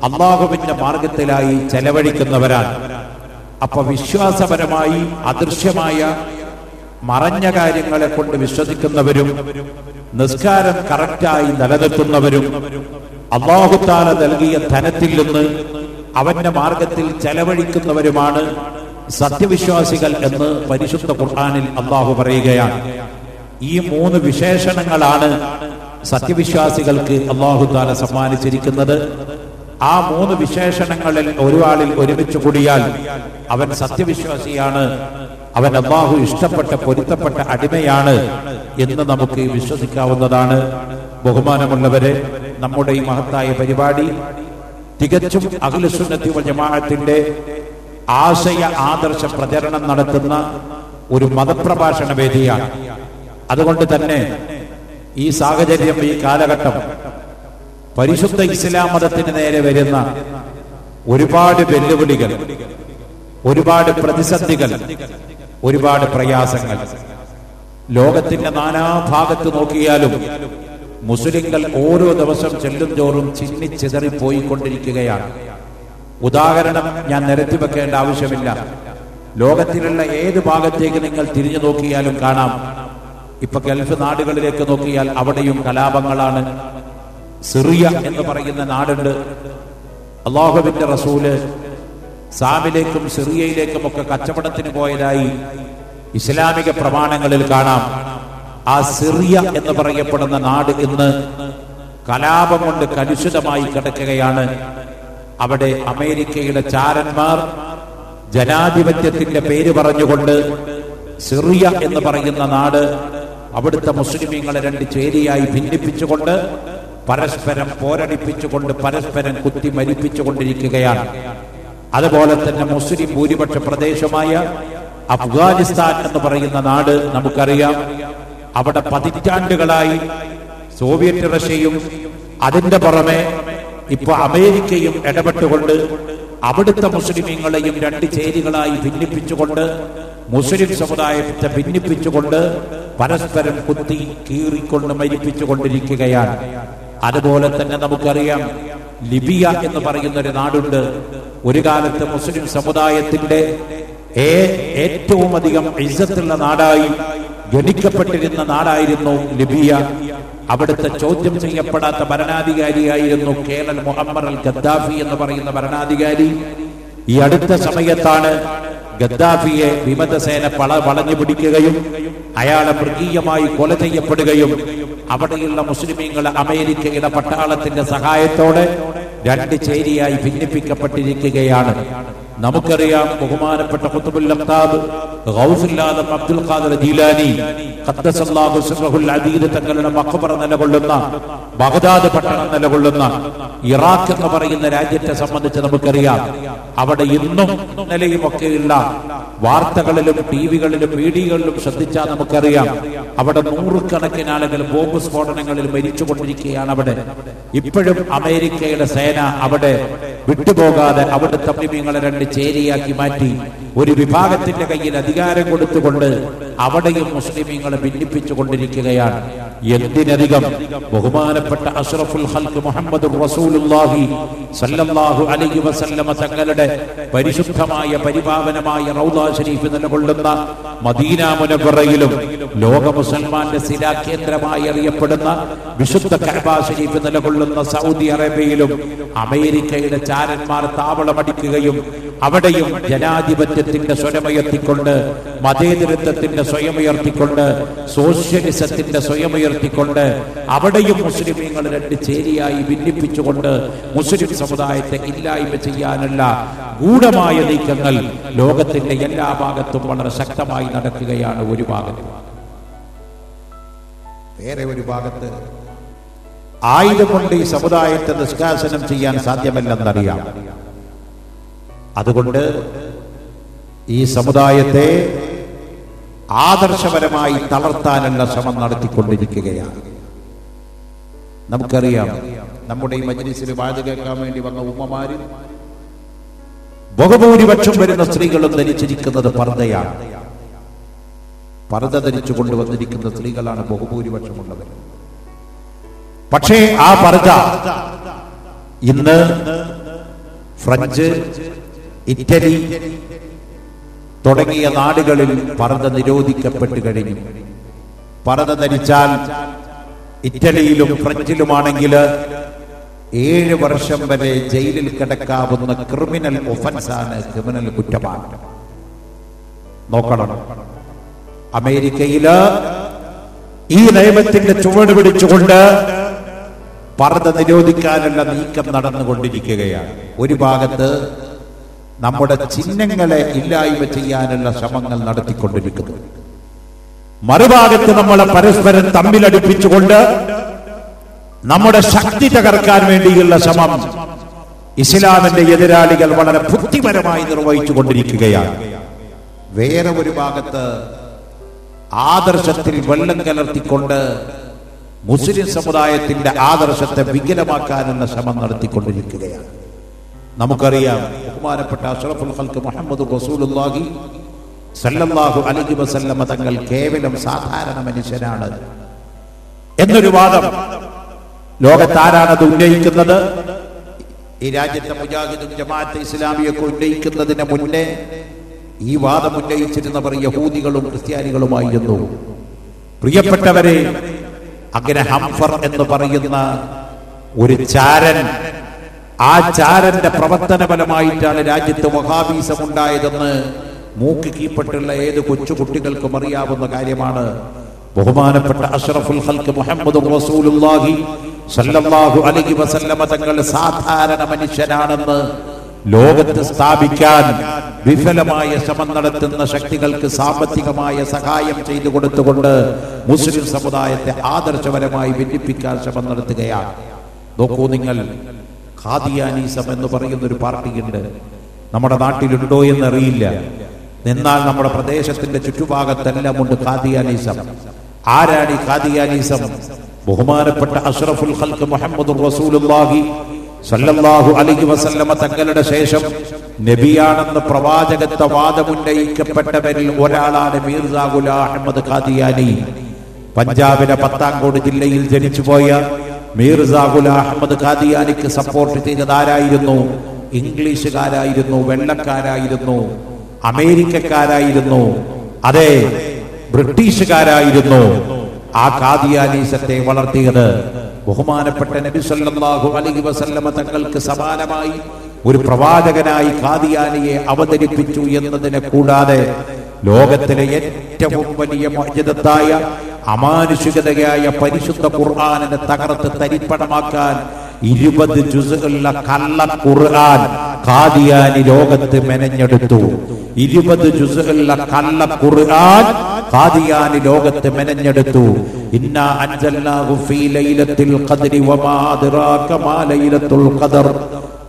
അള്ളാഹുവിന്റെ മാർഗത്തിലായി ചെലവഴിക്കുന്നവരാണ്. അപ്പൊ വിശ്വാസപരമായി അദൃശ്യമായ മറഞ്ഞ കാര്യങ്ങളെ കൊണ്ട് വിശ്വസിക്കുന്നവരും നിസ്കാരം കറക്റ്റായി നിലനിർത്തുന്നവരും അല്ലാഹു തആല നൽകിയ ധനത്തിൽ നിന്ന് അവന്റെ മാർഗത്തിൽ ചെലവഴിക്കുന്നവരുമാണ് സത്യവിശ്വാസികൾ എന്ന് പരിശുദ്ധ ഖുർആനിൽ അല്ലാഹു പറയുകയാണ്. ഈ 3 വിശേഷണങ്ങളാണ് സത്യവിശ്വാസികൾക്ക് അല്ലാഹു തആല സമ്മാനിച്ചിരിക്കുന്നത്. ആ 3 വിശേഷണങ്ങളിൽ ഒരാളിൽ ഒരുമിച്ച് കൂടിയാൽ അവൻ സത്യവിശ്വാസിയാണ്, അവൻ അല്ലാഹു ഇഷ്ടപ്പെട്ട പൊരുത്തപ്പെട്ട അടിമയാണ് എന്ന് നമുക്ക് വിശ്വസിക്കാവുന്നതാണ്. ബഹുമാനമുള്ളവരെ, നമ്മുടെ ഈ മഹത്തായ പരിപാടി തികച്ചും അഹ്ലുസുന്നത്തി വൽ ജമാഅത്തിന്റെ ആശയ ആദർശ പ്രചരണം നടത്തുന്ന ഒരു മതപ്രഭാഷണ വേദിയാണ്. അതുകൊണ്ട് തന്നെ ഈ സാഹചര്യം, ഈ കാലഘട്ടം പരിശുദ്ധ ഇസ്ലാം മതത്തിന് നേരെ വരുന്ന ഒരുപാട് വെല്ലുവിളികൾ, ഒരുപാട് പ്രതിസന്ധികൾ, ഒരുപാട് പ്രയാസങ്ങൾ ലോകത്തിന്റെ നാനാഭാഗത്ത് നോക്കിയാലും മുസ്ലിങ്ങൾ ഓരോ ദിവസം ചെല്ലുംതോറും ചിന്നിച്ചിതറിപ്പോയിക്കൊണ്ടിരിക്കുകയാണ്. ഉദാഹരണം ഞാൻ നിരത്തി വെക്കേണ്ട ആവശ്യമില്ല. ലോകത്തിലുള്ള ഏത് ഭാഗത്തേക്ക് നിങ്ങൾ തിരിഞ്ഞു നോക്കിയാലും കാണാം. ഇപ്പൊ ഗൾഫ് നാടുകളിലേക്ക് നോക്കിയാൽ അവിടെയും കലാപങ്ങളാണ്. സിറിയ എന്ന് പറയുന്ന നാടുണ്ട്. അല്ലാഹുവിന്റെ റസൂല് സാമിലേക്കും സിറിയയിലേക്കും ഒക്കെ കച്ചവടത്തിന് പോയതായി ഇസ്ലാമിക പ്രമാണങ്ങളിൽ കാണാം. ആ സിറിയ എന്ന് പറയപ്പെടുന്ന നാട് ഇന്ന് കലാപം കൊണ്ട് കലുഷിതമായി കിടക്കുകയാണ്. അവിടെ അമേരിക്കയുടെ ചാരന്മാർ ജനാധിപത്യത്തിന്റെ പേര് പറഞ്ഞുകൊണ്ട് സിറിയ എന്ന് പറയുന്ന നാട് അവിടുത്തെ മുസ്ലിമീങ്ങളെ 2 ചേരിയായി ഭിന്നിപ്പിച്ചുകൊണ്ട് പരസ്പരം പോരടിപ്പിച്ചുകൊണ്ട് പരസ്പരം കുത്തി മരിപ്പിച്ചുകൊണ്ടിരിക്കുകയാണ്. അതുപോലെ തന്നെ മുസ്ലിം ഭൂരിപക്ഷ പ്രദേശമായ അഫ്ഗാനിസ്ഥാൻ എന്ന് പറയുന്ന നാട് നമുക്കറിയാം. അവിടെ പതിറ്റാണ്ടുകളായി സോവിയറ്റ് റഷ്യയും അതിന്റെ പുറമെ ഇപ്പൊ അമേരിക്കയും ഇടപെട്ടുകൊണ്ട് അവിടുത്തെ മുസ്ലിമീങ്ങളെയും 2 ചേരികളായി ഭിന്നിപ്പിച്ചുകൊണ്ട് മുസ്ലിം സമുദായത്തെ ഭിന്നിപ്പിച്ചുകൊണ്ട് പരസ്പരം കുത്തി കീറിക്കൊണ്ട് മരിപ്പിച്ചുകൊണ്ടിരിക്കുകയാണ്. അതുപോലെ തന്നെ നമുക്കറിയാം ലിബിയ എന്ന് പറയുന്ന ഒരു നാടുണ്ട്. ഒരു കാലത്ത് മുസ്ലിം സമുദായത്തിന്റെ ഏറ്റവും അധികം ഇസ്സത്തുള്ള നാടായി ഗണിക്കപ്പെട്ടിരുന്ന നാടായിരുന്നു ലിബിയ. അവിടുത്തെ ചോദ്യം ചെയ്യപ്പെടാത്ത ഭരണാധികാരിയായിരുന്നു കേണൽ മുഅമ്മർ അൽ ഗദ്ദാഫി എന്ന് പറയുന്ന ഭരണാധികാരി. ഈ അടുത്ത സമയത്താണ് ഗദ്ദാഫിയെ വിമതസേന വളഞ്ഞു പിടിക്കുകയും അയാളെ മൃഗീയമായി കൊല ചെയ്യപ്പെടുകയും അവിടെയുള്ള മുസ്ലിമീങ്ങളെ അമേരിക്കയുടെ പട്ടാളത്തിന്റെ സഹായത്തോടെ 2 ചേരിയായി ഭിന്നിപ്പിക്കപ്പെട്ടിരിക്കുകയാണ്. നമുക്കറിയാം ബഹുമാനപ്പെട്ട ഖുത്ബുൽ അഖ്താബ് ഗൗസുൽ ആദം അബ്ദുൽ ഖാദിർ ജീലാനി ഖദ്ദസല്ലാഹു സിർറഹുൽ അദീദ് തങ്ങളുടെ മഖബറ നിലകൊള്ളുന്ന ബഗ്ദാദ് പട്ടണം നിലകൊള്ളുന്ന ഇറാഖ് എന്ന് പറയുന്ന രാജ്യത്തെ സംബന്ധിച്ച് നമുക്കറിയാം. അവിടെ ഇന്നും നിലയുമൊക്കെയുള്ള വാർത്തകളിലും ടിവികളിലും മീഡിയകളിലും ശ്രദ്ധിച്ചാൽ നമുക്കറിയാം അവിടെ 100 കണക്കിന് ആളുകൾ ബോംബ് സ്ഫോടനങ്ങളിൽ മരിച്ചുകൊണ്ടിരിക്കുകയാണ്. അവിടെ ഇപ്പോഴും അമേരിക്കയുടെ സേന അവിടെ വിട്ടുപോകാതെ അവിടുത്തെ മുസ്ലിമീങ്ങളെ 2 ചേരിയാക്കി മാറ്റി ഒരു വിഭാഗത്തിന്റെ കയ്യിൽ അധികാരം കൊടുത്തുകൊണ്ട് അവിടെയും മുസ്ലിമീങ്ങളെ ഭിന്നിപ്പിച്ചു കൊണ്ടിരിക്കുകയാണ്. എന്തിനധികം ബഹുമാനപ്പെട്ട അഷ്റഫുൽ ഖൽഖ് മുഹമ്മദുർ റസൂലുള്ളാഹി സ്വല്ലല്ലാഹു അലൈഹി വസല്ലമ തങ്ങളുടെ പരിശുദ്ധമായ പരിപാവനമായ റൗള ശരീഫ് നിലകൊള്ളുന്ന മദീന മുനവ്വറയിലും ലോക മുസൽമാന്റെ ശിലാകേന്ദ്രമായി അറിയപ്പെടുന്ന വിശുദ്ധ കഅബ ശരീഫ് നിലകൊള്ളുന്ന സൗദി അറേബ്യയിലും അമേരിക്കയുടെ ചാരന്മാർ താവളമടിക്കുകയും അവിടെയും ജനാധിപത്യത്തിന്റെ സ്വരമുയർത്തിക്കൊണ്ട് മതേതരത്വത്തിന്റെ സ്വയമുയർത്തിക്കൊണ്ട് സോഷ്യലിസത്തിന്റെ സ്വയമുയർത്തിക്കൊണ്ട് അവിടെയും മുസ്ലിമീങ്ങൾ 2 ചേരിയായി ഭിന്നിപ്പിച്ചുകൊണ്ട് മുസ്ലിം സമുദായത്തെ ഇല്ലായ്മ ചെയ്യാനുള്ള ഗൂഢമായ നീക്കങ്ങൾ ലോകത്തിന്റെ എല്ലാ ഭാഗത്തും വളരെ ശക്തമായി നടക്കുകയാണ്. ഒരു ഭാഗത്ത്, വേറെ ഒരു ഭാഗത്ത് ആയുധം കൊണ്ട് ഈ സമുദായത്തെ നിഷ്കാസനം ചെയ്യാൻ സാധ്യമല്ലെന്നറിയാം. അതുകൊണ്ട് ഈ സമുദായത്തെ ആദർശപരമായി തളർത്താനുള്ള ശ്രമം നടത്തിക്കൊണ്ടിരിക്കുകയാണ്. നമുക്കറിയാം നമ്മുടെ ഈ മജ്‌ലിസിൽ വാഴ് കേൾക്കാൻ വേണ്ടി വന്ന ഉമ്മമാര് ബഹുഭൂരിപക്ഷം വരുന്ന സ്ത്രീകളും ധരിച്ചിരിക്കുന്നത് പർദ്ദയാണ്. പർദ്ദ ധരിച്ചു കൊണ്ടുവന്നിരിക്കുന്ന സ്ത്രീകളാണ് ബഹുഭൂരിപക്ഷമുള്ളവർ. പക്ഷേ ആ പർദ്ദ ഇന്ന് ഫ്രഞ്ച്, ഇറ്റലി തുടങ്ങിയ നാടുകളിൽ പർദ്ദ നിരോധിക്കപ്പെട്ടു കഴിഞ്ഞു. പർദ്ദ ധരിച്ചാൽ ഇറ്റലിയിലും ഫ്രഞ്ചിലുമാണെങ്കിൽ 7 വർഷം വരെ ജയിലിൽ കിടക്കാവുന്ന ക്രിമിനൽ ഒഫൻസാണ്, ക്രിമിനൽ കുറ്റമാണ്. നോക്കണം, അമേരിക്കയില് ഈ നിയമത്തിന്റെ ചുവട് പിടിച്ചുകൊണ്ട് പർദ്ദ നിരോധിക്കാനുള്ള നീക്കം നടന്നുകൊണ്ടിരിക്കുകയാണ്. ഒരു ഭാഗത്ത് നമ്മുടെ ചിഹ്നങ്ങളെ ഇല്ലായ്മ ചെയ്യാനുള്ള ശ്രമങ്ങൾ നടത്തിക്കൊണ്ടിരിക്കുന്നു, മറുഭാഗത്ത് നമ്മളെ പരസ്പരം തമ്മിലടിപ്പിച്ചുകൊണ്ട് നമ്മുടെ ശക്തി തകർക്കാൻ വേണ്ടിയുള്ള ശ്രമം ഇസ്ലാമിന്റെ എതിരാളികൾ വളരെ ബുദ്ധിപരമായി നിർവഹിച്ചു കൊണ്ടിരിക്കുകയാണ്. വേറെ ഒരു ഭാഗത്ത് ആദർശത്തിൽ വെള്ളം കലർത്തിക്കൊണ്ട് മുസ്ലിം സമുദായത്തിന്റെ ആദർശത്തെ വികലമാക്കാനുള്ള ശ്രമം നടത്തിക്കൊണ്ടിരിക്കുകയാണ്. നമുക്കറിയാം, ബഹുമാനപ്പെട്ട അഷ്റഫുൽ ഖൽഖ് മുഹമ്മദ് റസൂലുള്ളാഹി സല്ലല്ലാഹു അലൈഹി വസല്ലമ തങ്ങൾ കേവലം സാധാരണ മനുഷ്യനാണ് എന്നൊരു വാദം ലോകത്താരാണത് ഉന്നയിക്കുന്നത്? ഈ രാജ്യത്തെ മുജാഹിദും ജമാഅത്തെ ഇസ്ലാമിയൊക്കെ ഉന്നയിക്കുന്നതിന് മുന്നേ ഈ വാദം ഉന്നയിച്ചിരുന്നവർ യഹൂദികളും ക്രിസ്ത്യാനികളുമായിരുന്നു. പ്രിയപ്പെട്ടവരെ, അങ്ങനെ ഹംഫർ എന്ന് പറയുന്ന ഒരു ചാരൻ, ആ ചാരന്റെ പ്രവർത്തന ഫലമായിട്ടാണ് രാജ്യത്ത് വഹാബീസം ഉണ്ടായതെന്ന് മൂക്ക് കീപ്പട്ടുള്ള ഏത് കൊച്ചുകുട്ടികൾക്കും അറിയാവുന്ന കാര്യമാണ്. ബഹുമാനപ്പെട്ട അഷ്റഫുൽ ഖൽഖ് മുഹമ്മദ് റസൂലുള്ളാഹി സല്ലല്ലാഹു അലൈഹി വസല്ലമ തങ്ങൾ സാധാരണ മനുഷ്യനാണെന്ന് ലോകത്ത് സ്ഥാപിക്കാൻ വിഫലമായ ശ്രമം നടത്തുന്ന ശക്തികൾക്ക് സാമ്പത്തികമായ സഹായം ചെയ്തു കൊടുത്തുകൊണ്ട് മുസ്ലിം സമുദായത്തെ ആദർശപരമായി ഭിന്നിപ്പിക്കാൻ ശ്രമം നടത്തുകയാണ്. നോക്കൂ നിങ്ങൾ, ഖാദിയാനിസം എന്ന് പറയുന്ന ഒരു പാർട്ടിയുണ്ട്. നമ്മുടെ നാട്ടിലുണ്ടോ എന്നറിയില്ല, എന്നാൽ നമ്മുടെ പ്രദേശത്തിന്റെ ചുറ്റുഭാഗത്തെല്ലാം ഉണ്ട് ഖാദിയാനിസം. ആരാണ് ഈ ഖാദിയാനിസം? ബഹുമാനപ്പെട്ട അഷ്റഫുൽ ഖൽഖ് മുഹമ്മദ് റസൂലുള്ളാഹി സല്ലല്ലാഹു അലൈഹി വസല്ലമ തങ്ങളുടെ ശേഷം നബിയാണെന്ന് പ്രവാചകത്വ വാദമുന്നയിക്കപ്പെട്ടവരിൽ ഒരാളാണ് മീർസ ഗുലാം അഹ്മദ് ഖാദിയാനി. പഞ്ചാബിലെ പത്താൻകോട് ജില്ലയിൽ ജനിച്ചുപോയ മീർസ ഗുലാം അഹ്മദ് ഖാദിയാനിക്ക് സപ്പോർട്ട് ചെയ്തത് ആരായിരുന്നു? ഇംഗ്ലീഷുകാരായിരുന്നു, വെള്ളക്കാരായിരുന്നു, അമേരിക്കക്കാരായിരുന്നു, അതെ, ബ്രിട്ടീഷുകാരായിരുന്നു. ആ ഖാദിയാനിസത്തെ വളർത്തിയത് ബഹുമാനപ്പെട്ട നബി സല്ലല്ലാഹു അലൈഹി വസല്ലമ തങ്ങൾക്ക് സമാനമായി ഒരു പ്രവാചകനായി ഖാദിയാനിയെ അവതരിപ്പിച്ചു എന്നതിനെ കൂടാതെ ലോകത്തിലെ ഏറ്റവും വലിയ മുഅ്ജിസത്തായ അമാനുഷികതയായ പരിശുദ്ധ ഖുർആനിനെ തകർത്ത് തരിപ്പണമാക്കാൻ 20 ജുസുകളുള്ള കള്ള ഖുർആൻ ഖാദിയാനി ലോകത്ത് മെനഞ്ഞെടുത്തു. 20 ജുസുകളുള്ള കള്ള ഖുർആൻ ഖാദിയാനി ലോകത്ത് മെനഞ്ഞെടുത്തു. ഇന്നാ അൻസൽനാഹു ഫീ ലൈലത്തുൽ ഖദ്രി വമാ അദ്റാക മാ ലൈലത്തുൽ ഖദർ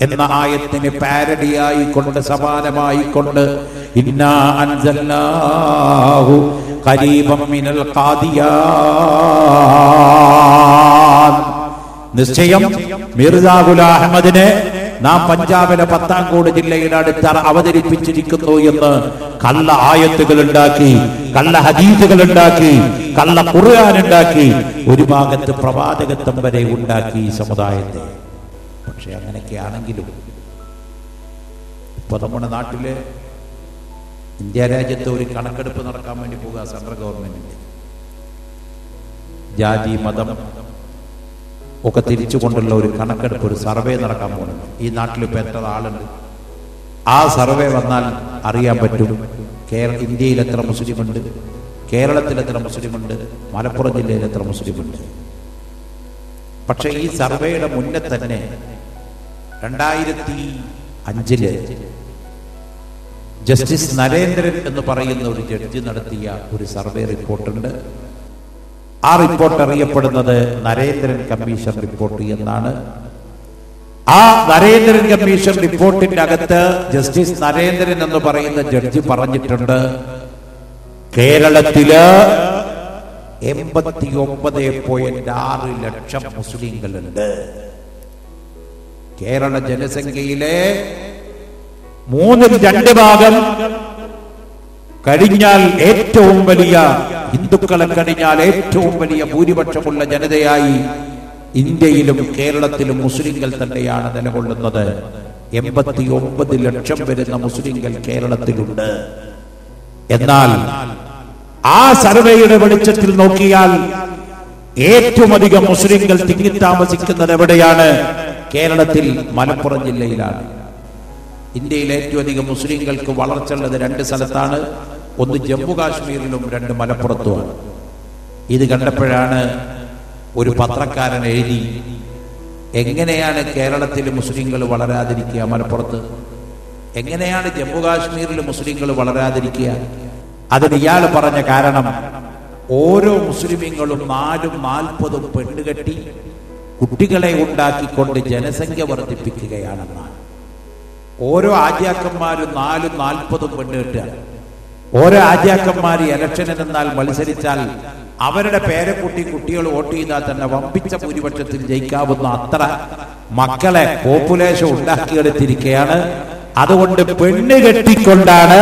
എന്ന ആയത്തിന് പാരഡിയായി കൊണ്ട്, സമാനമായി കൊണ്ട്, ഇന്നാ അൻസൽനാഹു ഖരീബൻ മിനൽ ഖാദിയാൻ, നിശ്ചയം മീർസ ഗുലാം അഹ്മദിനെ നാം പഞ്ചാബിലെ പത്താൻകോട് ജില്ലയുടെ അടുത്ത് അവതരിപ്പിച്ചിരിക്കുന്നു എന്ന് കള്ള ആയത്തുകൾ ഉണ്ടാക്കി, കള്ള ഹദീസുകൾ ഉണ്ടാക്കി, കള്ള ഖുർആൻ ഉണ്ടാക്കി, ഒരു ഭാഗത്ത് പ്രവാചകത്വം വരെ ഉണ്ടാക്കി ഈ സമുദായത്തെ. പക്ഷെ അങ്ങനെയൊക്കെയാണെങ്കിലും ഇപ്പൊ നമ്മുടെ നാട്ടില് ഇന്ത്യ രാജ്യത്ത് ഒരു കണക്കെടുപ്പ് നടക്കാൻ വേണ്ടി പോകുക സെൻട്രൽ ഗവൺമെന്റിന്റെ. ജാതി മതം ഒക്കെ തിരിച്ചുകൊണ്ടുള്ള ഒരു കണക്കെടുപ്പ്, ഒരു സർവേ നടക്കാൻ പോകുന്നുണ്ട്. ഈ നാട്ടിൽ ഇപ്പൊ എത്ര ആളുണ്ട്? ആ സർവേ വന്നാൽ അറിയാൻ പറ്റും ഇന്ത്യയിൽ എത്ര മുസ്ലിമുണ്ട്, കേരളത്തിൽ എത്ര മുസ്ലിമുണ്ട്, മലപ്പുറം ജില്ലയിൽ എത്ര മുസ്ലിമുണ്ട്. പക്ഷെ ഈ സർവേയുടെ മുന്നേ തന്നെ 2005 ജസ്റ്റിസ് നരേന്ദ്രൻ എന്ന് പറയുന്ന ഒരു ജഡ്ജി നടത്തിയ ഒരു സർവേ റിപ്പോർട്ടുണ്ട്. ആ റിപ്പോർട്ട് അറിയപ്പെടുന്നത് നരേന്ദ്രൻ കമ്മീഷൻ റിപ്പോർട്ട് എന്നാണ്. ആ നരേന്ദ്രൻ കമ്മീഷൻ റിപ്പോർട്ടിന്റെ അകത്ത് ജസ്റ്റിസ് നരേന്ദ്രൻ എന്ന് പറയുന്ന ജഡ്ജി പറഞ്ഞിട്ടുണ്ട്, കേരളത്തില് 89.6 ലക്ഷം മുസ്ലിങ്ങളുണ്ട്. കേരള ജനസംഖ്യയിലെ 3/2 ഭാഗം കഴിഞ്ഞാൽ ഏറ്റവും വലിയ ഹിന്ദുക്കളെ കഴിഞ്ഞാൽ ഏറ്റവും വലിയ ഭൂരിപക്ഷമുള്ള ജനതയായി ഇന്ത്യയിലും കേരളത്തിലും മുസ്ലിങ്ങൾ തന്നെയാണ് നിലകൊള്ളുന്നത്. 89 ലക്ഷം വരുന്ന മുസ്ലിങ്ങൾ കേരളത്തിലുണ്ട്. എന്നാൽ ആ സർവേയുടെ വെളിച്ചത്തിൽ നോക്കിയാൽ ഏറ്റവും അധികം മുസ്ലിങ്ങൾ തിങ്ങി താമസിക്കുന്നത് എവിടെയാണ്? കേരളത്തിൽ, മലപ്പുറം ജില്ലയിലാണ്. ഇന്ത്യയിൽ ഏറ്റവും അധികം മുസ്ലിങ്ങൾക്ക് വളർച്ചയുള്ളത് 2 സ്ഥലത്താണ്. ഒന്ന് ജമ്മു കാശ്മീരിലും 2 മലപ്പുറത്തുമാണ്. ഇത് കണ്ടപ്പോഴാണ് ഒരു പത്രക്കാരൻ എഴുതി, എങ്ങനെയാണ് കേരളത്തിൽ മുസ്ലിങ്ങൾ വളരാതിരിക്കുക, മലപ്പുറത്ത് എങ്ങനെയാണ് ജമ്മു കാശ്മീരിൽ മുസ്ലിങ്ങൾ വളരാതിരിക്കുക? അതിന് ഇയാൾ പറഞ്ഞ കാരണം, ഓരോ മുസ്ലിമീങ്ങളും 4-40 പെണ്ണുകെട്ടി കുട്ടികളെ ഉണ്ടാക്കിക്കൊണ്ട് ജനസംഖ്യ വർദ്ധിപ്പിക്കുകയാണെന്നാണ്. ഓരോ ആര്യാക്കന്മാരും 4-40 പെണ്ണുകെട്ടുകയാണ്. ഓരോ ആര്യാക്കന്മാർ ഇലക്ഷന് നിന്നാൽ മത്സരിച്ചാൽ അവരുടെ കുട്ടികൾ വോട്ട് ചെയ്താൽ തന്നെ വമ്പിച്ച ഭൂരിപക്ഷത്തിൽ ജയിക്കാവുന്ന അത്ര മക്കളെ പോപ്പുലേഷൻ ഉണ്ടാക്കിയെടുത്തിരിക്കുകയാണ്. അതുകൊണ്ട് പെണ്ണ് കെട്ടിക്കൊണ്ടാണ്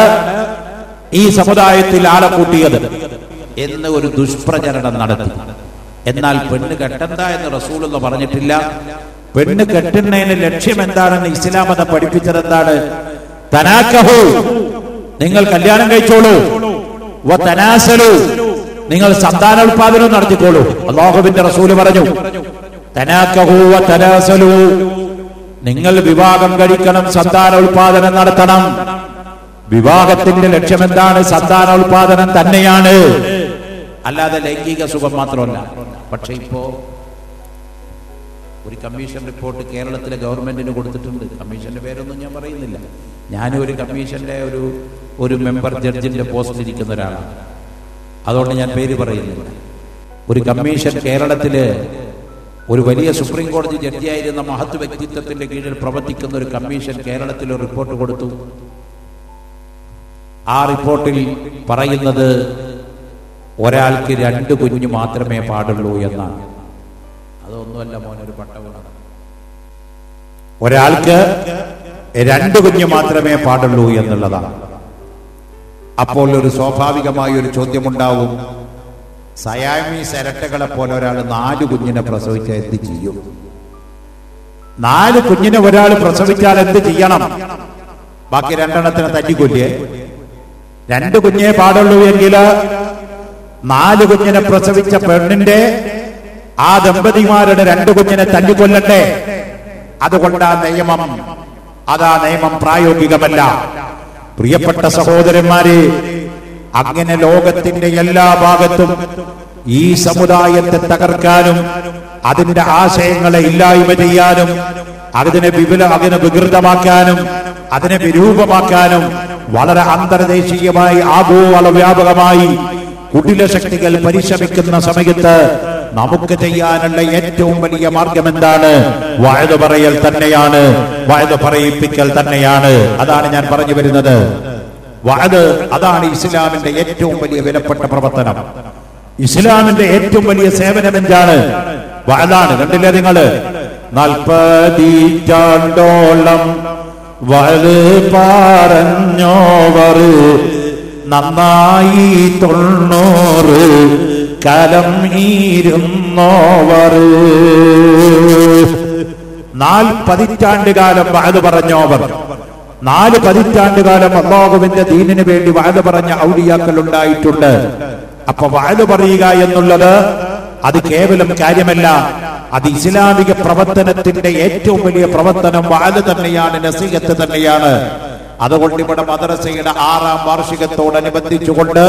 ഈ സമുദായത്തിൽ ആളെ കൂട്ടിയത് എന്ന് ഒരു ദുഷ്പ്രചരണം നടത്തി. എന്നാൽ പെണ്ണ് കെട്ടണ്ട എന്ന് റസൂലുള്ളാഹി പറഞ്ഞിട്ടില്ല. പെണ്ണ് കെട്ടുന്നതിന് ലക്ഷ്യം എന്താണെന്ന് ഇസ്ലാം മതം പഠിപ്പിച്ചത് എന്താണ്? തനാക്കഹു, നിങ്ങൾ കല്യാണം കഴിച്ചോളൂ, വ തനാസലു, നിങ്ങൾ സന്താനോൽപാദനം നടത്തിക്കോളൂ. അല്ലാഹുവിന്റെ റസൂല് പറഞ്ഞു, തനാക്കഹു വ തനാസലു, നിങ്ങൾ വിവാഹം കഴിക്കണം, സന്താനോൽപാദനം നടത്തണം. വിവാഹത്തിന്റെ ലക്ഷ്യം എന്താണ്? സന്താനോൽപാദനം തന്നെയാണ്, അല്ലാതെ ലൈംഗിക സുഖം മാത്രമല്ല. പക്ഷെ ഇപ്പോ ഒരു കമ്മീഷൻ റിപ്പോർട്ട് കേരളത്തിലെ ഗവൺമെന്റിന് കൊടുത്തിട്ടുണ്ട്. കമ്മീഷന്റെ പേരൊന്നും ഞാൻ പറയുന്നില്ല. ഞാനും ഒരു കമ്മീഷന്റെ ഒരു മെമ്പർ ജഡ്ജിന്റെ പോസ്റ്റിലിരിക്കുന്ന ഒരാളാണ്, അതുകൊണ്ട് ഞാൻ പേര് പറയുന്നില്ല. ഒരു കമ്മീഷൻ കേരളത്തില് ഒരു വലിയ സുപ്രീം കോടതി ജഡ്ജിയായിരുന്ന മഹത് വ്യക്തിത്വത്തിന്റെ കീഴിൽ പ്രവർത്തിക്കുന്ന ഒരു കമ്മീഷൻ കേരളത്തിൽ ഒരു റിപ്പോർട്ട് കൊടുത്തു. ആ റിപ്പോർട്ടിൽ പറയുന്നത് ഒരാൾക്ക് 2 കുഞ്ഞ് മാത്രമേ പാടുള്ളൂ എന്നാണ്. അതൊന്നുമല്ല മോനൊരു പട്ടമാണ്. ഒരാൾക്ക് 2 കുഞ്ഞ് മാത്രമേ പാടുള്ളൂ എന്നുള്ളതാണ്. അപ്പോൾ ഒരു സ്വാഭാവികമായ ഒരു ചോദ്യമുണ്ടാവും, സയാമീസ് ഇരട്ടകളെ പോലെ ഒരാൾ 4 കുഞ്ഞിനെ പ്രസവിച്ചാൽ എന്ത് ചെയ്യും? 4 കുഞ്ഞിനെ ഒരാൾ പ്രസവിച്ചാൽ എന്ത് ചെയ്യണം? ബാക്കി 2 എണ്ണത്തിനെ തല്ലിക്കൊല്ലേ? 2 കുഞ്ഞേ പാടുള്ളൂ എങ്കിൽ 4 കുഞ്ഞിനെ പ്രസവിച്ച പെണ്ണിന്റെ ആ ദമ്പതിമാരുടെ 2 കുഞ്ഞിനെ തല്ലിക്കൊല്ലണ്ടേ? അതുകൊണ്ട് ആ നിയമം പ്രായോഗികമല്ല. പ്രിയപ്പെട്ട സഹോദരന്മാരെ, അങ്ങനെ ലോകത്തിന്റെ എല്ലാ ഭാഗത്തും ഈ സമുദായത്തെ തകർക്കാനും അതിന്റെ ആശയങ്ങളെ ഇല്ലായ്മ ചെയ്യാനും അതിനെ വികൃതമാക്കാനും അതിനെ വിരൂപമാക്കാനും വളരെ അന്തർദേശീയമായി ആഗോള വ്യാപകമായി കുടില ശക്തികൾ പരിശ്രമിക്കുന്ന സമയത്ത് നമുക്ക് ചെയ്യാനുള്ള ഏറ്റവും വലിയ മാർഗം എന്താണ്? വഅദ് പറയൽ തന്നെയാണ്, വഅദ് പറയിപ്പിക്കൽ തന്നെയാണ്. അതാണ് ഞാൻ പറഞ്ഞു വരുന്നത്. വഅദ്, അതാണ് ഇസ്ലാമിന്റെ ഏറ്റവും വലിയ വിലപ്പെട്ട പ്രവർത്തനം. ഇസ്ലാമിന്റെ ഏറ്റവും വലിയ സേവനം എന്താണ്? വഅദാണ്. കണ്ടില്ലേ നിങ്ങള്? 40 ചാണ്ടോളം വഅദ് പറഞ്ഞോവർ നന്നായി 90 കാലം ഇരുന്നോവർ. 4 പതിറ്റാണ്ടുകാലം വഅദ് പറഞ്ഞോവർ, 4 പതിറ്റാണ്ടുകാലം അല്ലാഹുവിന്റെ ദീനിന് വേണ്ടി വഅദ് പറഞ്ഞ ഔലിയാക്കൾ ഉണ്ടായിട്ടുണ്ട്. അപ്പൊ വഅദ് പറയുക എന്നുള്ളത് അത് കേവലം കാര്യമല്ല, അത് ഇസ്ലാമിക പ്രവർത്തനത്തിന്റെ ഏറ്റവും വലിയ പ്രവർത്തനം വഅദ് തന്നെയാണ്, നസീഹത്ത് തന്നെയാണ്. അതുകൊണ്ട് ഇവിടെ മദ്രസയുടെ 6ാം വാർഷികത്തോടനുബന്ധിച്ചുകൊണ്ട്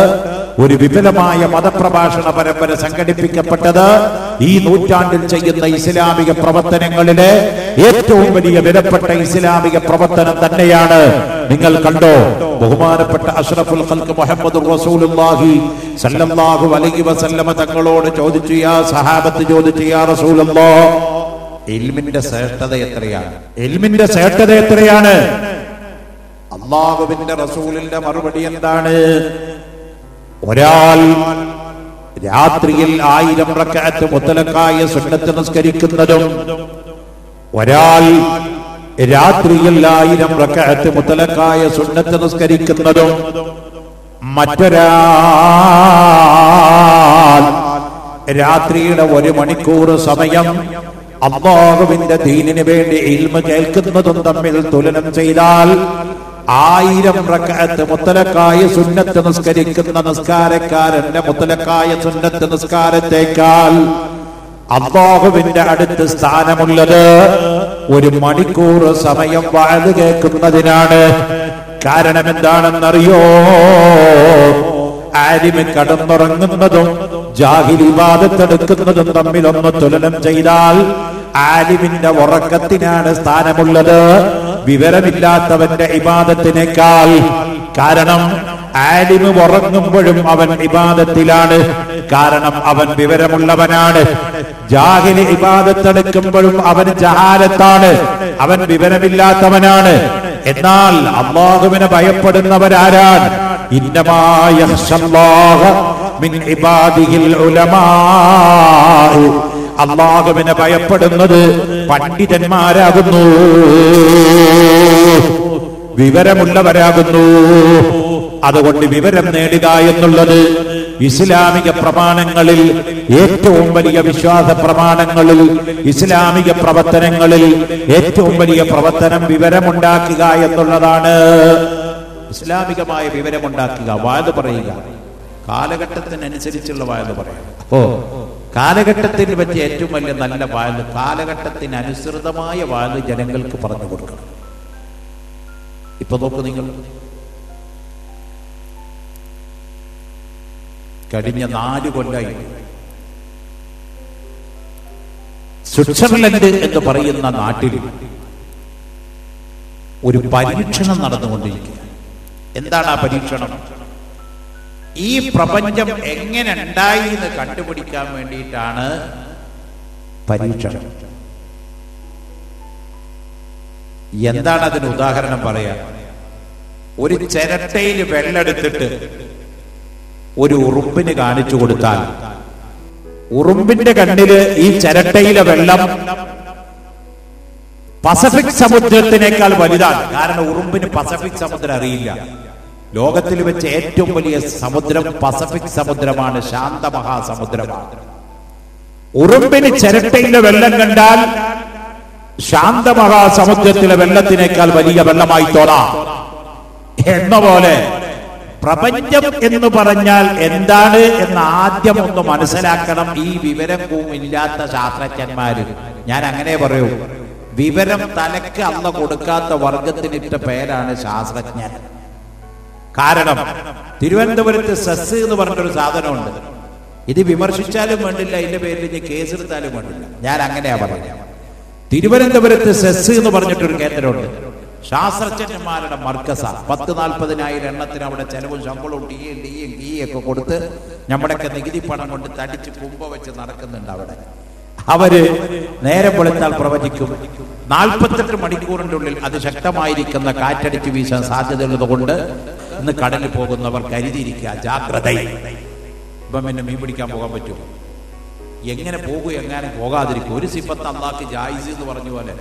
ഒരു വിപുലമായ മതപ്രഭാഷണ പരമ്പര സംഘടിപ്പിക്കപ്പെട്ടത് ഈ നൂറ്റാണ്ടിൽ ചെയ്യുന്ന ഇസ്ലാമിക പ്രവർത്തനങ്ങളിലെ ഏറ്റവും വലിയ വിലപ്പെട്ട ഇസ്ലാമിക പ്രവർത്തനം തന്നെയാണ്. നിങ്ങൾ കണ്ടോ, ബഹുമാനപ്പെട്ട അഷ്റഫുൽ ഖൽഖ് മുഹമ്മദുർ റസൂലുള്ളാഹി സല്ലല്ലാഹു അലൈഹി വസല്ലമ തങ്ങളോട് ചോദിച്ചു, യാ സഹാബത്ത് ചോദിച്ചു, യാ റസൂലല്ലാഹ്, ഇൽമിന്റെ ശ്രേഷ്ഠത എത്രയാണ്? ഇൽമിന്റെ ശ്രേഷ്ഠത എത്രയാണ്? അല്ലാഹുവിന്റെ റസൂലിന്റെ മറുപടി എന്താണ്? ഒരാൾ രാത്രിയിൽ 1000 റക്അത്ത് മുത്തലഖായ സുന്നത്ത് നിസ്കരിക്കുന്നതും ഒരാൾ രാത്രിയിൽ 1000 റക്അത്ത് മുത്തലഖായ സുന്നത്ത് നിസ്കരിക്കുന്നതും മറ്റൊരാൾ രാത്രിയുടെ 1 മണിക്കൂർ സമയം അല്ലാഹുവിന്റെ ദീനിന് വേണ്ടി ഇൽമ കേൾക്കുന്നതും തമ്മിൽ തുലനം ചെയ്താൽ 1000 റക്അത്ത് മുത്തലക്കായ സുന്നത്ത് നിസ്കരിക്കുന്ന നിസ്കാരക്കാരന്റെ മുത്തലക്കായ സുന്നത്ത് നിസ്കാരത്തേക്കാൾ അല്ലാഹുവിന്റെ അടുത്ത് സ്ഥാനമുള്ളത് 1 മണിക്കൂർ സമയം വഅദ് കേൾക്കുന്നതിനാണ്. കാരണം എന്താണെന്നറിയോ? ആലിമ് കടന്നുറങ്ങുന്നതും ജാഹിൽ ഇബാദത്തെടുക്കുന്നതും തമ്മിൽ ഒന്ന് തുലനം ചെയ്താൽ ആലിമിന്റെ ഉറക്കത്തിനാണ് സ്ഥാനമുള്ളത്, വിവരമില്ലാത്തവന്റെ ഇബാദത്തിനേക്കാൾ. കാരണം ആലിമ് ഉറങ്ങുമ്പോഴും അവൻ ഇബാദത്തിലാണ്, കാരണം അവൻ വിവരമുള്ളവനാണ്. ജാഹിൽ ഇബാദത്തെടുക്കുമ്പോഴും അവൻ ജഹാലത്താണ്, അവൻ വിവരമില്ലാത്തവനാണ്. എന്നാൽ അല്ലാഹുവിനെ ഭയപ്പെടുന്നവരാരാണ്? ഇന്നമാ യഖ്ശല്ലാഹ മിൻ ഇബാദിഹിൽ ഉലമാ. അല്ലാഹുവിനെ ഭയപ്പെടുന്നത് പണ്ഡിതന്മാരാകുന്നു, വിവരമുള്ളവരാകുന്നു. അതുകൊണ്ട് വിവരം നേടുക എന്നുള്ളത് ഇസ്ലാമിക പ്രമാണങ്ങളിൽ ഏറ്റവും വലിയ വിശ്വാസ പ്രമാണങ്ങളിൽ, ഇസ്ലാമിക പ്രവർത്തനങ്ങളിൽ ഏറ്റവും വലിയ പ്രവർത്തനം വിവരമുണ്ടാക്കുക എന്നുള്ളതാണ്. ഇസ്ലാമികമായ വിവരമുണ്ടാക്കുക, വായത് പറയുക, കാലഘട്ടത്തിനനുസരിച്ചുള്ള വായത് പറയുക. അപ്പോ കാലഘട്ടത്തിന് പറ്റിയ ഏറ്റവും വലിയ നല്ല വായത് കാലഘട്ടത്തിനനുസൃതമായ വായത് ജനങ്ങൾക്ക് പറഞ്ഞു കൊടുക്കണം. ഇപ്പൊ നോക്ക്, നിങ്ങൾ കഴിഞ്ഞ 4 കൊല്ലമായി സ്വിറ്റ്സർലൻഡ് എന്ന് പറയുന്ന നാട്ടിൽ ഒരു പരീക്ഷണം നടന്നുകൊണ്ടിരിക്കുക. എന്താണ് ആ പരീക്ഷണം? ഈ പ്രപഞ്ചം എങ്ങനെ ഉണ്ടായി എന്ന് കണ്ടുപിടിക്കാൻ വേണ്ടിയിട്ടാണ് പരീക്ഷണം. എന്താണ് അതിന് ഉദാഹരണം പറയാ? ഒരു ചിരട്ടയിൽ വെള്ളമെടുത്തിട്ട് ഒരു ഉറുമ്പിന് കാണിച്ചു കൊടുത്താൽ ഉറുമ്പിന്റെ കണ്ണില് ഈ ചിരട്ടയിലെ വെള്ളം പസഫിക് സമുദ്രത്തിനേക്കാൾ വലുതാണ്. കാരണം ഉറുമ്പിന് പസഫിക് സമുദ്രം അറിയില്ല. ലോകത്തിൽ വെച്ച് ഏറ്റവും വലിയ സമുദ്രം പസഫിക് സമുദ്രമാണ്, ശാന്ത മഹാസമുദ്രമാണ്. ഉറുമ്പിന് ചിരട്ടയിലെ വെള്ളം കണ്ടാൽ ശാന്ത മഹാസമുദ്രത്തിലെ വെള്ളത്തിനേക്കാൾ വലിയ വെള്ളമായി തോന്നാം. എന്ന പോലെ പ്രപഞ്ചം എന്ന് പറഞ്ഞാൽ എന്താണ് എന്ന് ആദ്യം ഒന്ന് മനസ്സിലാക്കണം ഈ വിവരവും ഇല്ലാത്ത ശാസ്ത്രജ്ഞന്മാര്. ഞാൻ അങ്ങനെ പറയൂ, വിവരം തലക്ക് അല്ല കൊടുക്കാത്ത വർഗത്തിനിട്ട പേരാണ് ശാസ്ത്രജ്ഞൻ. കാരണം തിരുവനന്തപുരത്ത് സെസ് എന്ന് പറഞ്ഞൊരു സാധനമുണ്ട്. ഇത് വിമർശിച്ചാലും വേണ്ടില്ല, ഇതിന്റെ പേരിൽ ഇനി കേസെടുത്താലും വേണ്ടില്ല. ഞാൻ അങ്ങനെയാ പറയുക. തിരുവനന്തപുരത്ത് സെസ് എന്ന് പറഞ്ഞിട്ടൊരു കേന്ദ്രമുണ്ട്, ശാസ്ത്രജ്ഞന്മാരുടെ മർക്കസ. 10-40,000 എണ്ണത്തിന് അവിടെ ചെലവും ശമ്പളവും ടീയൊക്കെ കൊടുത്ത് നമ്മുടെയൊക്കെ നികുതി പണം കൊണ്ട് തടിച്ച് കുമ്പ വെച്ച് നടക്കുന്നുണ്ട് അവിടെ. അവര് നേരം വെളുത്താൽ പ്രവചിക്കും. 48 മണിക്കൂറിന്റെ ഉള്ളിൽ അതിശക്തമായിരിക്കുന്ന കാറ്റടിച്ച് വീശാൻ സാധ്യതയുള്ളത് കൊണ്ട് ഇന്ന് കടലിൽ പോകുന്നവർ കരുതിയിരിക്കുക, ജാഗ്രത. ഇപ്പം പിന്നെ മീൻ പിടിക്കാൻ പോകാൻ പറ്റുമോ? എങ്ങനെ പോകും, എങ്ങനെ പോകാതിരിക്കും? ഒരു സിഫത്ത് അല്ലാഹ് ജായിസ് എന്ന് പറഞ്ഞ പോലെ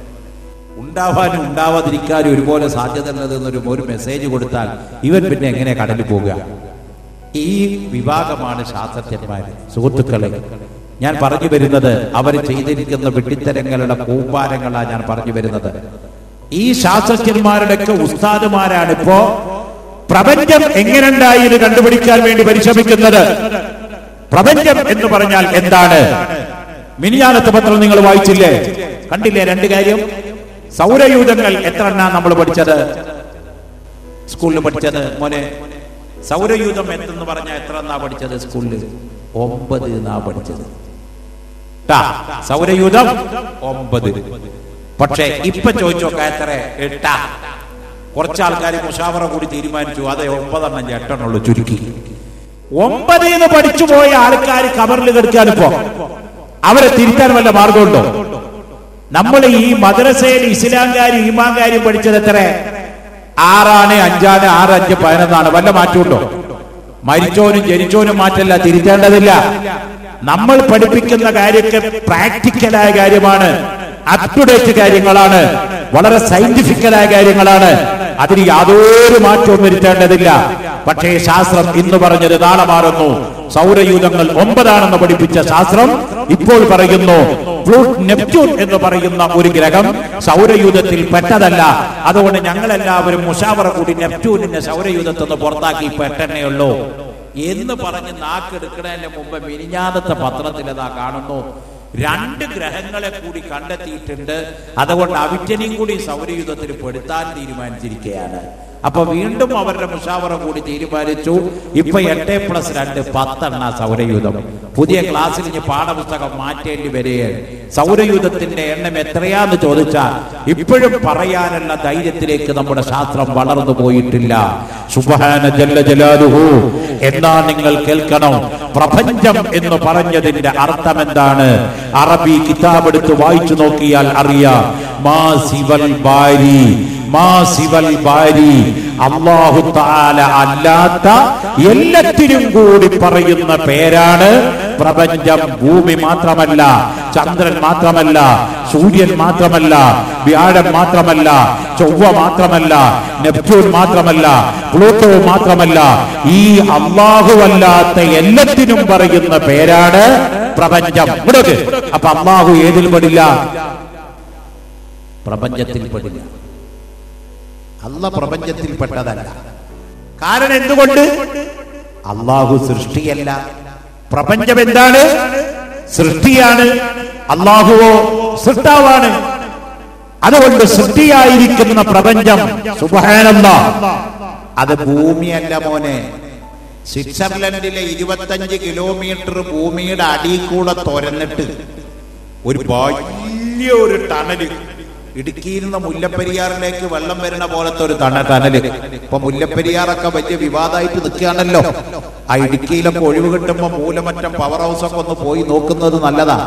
ഉണ്ടാവാനും ഉണ്ടാവാതിരിക്കാനും ഒരുപോലെ സാധ്യത ഉള്ളതെന്നൊരു മെസ്സേജ് കൊടുത്താൽ ഇവൻ പിന്നെ എങ്ങനെ കടലിൽ പോകുക? ഈ വിഭാഗമാണ് ശാസ്ത്രജ്ഞന്മാര്. സുഹൃത്തുക്കളെ, ഞാൻ പറഞ്ഞു വരുന്നത് അവർ ചെയ്തിരിക്കുന്ന വെട്ടിത്തരങ്ങളുടെ കൂമ്പാരങ്ങളാണ് ഞാൻ പറഞ്ഞു വരുന്നത്. ഈ ശാസ്ത്രജ്ഞന്മാരുടെയൊക്കെ ഉസ്താദുമാരാണ് ഇപ്പോ പ്രപഞ്ചം എങ്ങനെയുണ്ടായി എന്ന് കണ്ടുപിടിക്കാൻ വേണ്ടി പരിശ്രമിക്കുന്നത്. പ്രപഞ്ചം എന്ന് പറഞ്ഞാൽ എന്താണ്? മിനിഞ്ഞാന്നത്തെ പത്രം നിങ്ങൾ വായിച്ചില്ലേ? കണ്ടില്ലേ? 2 കാര്യം. സൗരയൂഥങ്ങൾ എത്ര എണ്ണ നമ്മൾ പഠിച്ചത്, സ്കൂളിൽ പഠിച്ചത്? മോനെ, സൗരയൂഥം എത്തെന്ന് പറഞ്ഞാൽ എത്ര എന്നാ പഠിച്ചത് സ്കൂളിൽ? 9 എന്നാ പഠിച്ചത്. സൗരയൂഥം 9. പക്ഷെ ഇപ്പൊ ചോദിച്ചോക്ക എത്ര? 8. കുറച്ച് ആൾക്കാർ മുഷാവറ കൂടി തീരുമാനിച്ചു അത് 9 എണ്ണം 8 എണ്ണുള്ളൂ, ചുരുക്കി. 9 എന്ന് പഠിച്ചു പോയ ആൾക്കാർ കബറിൽ കിടക്കാനിപ്പോ അവരെ തിരുത്താൻ വല്ല മാർഗമുണ്ടോ? നമ്മൾ ഈ മദ്രസയിൽ ഇസ്ലാംകാരും ഈമാൻകാരും പഠിച്ചത് എത്ര? 6 ആണ്, 5 ആണ്, 6, 5, 11. വല്ല മാറ്റമുണ്ടോ? മരിച്ചോനും ജനിച്ചോനും മാറ്റല്ല, തിരുത്തേണ്ടതില്ല. നമ്മൾ പഠിപ്പിക്കുന്ന കാര്യങ്ങൾ പ്രാക്ടിക്കലായ കാര്യമാണ്, അപ് ടു ഡേറ്റ് കാര്യങ്ങളാണ്, വളരെ സയന്റിഫിക്കലായ കാര്യങ്ങളാണ്. അതിന് യാതൊരു മാറ്റവും വരുത്തേണ്ടതില്ല. പക്ഷേ ശാസ്ത്രം ഇന്ന് പറഞ്ഞത് നാളെ മാറുന്നു, സൗരയൂഥങ്ങൾ 9 പഠിപ്പിച്ച ശാസ്ത്രം ഇപ്പോൾ പറയുന്നു നെപ്റ്റ്യൂൺ എന്ന് പറയുന്ന ഒരു ഗ്രഹം സൗരയൂഥത്തിൽ പെട്ടതല്ല. അതുകൊണ്ട് ഞങ്ങളെല്ലാവരും മുഷാവറ കൂടി നെപ്റ്റ്യൂണിനെ സൗരയൂഥത്തിൽ നിന്ന് പുറത്താക്കി പെട്ടെന്നേ ഉള്ളൂ എന്ന് പറഞ്ഞ് നാക്കെടുക്കുന്നതിന് മുമ്പ് മിനിഞ്ഞാന്നത്തെ പത്രത്തിൽ അതാ കാണുന്നു 2 ഗ്രഹങ്ങളെ കൂടി കണ്ടെത്തിയിട്ടുണ്ട്. അതുകൊണ്ട് അവിറ്റനെയും കൂടി സൗരയൂഥത്തിൽ പെടുത്താൻ തീരുമാനിച്ചിരിക്കുകയാണ്. അപ്പൊ വീണ്ടും അവരുടെ മുഷാവറ കൂടി തീരുമാനിച്ചു. ഇപ്പൊ 8+2 10 സൗരയൂഥം. പുതിയ ക്ലാസ്സിൽ ഇനി പാഠപുസ്തകം മാറ്റേണ്ടി വരികയാണ്. സൗരയൂഥത്തിന്റെ എണ്ണം എത്രയാന്ന് ചോദിച്ചാൽ ഇപ്പോഴും പറയാനുള്ള ധൈര്യത്തിലേക്ക് നമ്മുടെ ശാസ്ത്രം വളർന്നു പോയിട്ടില്ല. സുബ്ഹാന ജല്ല ജലാലുഹു. എന്നാ നിങ്ങൾ കേൾക്കണം, പ്രപഞ്ചം എന്ന് പറഞ്ഞതിന്റെ അർത്ഥം എന്താണ്? അറബി കിതാബ് എടുത്ത് വായിച്ചു നോക്കിയാൽ അറിയാം. മാ സിവൽ ബാരി, മാ സിവൽ ബാരി, അല്ലാഹു തആല അല്ലാത്ത എല്ലാത്തിനും കൂടി പറയുന്ന പേരാണ് പ്രപഞ്ചം. ഭൂമി മാത്രമല്ല, ചന്ദ്രൻ മാത്രമല്ല, സൂര്യൻ മാത്രമല്ല, വ്യാഴം മാത്രമല്ല, ചൊവ്വ മാത്രമല്ല, നെപ്റ്റ്യൂൺ മാത്രമല്ല, പ്ലൂട്ടോ മാത്രമല്ല, ഈ അല്ലാഹുവല്ലാത്ത എല്ലാത്തിനും പറയുന്ന പേരാണ് പ്രപഞ്ചം. അപ്പൊ അല്ലാഹു ഏതിൽ പെടില്ല? പ്രപഞ്ചത്തിൽ പെടില്ല. അല്ലാഹു പ്രപഞ്ചത്തിൽ പെട്ടതല്ല. കാരണം എന്തുകൊണ്ട്? അല്ലാഹു സൃഷ്ടിയല്ല. പ്രപഞ്ചം എന്താണ്? സൃഷ്ടിയാണ്. അല്ലാഹുവോ സൃഷ്ടാവാണ്. അതുകൊണ്ട് സൃഷ്ടിയായിരിക്കുന്ന പ്രപഞ്ചം സുബ്ഹാനല്ലാഹ്, അത് ഭൂമിയല്ല മോനെ. സ്വിറ്റ്സർലൻഡിലെ 25 കിലോമീറ്റർ ഭൂമിയുടെ അടിയിൽ കൂടെ തുരന്നിട്ട് ഒരു വലിയ ഒരു ടണല്, ഇടുക്കിയിൽ നിന്ന് മുല്ലപ്പെരിയാറിലേക്ക് വെള്ളം വരുന്ന പോലത്തെ ഒരു ടണല്. ഇപ്പൊ മുല്ലപ്പെരിയാറൊക്കെ വലിയ വിവാദമായിട്ട് നിൽക്കുകയാണല്ലോ. ആ ഇടുക്കിയിലൊക്കെ ഒഴിവ് കിട്ടുമ്പോൾ മൂലമറ്റം പവർ ഹൗസ് ഒക്കെ ഒന്ന് പോയി നോക്കുന്നത് നല്ലതാ.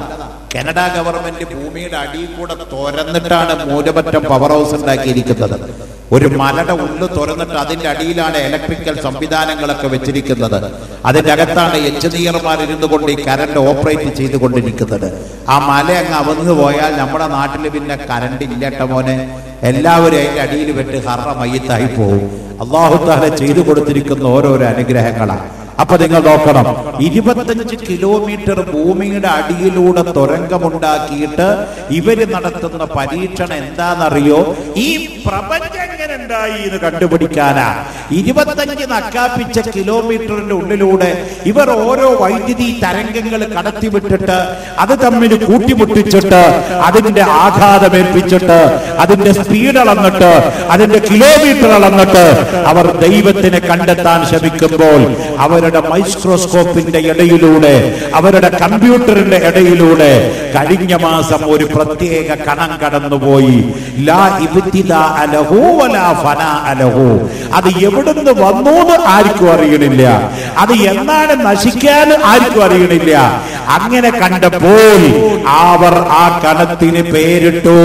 കാനഡ ഗവൺമെന്റ് ഭൂമിയുടെ അടിയിൽ കൂടെ തുരന്നിട്ടാണ് മൂലമറ്റം പവർ ഹൗസ് ഉണ്ടാക്കിയിരിക്കുന്നത്. ഒരു മലയുടെ ഉള്ളു തുറന്നിട്ട് അതിന്റെ അടിയിലാണ് ഇലക്ട്രിക്കൽ സംവിധാനങ്ങളൊക്കെ വെച്ചിരിക്കുന്നത്. അതിന്റെ അകത്താണ് എഞ്ചിനീയർമാർ ഇരുന്നു കൊണ്ട് ഈ കറണ്ട് ഓപ്പറേറ്റ് ചെയ്തുകൊണ്ടിരിക്കുന്നത്. ആ മല അങ്ങ് അവന്നു പോയാൽ നമ്മുടെ നാട്ടിൽ പിന്നെ കറണ്ട് ഇല്ലട്ട മോനെ. എല്ലാവരും അതിന്റെ അടിയിൽ വെട്ട് ഹറ മയ്യത്തായി പോകും. അല്ലാഹു തആല ചെയ്തു കൊടുത്തിരിക്കുന്ന ഓരോരോ അനുഗ്രഹങ്ങളാണ്. അപ്പൊ നിങ്ങൾ നോക്കണം, 25 കിലോമീറ്റർ ഭൂമിയുടെ അടിയിലൂടെ തുരങ്കമുണ്ടാക്കിയിട്ട് ഇവര് നടത്തുന്ന പരീക്ഷണം എന്താണെന്നറിയോ? ഈ പ്രപഞ്ചം എങ്ങനെ ഉണ്ടായി എന്ന് കണ്ടുപിടിക്കാനാ. 25 നക്കാപ്പിച്ച കിലോമീറ്ററിന്റെ ഉള്ളിലൂടെ ഇവർ ഓരോ വൈദ്യുതി തരംഗങ്ങൾ കടത്തിവിട്ടിട്ട് അത് തമ്മിൽ കൂട്ടിമുട്ടിച്ചിട്ട് അതിന്റെ ആഘാതമേൽപ്പിച്ചിട്ട് അതിന്റെ സ്പീഡ് അളന്നിട്ട് അതിന്റെ കിലോമീറ്റർ അളന്നിട്ട് അവർ ദൈവത്തിനെ കണ്ടെത്താൻ ശ്രമിക്കുമ്പോൾ അവരുടെ മൈക്രോസ്കോപ്പിന്റെ ഇടയിലൂടെ, അവരുടെ കമ്പ്യൂട്ടറിന്റെ ഇടയിലൂടെ കഴിഞ്ഞ മാസം ഒരു പ്രത്യേക കണം കടന്നുപോയി. ലാ ഇബ്തിദാ അലഹു വലാ ഫനാ അലഹു. അത് എവിടുന്ന് വന്നു എന്ന് ആർക്കും അറിയണില്ല, അത് എന്നാണ് നശിക്കാൻ ആർക്കും അറിയണില്ല. അങ്ങനെ കണ്ടപ്പോൾ അവർ ആ കണത്തിന് പേരിട്ടു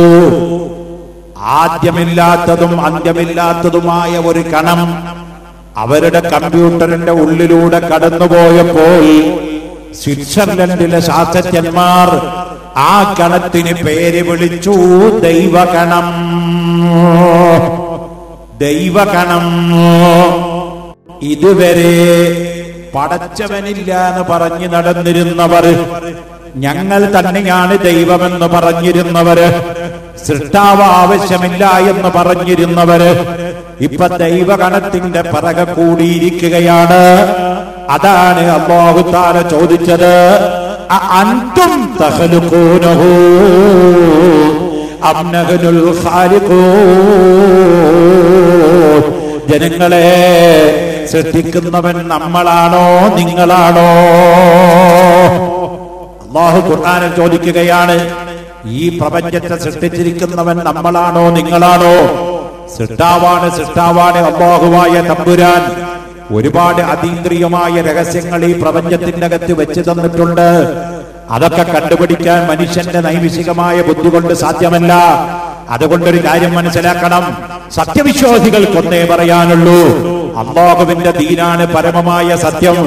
ആദ്യമില്ലാത്തതും അന്ത്യമില്ലാത്തതുമായ ഒരു കണം. അവരുടെ കമ്പ്യൂട്ടറിന്റെ ഉള്ളിലൂടെ കടന്നുപോയപ്പോൾ സ്വിറ്റ്സർലൻഡിലെ ശാസ്ത്രജ്ഞന്മാർ ആ കണത്തിന് പേര് വിളിച്ചു ദൈവകണം. ദൈവകണം. ഇതുവരെ പടച്ചവനില്ല എന്ന് പറഞ്ഞു നടന്നിരുന്നവർ, ഞങ്ങൾ തന്നെയാണ് ദൈവമെന്ന് പറഞ്ഞിരുന്നവര്, സൃഷ്ടാവ് ആവശ്യമില്ല എന്ന് പറഞ്ഞിരുന്നവര് ഇപ്പൊ ദൈവഗണത്തിന്റെ പിറകെ കൂടിയിരിക്കുകയാണ്. അതാണ് അല്ലാഹു തആല ചോദിച്ചത്, അഅൻതും തഖ്ലുഖൂനഹു അം നഹ്നുൽ ഖാലിഖൂൻ. ജനങ്ങളെ, സൃഷ്ടിക്കുന്നവൻ നമ്മളാണോ നിങ്ങളാണോ? അല്ലാഹു ഖുർആനിൽ ചോദിക്കുകയാണ്, ഈ പ്രപഞ്ചത്തെ സൃഷ്ടിച്ചിരിക്കുന്നവൻ നമ്മളാണോ നിങ്ങളാണോ? സൃഷ്ടാവാണ്, സൃഷ്ടാവാണ് അല്ലാഹുവായ തമ്പുരാൻ. ഒരുപാട് അതീന്ദ്രിയമായ രഹസ്യങ്ങൾ ഈ പ്രപഞ്ചത്തിന്റെ അകത്ത് വെച്ച് തന്നിട്ടുണ്ട്. അതൊക്കെ കണ്ടുപിടിക്കാൻ മനുഷ്യന്റെ നൈമിഷികമായ ബുദ്ധി കൊണ്ട് സാധ്യമല്ല. അതുകൊണ്ടൊരു കാര്യം മനസ്സിലാക്കണം, സത്യവിശ്വാസികൾക്കൊന്നേ പറയാനുള്ളൂ, അല്ലാഹുവിന്റെ ദീനാണ് പരമമായ സത്യം.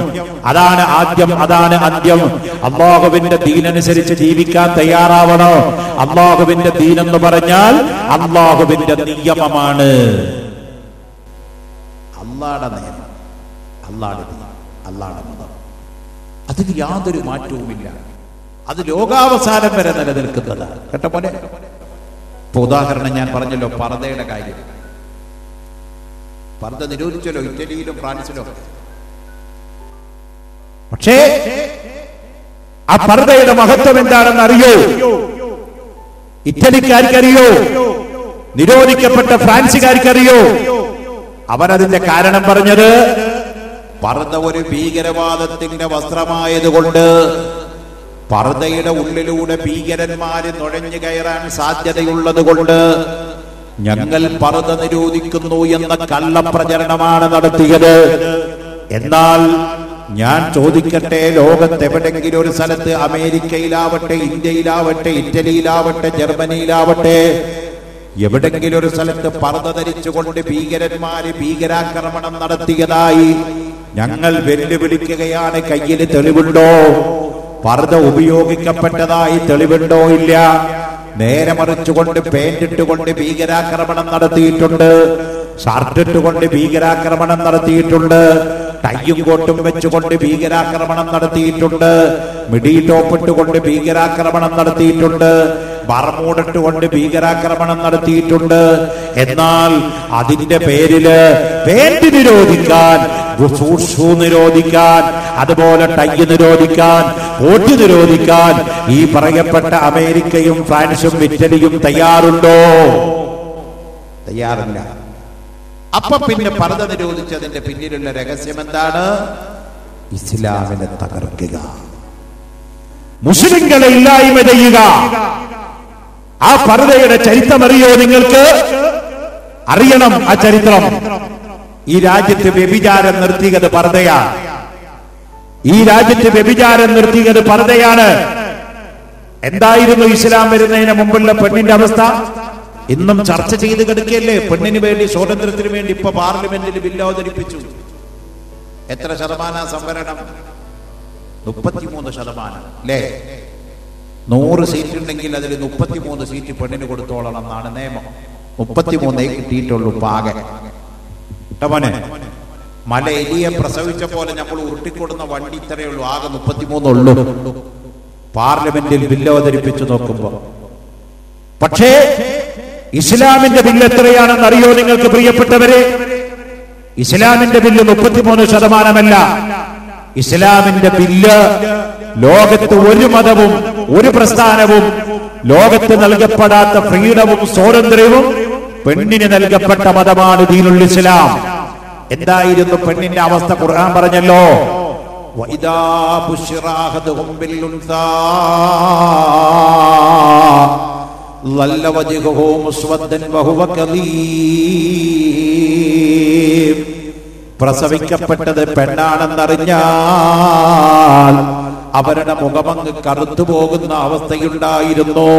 അതാണ് ആദ്യം, അതാണ് അന്ത്യം. അല്ലാഹുവിന്റെ ദീനനുസരിച്ച് ജീവിക്കാൻ തയ്യാറാവണോ? അല്ലാഹുവിന്റെ ദീൻ എന്ന് പറഞ്ഞാൽ അല്ലാഹുവിന്റെ നിയമമാണ്. അല്ലാഹുടെ നിയമം, അല്ലാഹുടെ ദീൻ, അല്ലാഹുടെ മതം. അതിന് യാതൊരു മാറ്റവുമില്ല. അത് ലോകാവസാനം വരെ നിലനിൽക്കുന്നതാണ്. കേട്ടോ പോലെ. ഇപ്പൊ ഉദാഹരണം ഞാൻ പറഞ്ഞല്ലോ, പർദ്ദയുടെ കാര്യം. പർദ്ദ നിരോധിച്ചല്ലോ ഇറ്റലിയിലും ഫ്രാൻസിലും. പക്ഷേ ആ പർദ്ദയുടെ മഹത്വം എന്താണെന്ന് അറിയോ? ഇറ്റലിക്കാർക്കറിയോ? നിരോധിക്കപ്പെട്ട ഫ്രാൻസുകാർക്കറിയോ? അവരതിന്റെ കാരണം പറഞ്ഞത്, പർദ്ദ ഒരു ഭീകരവാദത്തിന്റെ വസ്ത്രമായതുകൊണ്ട് പർദ്ദയുടെ ഉള്ളിലൂടെ ഭീകരന്മാര് നുഴഞ്ഞു കയറാൻ സാധ്യതയുള്ളത് കൊണ്ട് ഞങ്ങൾ പർദ്ദ നിരോധിക്കുന്നു എന്ന കള്ളപ്രചരണമാണ് നടത്തിയത്. എന്നാൽ ഞാൻ ചോദിക്കട്ടെ, ലോകത്തെവിടെങ്കിലും ഒരു സ്ഥലത്ത്, അമേരിക്കയിലാവട്ടെ, ഇന്ത്യയിലാവട്ടെ, ഇറ്റലിയിലാവട്ടെ, ജർമ്മനിയിലാവട്ടെ, എവിടെങ്കിലും ഒരു സ്ഥലത്ത് പർദ്ദ ധരിച്ചുകൊണ്ട് ഭീകരന്മാര് ഭീകരാക്രമണം നടത്തിയതായി ഞങ്ങൾ വെല്ലുവിളിക്കുകയാണ്. കയ്യിൽ തെളിവുണ്ടോ? പർദ്ദ ഉപയോഗിക്കപ്പെട്ടതായി തെളിവുണ്ടോ? ഇല്ല. നേരെ മറിച്ചുകൊണ്ട് പേന്റിട്ടുകൊണ്ട് ഭീകരാക്രമണം നടത്തിയിട്ടുണ്ട്, ഷർട്ടിട്ടുകൊണ്ട് ഭീകരാക്രമണം നടത്തിയിട്ടുണ്ട്, ടൈയും കോട്ടും വെച്ചുകൊണ്ട് ഭീകരാക്രമണം നടത്തിയിട്ടുണ്ട്, മിഡി ടോപ്പിട്ടുകൊണ്ട് ഭീകരാക്രമണം നടത്തിയിട്ടുണ്ട്, ബർമൂഡിട്ടുകൊണ്ട് ഭീകരാക്രമണം നടത്തിയിട്ടുണ്ട്. എന്നാൽ അതിന്റെ പേരില് പേന്റ് നിരോധിക്കാൻ, ഷൂ നിരോധിക്കാൻ, അതുപോലെ ടൈ നിരോധിക്കാൻ, കോട്ട് നിരോധിക്കാൻ ഈ പറയപ്പെട്ട അമേരിക്കയും ഫ്രാൻസും ഇറ്റലിയും തയ്യാറുണ്ടോ? തയ്യാറില്ല. അപ്പൊ പിന്നെ പർദ്ദ നിരോധിച്ചതിന്റെ പിന്നിലുള്ള രഹസ്യം എന്താണ്? ഇസ്ലാമിനെ തകർക്കുക, മുസ്ലിങ്ങളെ ഇല്ലായ്മ ചെയ്യുക. ആ പർദ്ദയുടെ ചരിത്രം അറിയോ നിങ്ങൾക്ക്? അറിയണം ആ ചരിത്രം. ഈ രാജ്യത്ത് വ്യഭിചാരം നിർത്തിയത് പർദ്ദയാണ്. ഈ രാജ്യത്ത് വ്യഭിചാരം നിർത്തിയത് പർദ്ദയാണ്. എന്തായിരുന്നു ഇസ്ലാം വരുന്നതിന് മുമ്പുള്ള പെണ്ണിന്റെ അവസ്ഥ? ഇന്നും ചർച്ച ചെയ്ത് കിടക്കുകയല്ലേ. പെണ്ണിന് വേണ്ടി, സ്വാതന്ത്ര്യത്തിന് വേണ്ടി ഇപ്പൊ പാർലമെന്റിൽ ബില്ല് അവതരിപ്പിച്ചു. എത്ര ശതമാനം സംവരണം? 33% അല്ലേ? 100 സീറ്റ് ഉണ്ടെങ്കിൽ അതിൽ 33 സീറ്റ് പെണ്ണിന് കൊടുത്തോളണം എന്നാണ് നിയമം. 33 കിട്ടിയിട്ടുള്ളൂ പാകെ. മോനെ, മല എലിയെ പ്രസവിച്ച പോലെ നമ്മൾ ഉരുട്ടിക്കൊടുന്ന വണ്ടി ഇത്രയേ ഉള്ളൂ, ആകെ 33 ഉള്ളൂ. പാർലമെന്റിൽ ബില്ല് അവതരിപ്പിച്ചു നോക്കുമ്പോ. പക്ഷേ ഇസ്ലാമിന്റെ ബില്ല് എത്രയാണെന്ന് അറിയോ നിങ്ങൾക്ക് പ്രിയപ്പെട്ടവരെ? ഇസ്ലാമിന്റെ ബില്ല് 33%. ഇസ്ലാമിന്റെ ബില്ല് ലോകത്ത് ഒരു മതവും ഒരു പ്രസ്ഥാനവും ലോകത്ത് നൽകപ്പെടാത്ത ഫ്രീഡവും സ്വാതന്ത്ര്യവും പെണ്ണിന് നൽകപ്പെട്ട മതമാണ് ദീനുൽ ഇസ്ലാം. എന്തായിരുന്നു പെണ്ണിന്റെ അവസ്ഥ? ഖുർആൻ പറഞ്ഞല്ലോ, വഇദാ ബുശ്റാഹതുഹും ബിൽ ഉൻസാ ളല്ല വജ്ഹുഹു മുസ്വദ്ദൻ വഹുവ കദീം. പ്രസവിക്കപ്പെട്ടത് പെണ്ണാണെന്നറിഞ്ഞാൽ അവരുടെ മുഖമങ്ങ് കറുത്തു പോകുന്ന അവസ്ഥയുണ്ടായിരുന്നു.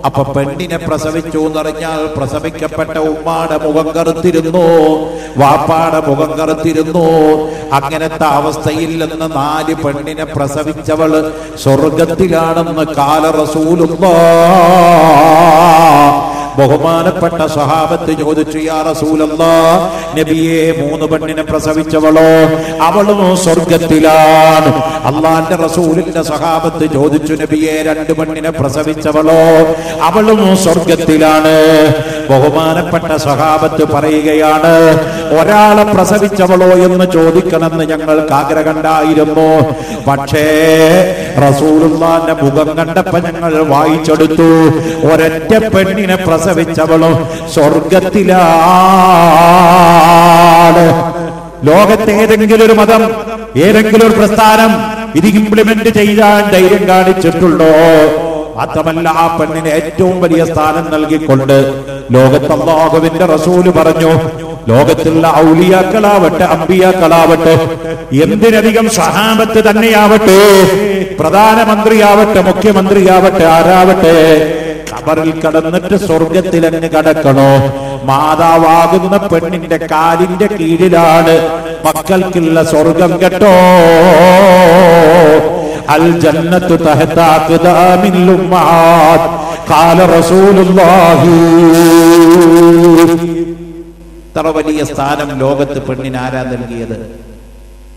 അപ്പൊ പെണ്ണിനെ പ്രസവിച്ചു എന്നറിഞ്ഞാൽ പ്രസവിക്കപ്പെട്ട ഉമ്മാടെ മുഖം കറുത്തിരുന്നു, വാപ്പാടെ മുഖം കറുത്തിരുന്നു. അങ്ങനത്തെ അവസ്ഥയിൽ നിന്ന് 4 പെണ്ണിനെ പ്രസവിച്ചവള് സ്വർഗത്തിലാണെന്ന് കാല റസൂലുള്ളാഹ്. ബഹുമാനപ്പെട്ട സഹാബത്ത് ചോദിച്ചു, യാ റസൂലല്ലാഹ്, നബിയെ 3 പെണ്ണിനെ പ്രസവിച്ചവളോ? അവളും സ്വർഗത്തിലാണ്. അള്ളാന്റെ റസൂലിന്റെ സഹാബത്ത് ചോദിച്ചു, നബിയെ 2 പെണ്ണിനെ പ്രസവിച്ചവളോ? അവളും സ്വർഗത്തിലാണ്. ബഹുമാനപ്പെട്ട സഹാബത്ത് പറയുകയാണ്, ഒരാളെ പ്രസവിച്ചവളോ എന്ന് ചോദിക്കണമെന്ന് ഞങ്ങൾക്ക് ആഗ്രഹമുണ്ടായിരുന്നു. പക്ഷേ റസൂലുള്ളാഹിന്റെ മുഖം കണ്ടപ്പോ ഞങ്ങൾ വായിച്ചെടുത്തു, ഒരൊറ്റ പെണ്ണിനെ പ്രസവിച്ചവളും സ്വർഗത്തിലാണ്. ലോകത്തെ ഏതെങ്കിലും ഒരു മതം, ഏതെങ്കിലും ഒരു പ്രസ്ഥാനം ഇത് ഇംപ്ലിമെന്റ് ചെയ്യാൻ ധൈര്യം കാണിച്ചിട്ടുണ്ടോ? മാത്രമല്ല, ആ പെണ്ണിന് ഏറ്റവും വലിയ സ്ഥാനം നൽകിക്കൊണ്ട് ലോകത്ത് അല്ലാഹുവിന്റെ റസൂല് പറഞ്ഞു, ലോകത്തുള്ള ഔലിയാക്കളാവട്ടെ, അമ്പിയാക്കളാവട്ടെ, എന്തിനധികം സ്വഹാബത്ത് തന്നെയാവട്ടെ, പ്രധാനമന്ത്രിയാവട്ടെ, മുഖ്യമന്ത്രിയാവട്ടെ, ആരാവട്ടെ, ഖബറിൽ കടന്നിട്ട് സ്വർഗത്തിൽ അങ്ങ് കടക്കണോ? മാതാവാകുന്ന പെണ്ണിന്റെ കാലിന്റെ കീഴിലാണ് മക്കൾക്കുള്ള സ്വർഗം കേട്ടോ. അൽ ജന്നത്തു തഹത അഖ്ദാമിൽ ഉമ്മഹാത്ത് ഖാല റസൂലുള്ളാഹി. ഇത്ര വലിയ സ്ഥാനം ലോകത്ത് പെണ്ണിന് ആരാ നൽകിയത്?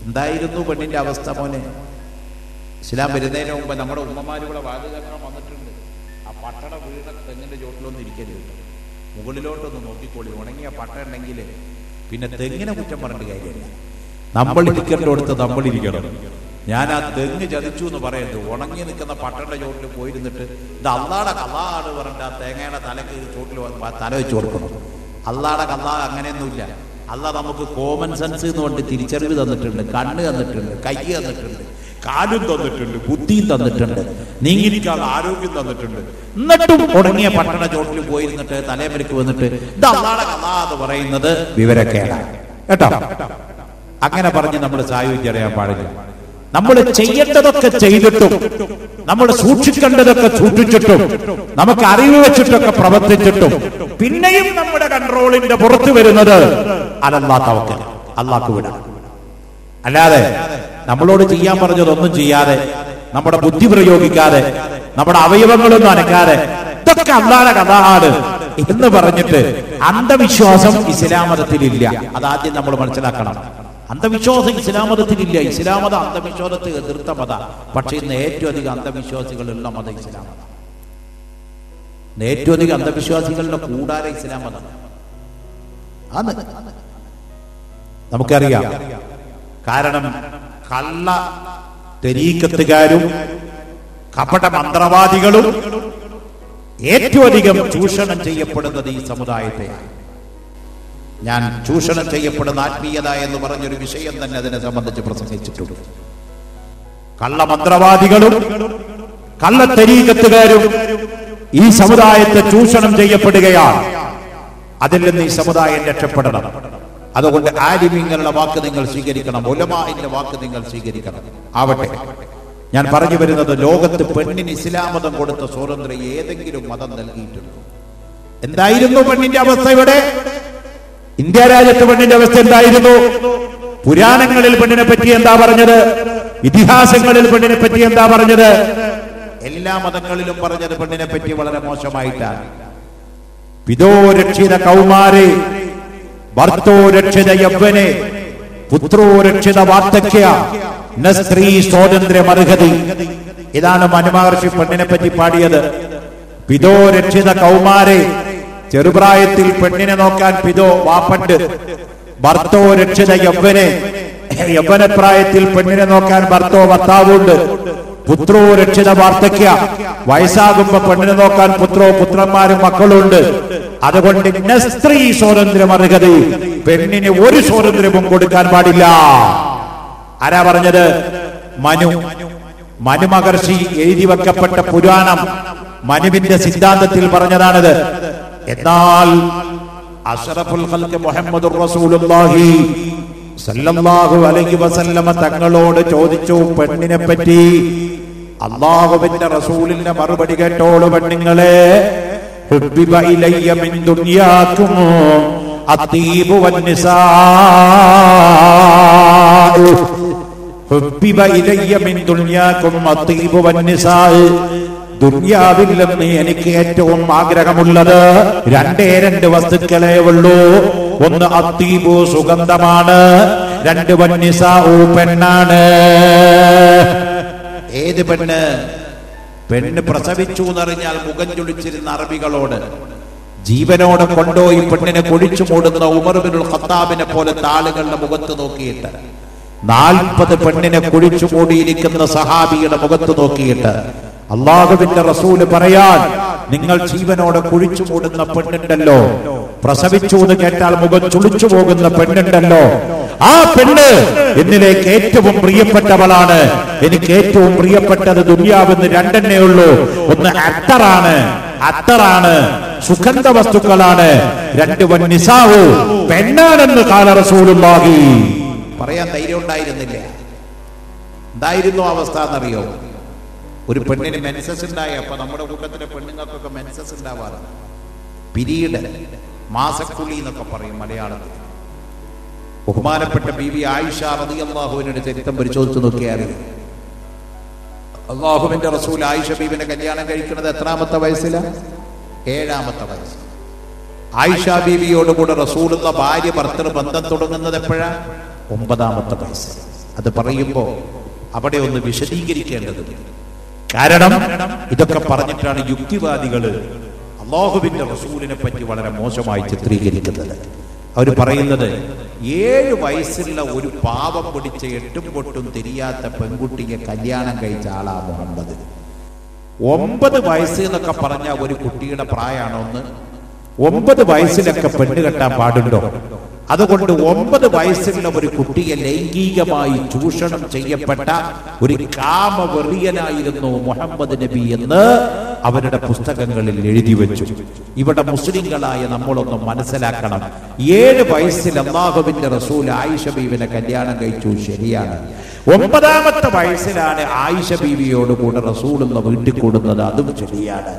എന്തായിരുന്നു പെണ്ണിന്റെ അവസ്ഥ മോനെ? ഇസ്ലാം വരുന്നതിന് മുമ്പ് നമ്മുടെ ഉമ്മമാരുടെ വാതുകരണം വന്നിട്ടുണ്ട്. ആ പട്ടണ വീട് തെങ്ങിൻ്റെ ചോട്ടിലൊന്നും ഇരിക്കരുത്, മുകളിലോട്ടൊന്ന് നോക്കിക്കോളി. ഉണങ്ങിയ പട്ട ഉണ്ടെങ്കിൽ പിന്നെ തെങ്ങിനെ കുറ്റം പറഞ്ഞിട്ട് കാര്യമില്ല. നമ്മൾ ഇരിക്കേണ്ടടുത്ത് നമ്മളിരിക്കണം. ഞാൻ ആ തെങ്ങ് ചതിച്ചു എന്ന് പറയുന്നത് ഉണങ്ങി നിൽക്കുന്ന പട്ടണ ചോട്ടിൽ പോയിരുന്നിട്ട് ഇത് അള്ളാടെ കള്ളാണ് പറഞ്ഞിട്ട് ആ തേങ്ങയുടെ തലക്ക് ചോട്ടിൽ തല വെച്ച് കൊടുക്കണം. അള്ളാടെ കള്ളാ അങ്ങനെയൊന്നുമില്ല. അള്ളാഹ് നമുക്ക് കോമൺ സെൻസ് എന്ന് പറഞ്ഞിട്ട് തിരിച്ചറിവ് തന്നിട്ടുണ്ട്, കണ്ണ് തന്നിട്ടുണ്ട്, കൈ തന്നിട്ടുണ്ട്, കാലും തന്നിട്ടുണ്ട്, ബുദ്ധിയും തന്നിട്ടുണ്ട്, നീങ്ങിരിക്കാനുള്ള ആരോഗ്യം തന്നിട്ടുണ്ട്. എന്നിട്ടും ഉണങ്ങിയ പട്ടണ ചോട്ടിൽ പോയിരുന്നിട്ട് തലമുരക്ക് വന്നിട്ട് ഇത് അള്ളാടെ കള്ളാ എന്ന് പറയുന്നത് വിവരക്കേടാണ് കേട്ടോ. അങ്ങനെ പറഞ്ഞ് നമ്മൾ സായുജ്യം പാടില്ല. നമ്മൾ ചെയ്യേണ്ടതൊക്കെ ചെയ്തിട്ടും നമ്മൾ സൂക്ഷിക്കേണ്ടതൊക്കെ സൂക്ഷിച്ചിട്ടും നമുക്ക് അറിവ് വെച്ചിട്ടൊക്കെ പ്രവർത്തിച്ചിട്ടും പിന്നെയും നമ്മുടെ കൺട്രോളിന്റെ പുറത്തു വരുന്നത് അലല്ലാഹ് തവക്കൽ, അള്ളാഹ്ക്ക് വിടാം. അല്ലാതെ നമ്മളോട് ചെയ്യാൻ പറഞ്ഞതൊന്നും ചെയ്യാതെ, നമ്മുടെ ബുദ്ധി പ്രയോഗിക്കാതെ, നമ്മുടെ അവയവങ്ങളൊന്നും അനക്കാതെ ഇതൊക്കെ അള്ളാഹുവിന്റെ കഥയാണ് എന്ന് പറഞ്ഞിട്ട് അന്ധവിശ്വാസം ഇസ്ലാം മതത്തിലില്ല. അതാദ്യം നമ്മൾ മനസ്സിലാക്കണം. അന്ധവിശ്വാസം ഇസ്ലാം മതത്തിലില്ല. ഇസ്ലാം മതം അന്ധവിശ്വാസത്തെ എതിർത്ത മത. പക്ഷെ ഇന്ന് ഏറ്റവും അധികം അന്ധവിശ്വാസികളുള്ള മതം ഇസ്ലാം മതം. ഏറ്റവും അധികം അന്ധവിശ്വാസികളുടെ കൂടാര ഇസ്ലാം മതം ആണ്. നമുക്കറിയാം. കാരണം കള്ള തെരീക്കത്തുകാരും കപട മന്ത്രവാദികളും ഏറ്റവും അധികം ചൂഷണം ചെയ്യപ്പെടുന്നത് ഈ സമുദായത്തെയാണ്. ഞാൻ ചൂഷണം ചെയ്യപ്പെടുന്ന ആത്മീയത എന്ന് പറഞ്ഞൊരു വിഷയം തന്നെ അതിനെ സംബന്ധിച്ച് പ്രസംഗിച്ചിട്ടുണ്ട്. കള്ളമന്ത്രവാദികളും കള്ളത്തരീക്കത്തുകാരും ഈ സമുദായത്തെ ചൂഷണം ചെയ്യപ്പെടുകയാണ്. അതിൽ നിന്ന് ഈ സമുദായം രക്ഷപ്പെടണം. അതുകൊണ്ട് ആലിമീങ്ങളുടെ വാക്ക് നിങ്ങൾ സ്വീകരിക്കണം, ഉലമാഇന്റെ വാക്ക് നിങ്ങൾ സ്വീകരിക്കണം. ആവട്ടെ, ഞാൻ പറഞ്ഞു വരുന്നത് ലോകത്ത് പെണ്ണിന് ഇസ്ലാം മതം കൊടുത്ത സ്വാതന്ത്ര്യം ഏതെങ്കിലും മതം നൽകിയിട്ടുണ്ടോ? എന്തായിരുന്നു പെണ്ണിന്റെ അവസ്ഥ? ഇവിടെ ഇന്ത്യ രാജ്യത്ത് പെണ്ണിന്റെ അവസ്ഥ എന്തായിരുന്നു? പുരാണങ്ങളിൽ പെണ്ണിനെ പറ്റി എന്താ പറഞ്ഞത്? ഇതിഹാസങ്ങളിൽ പെണ്ണിനെ പറ്റി എന്താ പറഞ്ഞത്? എല്ലാ മതങ്ങളിലും പറഞ്ഞത് പെണ്ണിനെ പറ്റി വളരെ മോശമായിട്ടാണ്. പിതോ രക്ഷിത കൗമാരെ, ഭർത്തോ രക്ഷിത യൗവനെ, പുത്രോ രക്ഷിത വാർദ്ധക്യ, ന സ്ത്രീ സ്വാതന്ത്ര്യം അർഹതി. ഇതാണ് മനുമഹർഷി പെണ്ണിനെ പറ്റി പാടിയത്. പിതോ രക്ഷിത കൗമാരെ, ചെറുപ്രായത്തിൽ പെണ്ണിനെ നോക്കാൻ പിതോ വാപ്പണ്ട്. ഭർത്തോ രക്ഷിത യൗവനെ, യൗവനപ്രായത്തിൽ പെണ്ണിനെ നോക്കാൻ ഭർത്തോ ഭർത്താവുണ്ട്. പുത്രോ രക്ഷിത വാർദ്ധക്യ, വയസ്സാകുമ്പോ പെണ്ണിനെ നോക്കാൻ പുത്രോ പുത്രന്മാരും മക്കളുണ്ട്. അതുകൊണ്ട് സ്ത്രീ സ്വാതന്ത്ര്യം അർഹത, പെണ്ണിന് ഒരു സ്വാതന്ത്ര്യവും കൊടുക്കാൻ പാടില്ല. ആരാ പറഞ്ഞത്? മനുമഹർഷി എഴുതി വെക്കപ്പെട്ട പുരാണം മനുവിന്റെ സിദ്ധാന്തത്തിൽ പറഞ്ഞതാണിത്. എന്നാൽ അഷ്റഫുൽ ഖൽഖ് മുഹമ്മദുർ റസൂലുള്ളാഹി സല്ലല്ലാഹു അലൈഹി വസല്ലമ തങ്ങളോട് ചോദിച്ചു പെണ്ണിനെ പറ്റി. അല്ലാഹുവിന്റെ റസൂലിന്റെ മറുപടി കേട്ടോളൂ പെണ്ണുങ്ങളെ. ഹുബ്ബിബ ഇലയ്യ മിൻ ദുനിയാകും അത്തീബു വന്നിസാ, ഹുബ്ബിബ ഇലയ്യ മിൻ ദുനിയാകും അത്തീബു വന്നിസാ. ദുനിയാവിൽ നിന്ന് എനിക്ക് ഏറ്റവും ആഗ്രഹമുള്ളത് രണ്ട് വസ്തുക്കളെ ഉള്ളൂ. ഒന്ന് അത്തീബു സുഗന്ധമാണ്, രണ്ട് വന്നിസാഉ പെണ്ണാണ്. ഏത് പെണ്ണ്? പെണ്ണ് പ്രസവിച്ചു എന്നറിഞ്ഞാൽ മുഖം ചുളിച്ചിരുന്ന അറബികളോട് ജീവനോടെ കൊണ്ടുപോയി പെണ്ണിനെ കുഴിച്ചു മൂടുന്ന ഉമർ ഇബ്നുൽ ഖത്താബിനെ പോലത്തെ ആളുകളുടെ മുഖത്ത് നോക്കിയിട്ട്, 40 പെണ്ണിനെ കുഴിച്ചു മൂടിയിരിക്കുന്ന സഹാബിയുടെ മുഖത്ത് നോക്കിയിട്ട് അള്ളാഹുവിന്റെ റസൂല് പറയാൻ, നിങ്ങൾ ജീവനോടെ കുഴിച്ചു മൂടുന്ന പെണ്ണുണ്ടല്ലോ, പ്രസവിച്ചു എന്ന് കേട്ടാൽ മുഖം ചുളിച്ചു പോകുന്ന പെണ്ണുണ്ടല്ലോ, ആ പെണ്ണ് എന്നിലേക്ക് ഏറ്റവും പ്രിയപ്പെട്ടവളാണ്. എനിക്ക് ഏറ്റവും പ്രിയപ്പെട്ടത് ദുനിയാവെന്ന് രണ്ടെണ്ണേ ഉള്ളൂ. ഒന്ന് അത്തറാണ്, സുഗന്ധ വസ്തുക്കളാണ്. രണ്ട് വന്നിസാഉ പെണ്ണാണെന്ന് ഖാല റസൂലുള്ളാഹി. പറയാൻ ധൈര്യം ഉണ്ടായിരുന്നില്ല. എന്തായിരുന്നു അവസ്ഥ എന്നറിയോ? ഒരു പെണ്ണിന് മെൻസസ് ഉണ്ടായ, അപ്പൊ നമ്മുടെ കൂട്ടത്തിലെ പെണ്ണുങ്ങൾക്കൊക്കെ മെൻസസ് ഉണ്ടാവാറുണ്ട്. പിരീഡ്, മാസക്കുളി എന്നൊക്കെ പറയും മലയാളത്തിൽ. ബഹുമാനപ്പെട്ട ബീവി ആയിഷ റളിയല്ലാഹു അൻഹയുടെ ചരിത്രം പരിശോധിച്ച് നോക്കിയാൽ അല്ലാഹുവിന്റെ റസൂൽ ആയിഷ ബീവിനെ കല്യാണം കഴിക്കുന്നത് എത്രാമത്തെ വയസ്സിലാണ്? 7ാമത്തെ വയസ്സ്. ആയിഷ ബീവിയോടുകൂടെ റസൂലുള്ള ഭാര്യ ഭർത്തൃ ബന്ധം തുടങ്ങുന്നത് എപ്പോഴാണ്? 9ാമത്തെ വയസ്സ്. അത് പറയുമ്പോ അവിടെ ഒന്ന് വിശദീകരിക്കേണ്ടതുണ്ട്. കാരണം ഇതൊക്കെ പറഞ്ഞിട്ടാണ് യുക്തിവാദികള് അല്ലാഹുവിന്റെ റസൂലിനെ പറ്റി വളരെ മോശമായി ചിത്രീകരിക്കുന്നത്. അവർ പറയുന്നത് 7 വയസ്സുള്ള ഒരു പാവം പിടിച്ച 8 പൊട്ടും തിരിയാത്ത പെൺകുട്ടിയെ കല്യാണം കഴിച്ച ആളാ മുഹമ്മദ്. 9 വയസ്സ് എന്നൊക്കെ പറഞ്ഞ ഒരു കുട്ടിയുടെ പ്രായമാണോ ഒന്ന്? 9 വയസ്സിലൊക്കെ പെണ്ണ് കെട്ടാൻ പാടുണ്ടോ? അതുകൊണ്ട് 9 വയസ്സുള്ള ഒരു കുട്ടിയെ ലൈംഗികമായി ചൂഷണം ചെയ്യപ്പെട്ട ഒരു കാമവെറിയനായിരുന്നു മുഹമ്മദ് നബി എന്ന് അവരുടെ പുസ്തകങ്ങളിൽ എഴുതി വെച്ചു. ഇവിടെ മുസ്ലിങ്ങളായ നമ്മളൊന്ന് മനസ്സിലാക്കണം. 7 വയസ്സിൽ അല്ലാഹുവിന്റെ റസൂൽ ആയിഷ ബീവിനെ കല്യാണം കഴിച്ചു, ശരിയാണ്. 9ാമത്തെ വയസ്സിലാണ് ആയിഷ ബീവിയോട് കൂടെ റസൂലുള്ള വീട്ടിൽ കൂടുന്നത്, അതും ശരിയാണ്.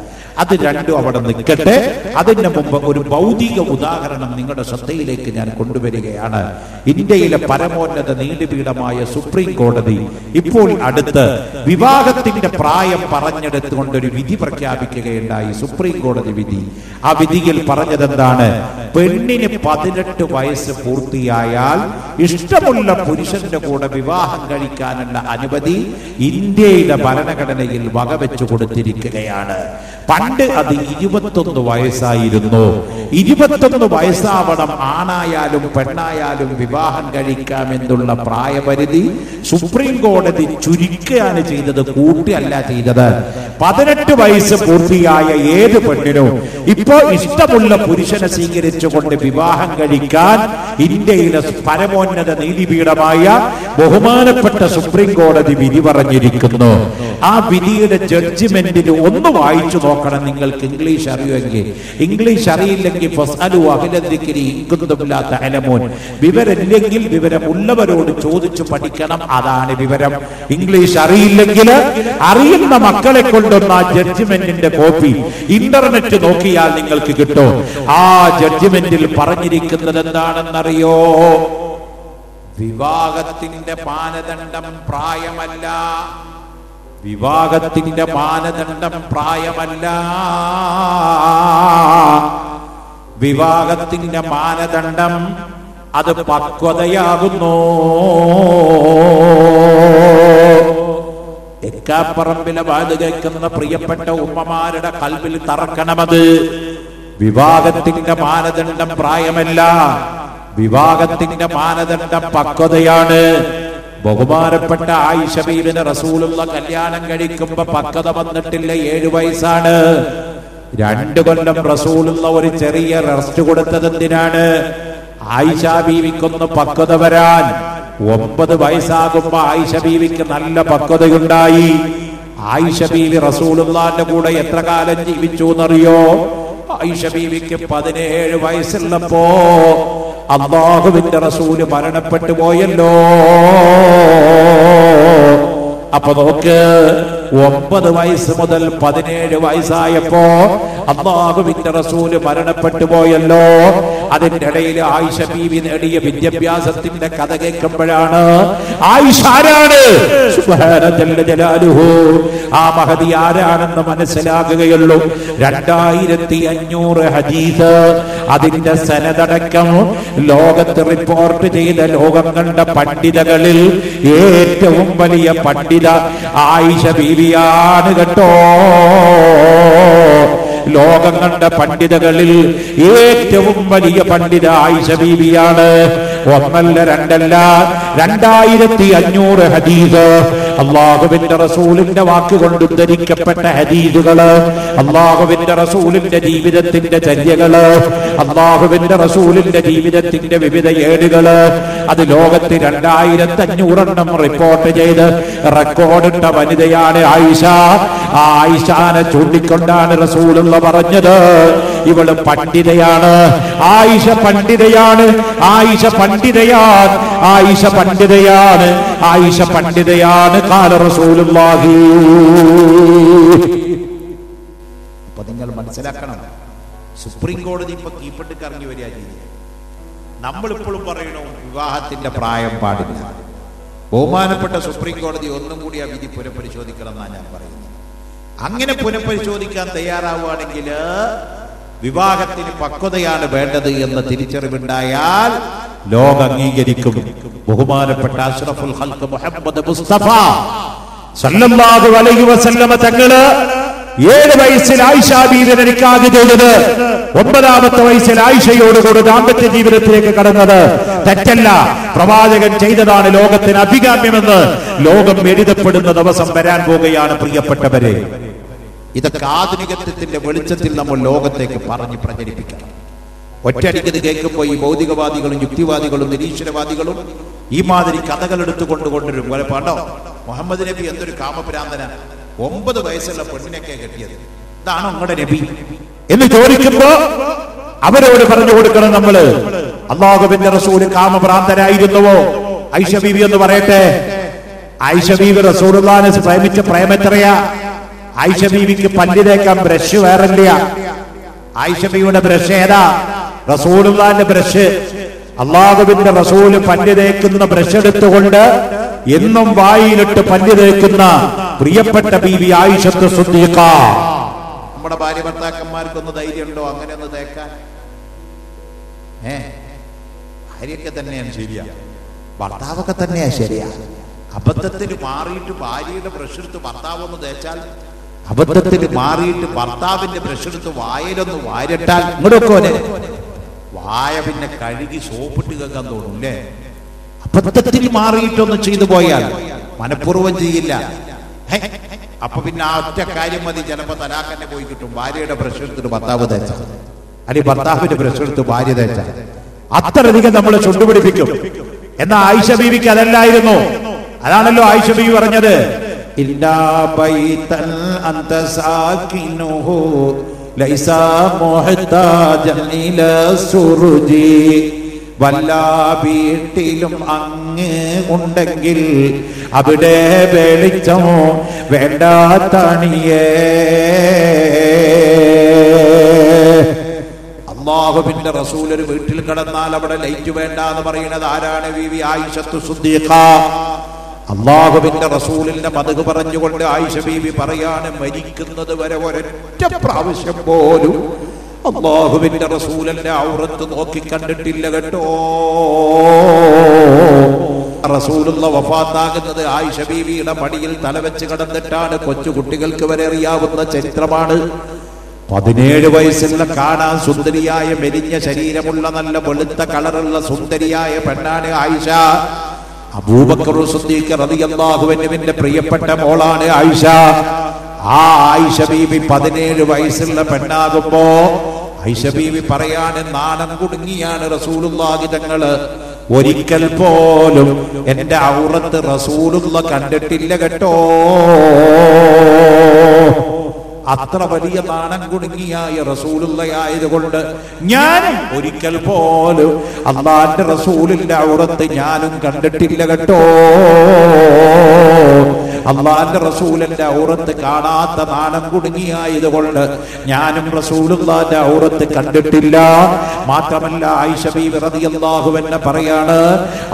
അത് രണ്ടും അവിടെ നിൽക്കട്ടെ. അതിന് മുമ്പ് ഒരു ഭൗതിക ഉദാഹരണം നിങ്ങളുടെ ശ്രദ്ധയിലേക്ക് ഞാൻ കൊണ്ടുവരികയാണ്. ഇന്ത്യയിലെ പരമോന്നത നീതിപീഠമായ സുപ്രീം കോടതി ഇപ്പോൾ അടുത്ത് വിവാഹത്തിന്റെ പ്രായം പറഞ്ഞെടുത്തുകൊണ്ടൊരു വിധി പ്രഖ്യാപിക്കുകയുണ്ടായി. സുപ്രീം കോടതി വിധി. ആ വിധിയിൽ പറഞ്ഞതെന്താണ്? പെണ്ണിന് 18 വയസ്സ് പൂർത്തിയായാൽ ഇഷ്ടമുള്ള പുരുഷന്റെ കൂടെ വിവാഹം കഴിക്കാനുള്ള അനുമതി ഇന്ത്യയുടെ ഭരണഘടനയിൽ വകവെച്ചു കൊടുത്തിരിക്കുകയാണ്. പണ്ട് അത് 21 വയസ്സായിരുന്നു. 21 വയസ്സാവണം ആണായാലും പെണ്ണായാലും വിവാഹം കഴിക്കാമെന്നുള്ള പ്രായപരിധി സുപ്രീം കോടതി ചുരുക്കുകയാണ് ചെയ്തത്, കൂട്ടിയല്ല ചെയ്തത്. 18 വയസ്സ് പൂർത്തിയായ ഏത് പെണ്ണിനും ഇപ്പോ ഇഷ്ടമുള്ള പുരുഷനെ സ്വീകരിച്ചുകൊണ്ട് വിവാഹം കഴിക്കാൻ ഇന്ത്യയിലെ പരമോന്നത നീതിപീഠമായ ബഹുമാനപ്പെട്ട സുപ്രീം കോടതി വിധി പറഞ്ഞിരിക്കുന്നു. ആ വിധിയുടെ ജഡ്ജ്മെന്റിൽ ഒന്ന് വായിച്ചു നോക്കണം. നിങ്ങൾക്ക് ഇംഗ്ലീഷ് അറിയുമെങ്കിൽ. ഇംഗ്ലീഷ് അറിയില്ലെങ്കിൽ വിവരമില്ലെങ്കിൽ വിവരമുള്ളവരോട് ചോദിച്ചു പഠിക്കണം. അതാണ് വിവരം. ഇംഗ്ലീഷ് അറിയില്ലെങ്കിൽ അറിയുന്ന മക്കളെ കൊണ്ടുവന്ന ആ ജഡ്ജ്മെന്റിന്റെ കോപ്പി ഇന്റർനെറ്റ് നോക്കിയാൽ നിങ്ങൾക്ക് കിട്ടും. ആ ജഡ്ജ്മെന്റിൽ പറഞ്ഞിരിക്കുന്നത് എന്താണെന്നറിയോ? വിവാഹത്തിന്റെ മാനദണ്ഡം പ്രായമല്ല. വിവാഹത്തിന്റെ മാനദണ്ഡം പ്രായമല്ല. വിവാഹത്തിന്റെ മാനദണ്ഡം അത് പക്വതയാകുന്നു. എക്കാപ്പറമ്പിലെ വാത് കേൾക്കുന്ന പ്രിയപ്പെട്ട ഉമ്മമാരുടെ കൽവിൽ തറക്കണമത്. വിവാഹത്തിന്റെ മാനദണ്ഡം പ്രായമല്ല. വിവാഹത്തിന്റെ മാനദണ്ഡം പക്വതയാണ്. ബഹുമാനപ്പെട്ട ആയിഷ ബീവിനെ റസൂലുള്ള കല്യാണം കഴിക്കുമ്പോ പക്വത വന്നിട്ടില്ല, 7 വയസ്സാണ്. 2 കൊല്ലം റസൂലുള്ള ഒരു ചെറിയ റെസ്റ്റ് കൊടുത്തത് എന്തിനാണ്? ആയിഷ ബീവിക്കൊന്ന് പക്വത വരാൻ. 9 വയസ്സാകുമ്പോ ആയിഷ ബീവിക്ക് നല്ല പക്വതയുണ്ടായി. ആയിഷ ബീവി റസൂലുള്ളാന്റെ കൂടെ എത്ര കാലം ജീവിച്ചു എന്നറിയോ? ആയിഷ ബീവിക്ക് 17 വയസ്സുള്ളപ്പോ അല്ലാഹുവിന്റെ റസൂല് മരണപ്പെട്ടു പോയല്ലോ. അപ്പൊ നോക്ക്, 9 വയസ്സ് മുതൽ 17 വയസ്സായപ്പോ അല്ലാഹുവിന്റെ റസൂല് മരണപ്പെട്ടു പോയല്ലോ. അതിന്റെ ഇടയിൽ ആയിഷ ബീവി നേടിയ വിദ്യാഭ്യാസത്തിന്റെ കഥ കേൾക്കുമ്പോഴാണ് ആയിഷ ആരാണ്, സുബ്ഹാനല്ലാഹി ജലാലുഹു, ആ മഹദി ആരാണെന്ന് മനസ്സിലാകുകയുള്ളൂ. 2500 ഹദീസ്, അതിന്റെ സനദടക്കം ലോകത്ത് റിപ്പോർട്ട് ചെയ്ത ലോകം കണ്ട പണ്ഡിതകളിൽ ഏറ്റവും വലിയ പണ്ഡിത ആയിഷ ബീവിയാണ് കേട്ടോ. ലോകം കണ്ട പണ്ഡിതകളിൽ ഏറ്റവും വലിയ പണ്ഡിത ആയിഷ ബീവിയാണ്. ഒന്നല്ല രണ്ടല്ല, 2500 ഹദീസ്, അല്ലാഹുവിന്റെ റസൂലിന്റെ വാക്കുകൊണ്ട് ഉദ്ധരിക്കപ്പെട്ട ഹദീസുകള്, അല്ലാഹുവിന്റെ റസൂലിന്റെ ജീവിതത്തിന്റെ ചര്യകള്, അല്ലാഹുവിന്റെ റസൂലിന്റെ ജീവിതത്തിന്റെ വിവിധ ഏടുകള്, അത് ലോകത്ത് 2500 റിപ്പോർട്ട് ചെയ്ത് റെക്കോർഡിട്ട വനിതയാണ് ആയിഷ. ആ ആയിഷാനെ ചൂണ്ടിക്കൊണ്ടാണ് റസൂലുള്ള പറഞ്ഞത്, ഇവള് പണ്ഡിതയാണ്, ആയിഷ പണ്ഡിതയാണ്, ആയിഷ പണ്ഡിതയാണ്, ആയിഷ പണ്ഡിതയാണ്, ആയിഷ പണ്ഡിതയാണ്. ഖാല റസൂലുള്ളാഹി. അപ്പൊ നിങ്ങൾ മനസ്സിലാക്കണം, സുപ്രീം കോടതി ഇപ്പൊ കീഴ്പ്പെട്ട് ഇറങ്ങി വരിക ചെയ്തു. നമ്മളിപ്പോഴും പറയണു വിവാഹത്തിന്റെ പ്രായം പാടില്ല. ബഹുമാനപ്പെട്ട സുപ്രീം കോടതി ഒന്നും കൂടി ആ വിധി പുനഃപരിശോധിക്കണം എന്നാണ് ഞാൻ പറയുന്നത്. അങ്ങനെ പുനഃപരിശോധിക്കാൻ തയ്യാറാവുകയാണെങ്കിൽ വിവാഹത്തിന് പക്വതയാണ് വേണ്ടത് എന്ന തിരിച്ചറിവുണ്ടായാൽ ലോകം അംഗീകരിക്കും. ബഹുമാനപ്പെട്ട അഷ്റഫുൽ ഖൽഖ് മുഹമ്മദ് മുസ്തഫ സല്ലല്ലാഹു അലൈഹി വസല്ലമ തങ്ങള് 7 വയസ്സിൽ ആയിഷ ബീവിയെ നിക്കാഹ് ചെയ്തത്, 9ാമത്തെ വയസ്സിൽ ആയിഷയോടുകൂടി ദാമ്പത്യ ജീവിതത്തിലേക്ക് കടന്നത് തെറ്റല്ല. പ്രവാചകൻ ചെയ്തതാണ് ലോകത്തിന് അഭികാമ്യമെന്ന് ലോകം എഴുതപ്പെടുന്ന ദിവസം വരാൻ പോകുകയാണ്. പ്രിയപ്പെട്ടവരെ, ഇതൊക്കെ ആധുനികത്വത്തിന്റെ വെളിച്ചത്തിൽ നമ്മൾ ലോകത്തേക്ക് പറഞ്ഞ് പ്രചരിപ്പിക്കണം. ഒറ്റയടിക്കത് കേൾക്കുമ്പോൾ ഈ ഭൗതികവാദികളും യുക്തിവാദികളും നിരീശ്വരവാദികളും ഈ മാതിരി കഥകൾ എടുത്തുകൊണ്ടുകൊണ്ടിരും. പണ്ടോ മുഹമ്മദ് നബി എന്തൊരു കാമഭ്രാന്തന, 9 വയസ്സുള്ള പെണ്ണിനൊക്കെ കെട്ടിയത്, ഇതാണോ നിങ്ങളുടെ നബി എന്ന് ചോദിക്കുമ്പോ അവരോട് പറഞ്ഞു കൊടുക്കണം നമ്മള്, അല്ലാഹുവിന്റെ റസൂൽ കാമഭ്രാന്തനായിരുന്നുവോ? ആയിഷ ബീവി എന്ന് പറയട്ടെ. ആയിഷ ബീവി റസൂലുള്ളാഹിനെ പ്രേമിച്ച പ്രേമത്രയാ. ആയിഷ ബീവിക്ക് പല്ല് തേക്കാൻ ബ്രഷ് വേറില്ല. ആയിഷ ബീവിയുടെ ബ്രഷ് ഏതാ? റസൂലുള്ളാഹിന്റെ ബ്രഷ്. അല്ലാഹുവിന്റെ റസൂല് പല്ല് തേക്കുന്ന ബ്രഷ് എടുത്തുകൊണ്ട് എന്നും വായിലിട്ട് പല്ല് തേക്കുന്ന പ്രിയപ്പെട്ട ബീവി ആയിഷത്ത് സിദ്ദീഖ. നമ്മുടെ ഭാര്യ ഭർത്താക്കന്മാർക്കൊന്ന് ധൈര്യമുണ്ടോ അങ്ങനെ ഒന്ന് തേക്കാൻ? ഭാര്യയൊക്കെ തന്നെയാണ് ശരിയാ, ഭർത്താവൊക്കെ തന്നെയാ ശരിയാ. അബദ്ധത്തിൽ മാറിയിട്ട് ഭാര്യയുടെ ബ്രഷ് എടുത്ത് ഭർത്താവ് ഒന്ന് തേച്ചാൽ, അബദ്ധത്തിൽ മാറിയിട്ട് ഭർത്താവിന്റെ ബ്രഷ് എടുത്ത് വായലൊന്ന് വാരിട്ടാൽ ഇങ്ങോട്ടൊക്കെ വായ പിന്നെ കഴുകി സോപ്പിട്ട് കേൾക്കാൻ തോന്നും അല്ലേ? അബദ്ധത്തിൽ മാറിയിട്ടൊന്ന് ചെയ്തു പോയാൽ, മനഃപൂർവ്വം ചെയ്യില്ല. അപ്പൊ പിന്നെ ആ ഒറ്റ കാര്യം മതി, ചിലപ്പോ തലാഖന്നെ പോയി കിട്ടും. ഭാര്യയുടെ ബ്രഷ് എടുത്തിട്ട് ഭർത്താവ് തേച്ച, അല്ലെങ്കിൽ ഭർത്താവിന്റെ ബ്രഷ് എടുത്ത് ഭാര്യ തേച്ച, അത്രയധികം നമ്മൾ ചുണ്ടുപിടിപ്പിക്കും. എന്നാൽ ആയിഷ ബീവിക്ക് അതല്ലായിരുന്നു. അതാണല്ലോ ആയിഷ ബീവി പറഞ്ഞത്, ഇല്ലാ ബൈതൻ അൻത സാകിനുഹു ലൈസ മുഹ്താജൻ ഇലാ സുറുജി. വല്ല വീട്ടിലും അങ്ങ് ഉണ്ടെങ്കിൽ അവിടെ വെളിച്ചമോ വേണ്ട തണിയേ. അല്ലാഹുവിന്റെ റസൂൽ ഒരു വീട്ടിൽ കിടന്നാൽ അവിടെ ലൈറ്റ് വേണ്ട എന്ന് പറയുന്നത് ആരാണ്? ബീവി ആയിഷത്തു സിദ്ദീഖ. അല്ലാഹുവിന്റെ റസൂലിന്റെ മദ്ഹ് പറഞ്ഞുകൊണ്ട് ആയിഷ ബീവി പറയാണ്, മരിക്കുന്നത് വരെ ഒരൊറ്റ പ്രാവശ്യം പോലും അല്ലാഹുവിന്റെ റസൂലിന്റെ ഔറത്ത് നോക്കി കണ്ടിട്ടില്ല കേട്ടോ. റസൂലുള്ള വഫാത്താകുന്നത് ആയിഷ ബീവിയുടെ മടിയിൽ തലവെച്ച് കിടന്നിട്ടാണ്. കൊച്ചു കുട്ടികൾക്ക് വരെ അറിയാവുന്ന ചരിത്രമാണ്. 17 വയസ്സുള്ള കാണാൻ സുന്ദരിയായ മെലിഞ്ഞ ശരീരമുള്ള നല്ല വെളുത്ത കളറുള്ള സുന്ദരിയായ പെണ്ണാണ് ആയിഷ. അബൂബക്കർ സിദ്ദീഖ് റളിയല്ലാഹു അൻഹുവിന്റെ പ്രിയപ്പെട്ട മോളാണ് ആയിഷ. ആ ആയിഷ ബീവി 17 വയസ്സുള്ള പെണ്ണാകുമ്പോ ആയിഷ ബീവി പറയാണ്, നാണം കുടുങ്ങിയാണ് റസൂലുള്ളാഹി തങ്ങള്. ഒരിക്കൽ പോലും എന്റെ ഔറത്ത് റസൂലുള്ള കണ്ടിട്ടില്ല കേട്ടോ. അത്ര വലിയ നാണം കുടുങ്ങിയായ റസൂലുള്ളയായതുകൊണ്ട് ഞാനും ഒരിക്കൽ പോലും അല്ലാഹുവിന്റെ റസൂലിന്റെ ഔറത്ത് ഞാനും കണ്ടിട്ടില്ല കേട്ടോ. അല്ലാഹുവിന്റെ റസൂലിന്റെ ഔറത്ത് കാണാത്ത നാണം കുടുങ്ങിയായതുകൊണ്ട് ഞാനും റസൂലുള്ളാഹിന്റെ ഔറത്ത് കണ്ടിട്ടില്ല. മാത്രമല്ല ആയിഷ ബീവി റളിയല്ലാഹു അൻഹ പറയാണ്,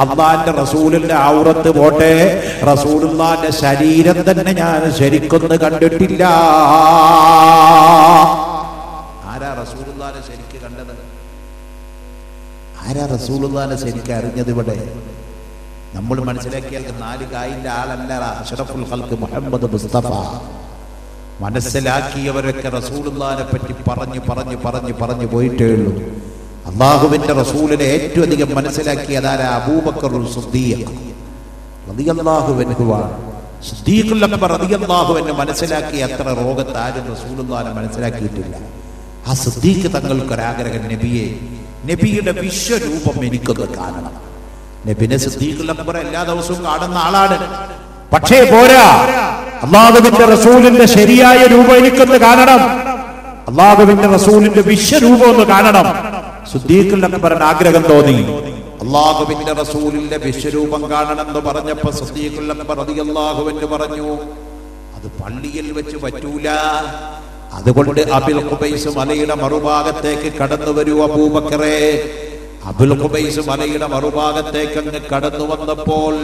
അല്ലാഹുവിന്റെ റസൂലിന്റെ ഔറത്ത് പോട്ടെ, റസൂലുള്ളാഹിന്റെ ശരീരം തന്നെ ഞാൻ ശരിക്കൊന്ന് കണ്ടിട്ടില്ല. ആരാ റസൂലുള്ളാഹിനെ ശരിക്ക് കണ്ടത്? ആരാ റസൂലുള്ളാഹിനെ ശരിക്ക് അറിഞ്ഞത്? ഇവിടെ നമ്മൾ മനസ്സിലാക്കിയാൽ 4 കായിന്റെ ആളല്ല അഷ്റഫുൽ ഖൽഖ് മുഹമ്മദ് മുസ്തഫ. മനസ്സിലാക്കിയവരൊക്കെ റസൂലുള്ളാഹിനെ പറ്റി പറഞ്ഞു പോയിട്ടേ ഉള്ളൂ. അല്ലാഹുവിന്റെ റസൂലിനെ ഏറ്റവും അധികം മനസ്സിലാക്കിയതാരാ? അബൂബക്കർ സിദ്ദീഖ് റളിയല്ലാഹു അൻഹു. സിദ്ദീഖുൽ അക്ബർ റളിയല്ലാഹു അൻഹു മനസ്സിലാക്കിയ അത്ര രോഗത്ത് ആരും റസൂലുള്ളാഹിനെ മനസ്സിലാക്കിയിട്ടില്ല. ആ സിദ്ദീഖ് തങ്ങൾക്കൊരാഗ്രഹം, നബിയെ, നബിയുടെ വിശ്വരൂപം എനിക്കൊന്ന് കാണണം. നബിനെ സിദ്ദീഖുൽ അക്ബർ എല്ലാ ദിവസവും കാണുന്ന ആളാണ്. പക്ഷേ പോരാ, അല്ലാഹുവിന്റെ റസൂലിന്റെ ശരിയായ രൂപം എനിക്കൊന്ന് കാണണം. അല്ലാഹുവിന്റെ റസൂലിന്റെ വിശ്വരൂപം ഒന്ന് കാണണം. സിദ്ദീഖുൽ അക്ബറിന് ആഗ്രഹം തോന്നി. അല്ലാഹുവിന്റെ റസൂലിന്റെ വിശ്വരൂപം കാണണം എന്ന് പറഞ്ഞപ്പോ സിദ്ദീഖുൽ അക്ബർ റളിയല്ലാഹു അൻഹു പറഞ്ഞു, അത് പള്ളിയിൽ വെച്ച് പറ്റൂല. അതുകൊണ്ട് അബുൽ ഖുബൈസ് മലയുടെ മറുഭാഗത്തേക്ക് കടന്നു വരൂ അബൂബക്കറെ. അബുൽ ഖുബൈസ് മലയുടെ മറുഭാഗത്തേക്ക് അങ്ങ് കടന്നു വന്നപ്പോൾ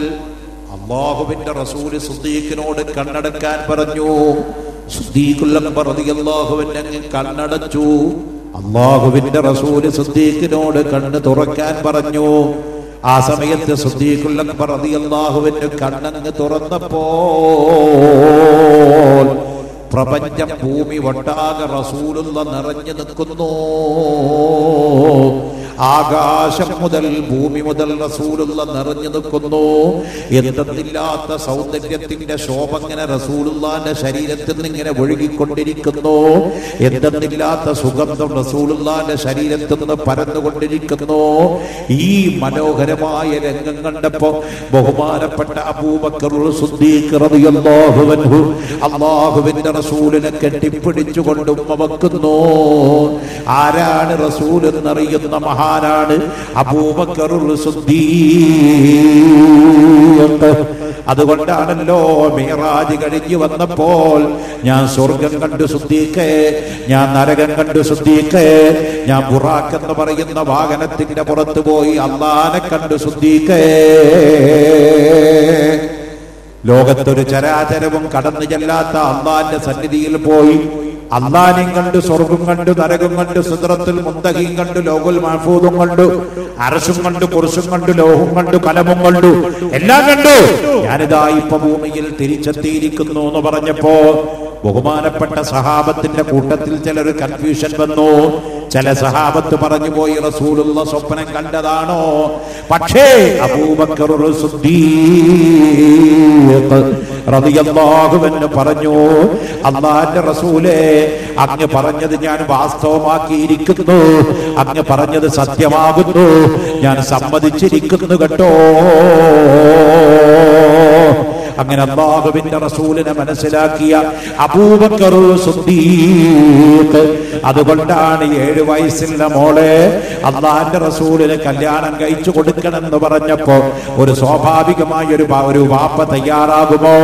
അല്ലാഹുവിന്റെ റസൂൽ സിദ്ദീഖിനോട് കണ്ണടക്കാൻ പറഞ്ഞു. സിദ്ദീഖുൽ അക്ബർ റളിയല്ലാഹു അൻഹു കണ്ണടച്ചു. അല്ലാഹുവിന്റെ റസൂൽ സിദ്ദീഖിനോട് കണ്ണ് തുറക്കാൻ പറഞ്ഞു. ആ സമയത്ത് സിദ്ദീഖുൽ അക്ബർ റളിയല്ലാഹു അൻഹു കണ്ണങ്ങ് തുറന്നപ്പോൾ പ്രപഞ്ചം ഭൂമി ഒട്ടാകെ റസൂലുള്ള നിറഞ്ഞു നിൽക്കുന്നു. ആകാശം മുതൽ ഭൂമി മുതൽ റസൂലുള്ള നിറഞ്ഞു നിൽക്കുന്നു. എന്തെന്നില്ലാത്ത സൗന്ദര്യത്തിന്റെ ശോഭ ഇങ്ങനെ റസൂലുള്ളാന്റെ ശരീരത്തിൽ നിന്ന് ഇങ്ങനെ ഒഴുകിക്കൊണ്ടിരിക്കുന്നു. എന്തെന്നില്ലാത്ത സുഗന്ധം റസൂലുള്ളാന്റെ ശരീരത്തിൽ നിന്ന് പരന്നുകൊണ്ടിരിക്കുന്നു. ഈ മനോഹരമായ രംഗം കണ്ടപ്പോ ബഹുമാനപ്പെട്ട അബൂബക്കർ സിദ്ദീഖ് റളിയല്ലാഹു അൻഹു അല്ലാഹുവിന്റെ റസൂലിനെ കെട്ടിപ്പിടിച്ചുകൊണ്ട് ഉമ്മ വെക്കുന്നു. ആരാണ് റസൂൽ എന്നറിയുന്ന മഹാനാണ് അബൂബക്കർ സിദ്ദീഖ്. അതുകൊണ്ടാണല്ലോ മിഅ്റാജ് കഴിഞ്ഞു വന്നപ്പോൾ ഞാൻ സ്വർഗം കണ്ടു സിദ്ദീഖേ, ഞാൻ നരകം കണ്ടു സിദ്ദീഖേ, ഞാൻ ബുറാഖ് എന്ന് പറയുന്ന വാഹനത്തിന്റെ പുറത്ത് പോയി അല്ലാഹനെ കണ്ടു സിദ്ദീഖേ. ലോകത്തൊരു ചരാചരവും കടന്നു ചെല്ലാത്ത അല്ലാഹന്റെ സന്നിധിയിൽ പോയി അല്ലാഹനെയും കണ്ടു, സ്വർഗം കണ്ടു, നരകം കണ്ടു, സിദ്റത്തുൽ മുന്തഖയും കണ്ടു, ലൗഹുൽ മഹ്ഫൂദും കണ്ടു, അർശും കണ്ടു, കുർസും കണ്ടു, ലോഹും കണ്ടു, കലമും കണ്ടു, എല്ലാം കണ്ടു. ഞാനിതാ ഇപ്പൊ ഭൂമിയിൽ തിരിച്ചെത്തിയിരിക്കുന്നു എന്ന് പറഞ്ഞപ്പോ ബഹുമാനപ്പെട്ട സഹാബത്തിന്റെ കൂട്ടത്തിൽ ചിലർ കൺഫ്യൂഷൻ വന്നു. ചില സഹാബത്ത് പറഞ്ഞു പോയി റസൂലുള്ള സ്വപ്നം കണ്ടതാണോ? പക്ഷേ അബൂബക്കർ സിദ്ദീഖ് റളിയല്ലാഹു അൻഹു പറഞ്ഞു, അല്ലാഹുവിന്റെ റസൂലേ, അങ്ങ് പറഞ്ഞത് ഞാൻ വാസ്തവമാക്കിയിരിക്കുന്നു, അങ്ങ് പറഞ്ഞത് സത്യമാകുന്നു, ഞാൻ സമ്മതിച്ചിരിക്കുന്നു കേട്ടോ. അങ്ങനെ അല്ലാഹുവിന്റെ റസൂലിനെ മനസ്സിലാക്കിയ അബൂബക്കർ സിദ്ദീഖ്. അതുകൊണ്ടാണ് 7 വയസ്സുള്ള മോളെ അല്ലാഹുവിന്റെ റസൂലിനെ കല്യാണം കഴിച്ചു കൊടുക്കണമെന്ന് പറഞ്ഞപ്പോ ഒരു സ്വാഭാവികമായ ഒരു വാപ്പ തയ്യാറാകുമോ,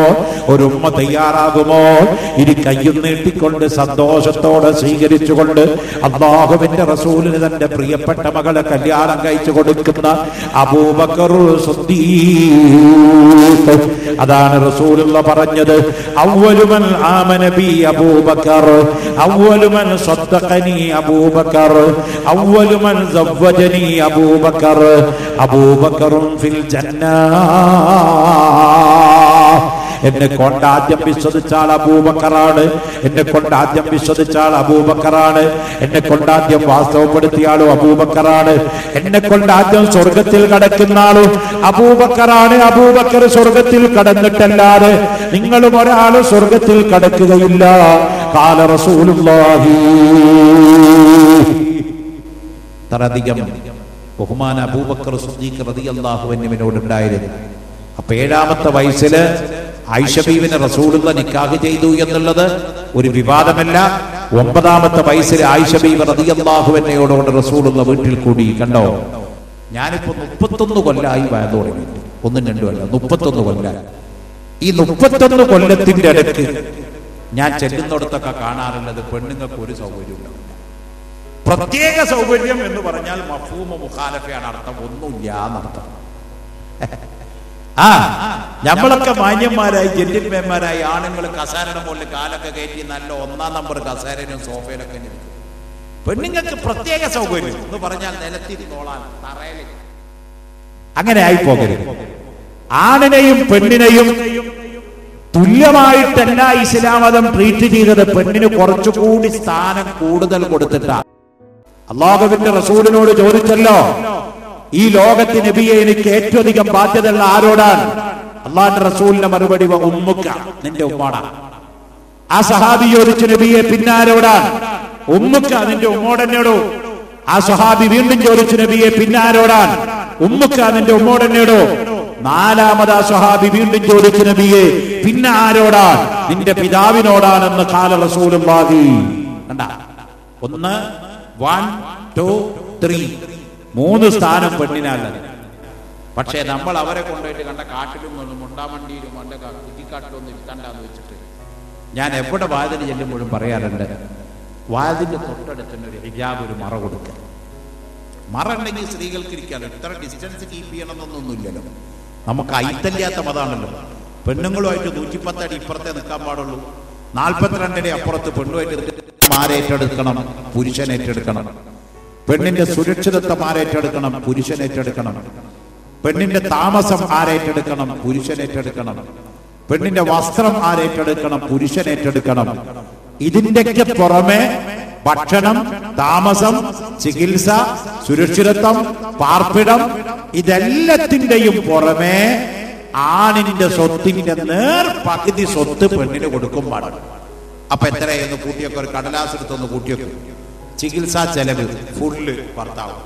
ഒരു ഉമ്മ തയ്യാറാകുമോ? ഇനി കയ്യും നീട്ടിക്കൊണ്ട് സന്തോഷത്തോടെ സ്വീകരിച്ചുകൊണ്ട് അല്ലാഹുവിന്റെ റസൂലിന് തന്റെ പ്രിയപ്പെട്ട മകളെ കല്യാണം കഴിച്ചു കൊടുക്കുന്ന അബൂബക്കർ സിദ്ദീഖ്. അതാണ് റസൂലുള്ള പറഞ്ഞത്, അവ്വലു മൻ ആമന ബി അബൂബക്കർ, അവ്വലു മൻ സദ്ദഖനി അബൂബക്കർ, അവ്വലു മൻ സവ്വജനി അബൂബക്കർ, അബൂബക്കറുൻ ഫിൽ ജന്നah. എന്നെ കൊണ്ട് ആദ്യം വിശ്വസിച്ചാൽ അബൂബക്കറാണ്, എന്നെ കൊണ്ട് ആദ്യം വിശ്വസിച്ചാൽ അബൂബക്കറാണ്, എന്നെ കൊണ്ട് ആദ്യം വാസ്തവപ്പെടുത്തിയാളും അബൂബക്കറാണ്, എന്നെ കൊണ്ട് ആദ്യം സ്വർഗത്തിൽ കടക്കുന്ന ആളും അബൂബക്കറാണ്. അബൂബക്കർ സ്വർഗത്തിൽ കടന്നിട്ടല്ലാതെ നിങ്ങളും ഒരാളും സ്വർഗത്തിൽ കടക്കുകയില്ല. ഖാല റസൂലുള്ളാഹി. തറധികം ബഹുമാന അബൂബക്കർ സിദ്ദീഖ് റളിയല്ലാഹു അൻഹുവിനോട് ഉണ്ടായിരുന്നു. അപ്പൊ 7ാമത്തെ വയസ്സില് ആയിഷ ബീവിനെ റസൂലുള്ള നിക്കാഹ് ചെയ്തു എന്നുള്ളത് ഒരു വിവാദമല്ല. 9ാമത്തെ വയസ്സിൽ ആയിഷ ബീവി റളിയല്ലാഹു അൻഹയോട് റസൂലുള്ള വീട്ടിൽ കൂടി. കണ്ടോ, ഞാനിപ്പോ 31 കൊല്ലമായി വയസ്സ് തുടങ്ങിയിട്ട്, 1-2 അല്ല, 31 കൊല്ലം. ഈ 31 കൊല്ലത്തിന്റെ ഇടയ്ക്ക് ഞാൻ ചെല്ലുന്നിടത്തൊക്കെ കാണാറുള്ളത് പെണ്ണുങ്ങൾക്ക് ഒരു സൗകര്യം ഉണ്ടാവില്ല. പ്രത്യേക സൗകര്യം എന്ന് പറഞ്ഞാൽ മഫ്ഹൂമ മുഖാലഫയാണ് അർത്ഥം, ഒന്നുമില്ല എന്നർത്ഥം. നമ്മളൊക്കെ മാന്യന്മാരായി ജെന്റിൽമാൻമാരായി ആണുങ്ങൾ കസേരയുടെ മുകളിൽ കാലൊക്കെ കയറ്റി നല്ല 1ാം നമ്പർ കസേരയിലും സോഫയിലൊക്കെ ഇരിക്കും. പെണ്ണുങ്ങൾക്ക് പ്രത്യേക സൗകര്യം എന്ന് പറഞ്ഞാൽ നിലത്തിരുന്നോളാൻ, തറയിൽ. അങ്ങനെ ആയി പോകരുത്. ആണിനെയും പെണ്ണിനെയും തുല്യമായിട്ടല്ല ഇസ്ലാം മതം ട്രീറ്റ് ചെയ്തത്. പെണ്ണിന് കുറച്ചുകൂടി സ്ഥാനം കൂടുതൽ കൊടുത്തിട്ടാ. അല്ലാഹുവിന്റെ റസൂലിനോട് ചോദിച്ചല്ലോ, ഈ ലോകത്ത് നബിയെ എനിക്ക് ഏറ്റവും അധികം ബാധ്യതയുള്ള ആരോടാണ്? അല്ലാഹുവിന്റെ റസൂലിന്റെ മറുപടി ഉമ്മുക്ക, നിന്റെ ഉമ്മോടാണ്. ആ സഹാബി ചോദിച്ചു, നബിയെ പിന്നാരോടാണ്? ഉമ്മുക്ക, നിന്റെ ഉമ്മോടെന്നോടോ. ആ സഹാബി വീണ്ടും ചോദിച്ചു, നബിയെ പിന്നാരോടാണ്? ഉമ്മുക്ക, നിന്റെ ഉമ്മോടെന്നോടോ. 4ാമത് ആ സഹാബി വീണ്ടും ചോദിച്ചു, നബിയെ പിന്നെ ആരോടാണ്? നിന്റെ പിതാവിനോടാണെന്ന് ഖാല റസൂലുള്ളാഹി. കണ്ട, 1 2 3 3 സ്ഥാനം പെണ്ണിനാണുള്ളത്. പക്ഷേ നമ്മൾ അവരെ കൊണ്ടുപോയിട്ട് കണ്ട കാട്ടിലും മുണ്ടാമണ്ടിയിലും കുറ്റിക്കാട്ടിലൊന്നും ഇരുത്തണ്ടെന്ന് വെച്ചിട്ട് ഞാൻ എവിടെ വാതിന് ചെല്ലുമ്പോഴും പറയാറുണ്ട്, വാതിന്റെ തൊട്ടടുത്തന്നെ ഒരു ഹിജാബ്, ഒരു മറ കൊടുക്കുക. മറ ഉണ്ടെങ്കിൽ സ്ത്രീകൾക്ക് ഇരിക്കാമല്ലോ. ഇത്ര ഡിസ്റ്റൻസ് കീപ്പ് ചെയ്യണമെന്നൊന്നുമില്ലല്ലോ. നമുക്ക് ഐത്തല്ലാത്ത മതാണല്ലോ. പെണ്ണുങ്ങളുമായിട്ട് 110 അടി ഇപ്പുറത്തെ നിൽക്കാൻ പാടുള്ളൂ, 42 അടി അപ്പുറത്ത് പെണ്ണുമായിട്ട് ആരേറ്റെടുക്കണം? പുരുഷൻ ഏറ്റെടുക്കണം. പെണ്ണിന്റെ സുരക്ഷിതത്വം ആരേറ്റെടുക്കണം? പുരുഷൻ ഏറ്റെടുക്കണം. പെണ്ണിന്റെ താമസം ആരേറ്റെടുക്കണം? പുരുഷൻ ഏറ്റെടുക്കണം. പെണ്ണിന്റെ വസ്ത്രം ആരേറ്റെടുക്കണം? പുരുഷൻ ഏറ്റെടുക്കണം. ഇതിന്റെയൊക്കെ പുറമെ ഭക്ഷണം, താമസം, ചികിത്സ, സുരക്ഷിതത്വം, പാർപ്പിടം, ഇതെല്ലാത്തിന്റെയും പുറമെ ആണിന്റെ സ്വത്തിന്റെ പകുതി സ്വത്ത് പെണ്ണിന് കൊടുക്കും പാടും. അപ്പൊ എത്രയെന്ന് കൂട്ടിയൊക്കെ ഒരു കടലാസ് എടുത്തൊന്ന് കൂട്ടിയൊക്കെ. ചികിത്സാ ചെലവ് ഫുള്ള് ഭർത്താവ്,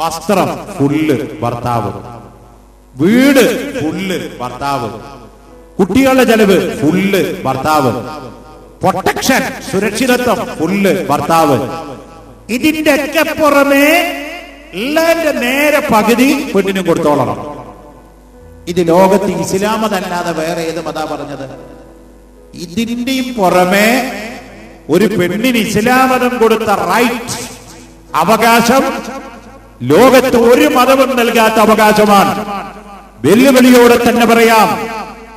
വസ്ത്രം ഫുള്ള് ഭർത്താവ്, വീട് ഫുള്ള് ഭർത്താവ്, കുട്ടികളുടെ ചെലവ് ഫുള്ള് ഭർത്താവ്, പ്രൊട്ടക്ഷൻ സുരക്ഷിതത്വം ഫുള്ള് ഭർത്താവ്. ഇതിന്റെ ഒക്കെ പുറമെ എല്ലാന്റെ നേരെ പകുതി പെണ്ണിനും കൊടുത്തോളണം. ഇത് ലോകത്ത് ഇസ്ലാമതല്ലാതെ വേറെ ഏത് മതാ പറഞ്ഞത്? ഇതിന്റെയും പുറമെ ഒരു പെണ്ണിന് ഇസ്ലാമതം കൊടുത്ത റൈറ്റ്, അവകാശം ലോകത്ത് ഒരു മതവും നൽകാത്ത അവകാശമാണ്. വെല്ലുവിളിയോടെ തന്നെ പറയാം,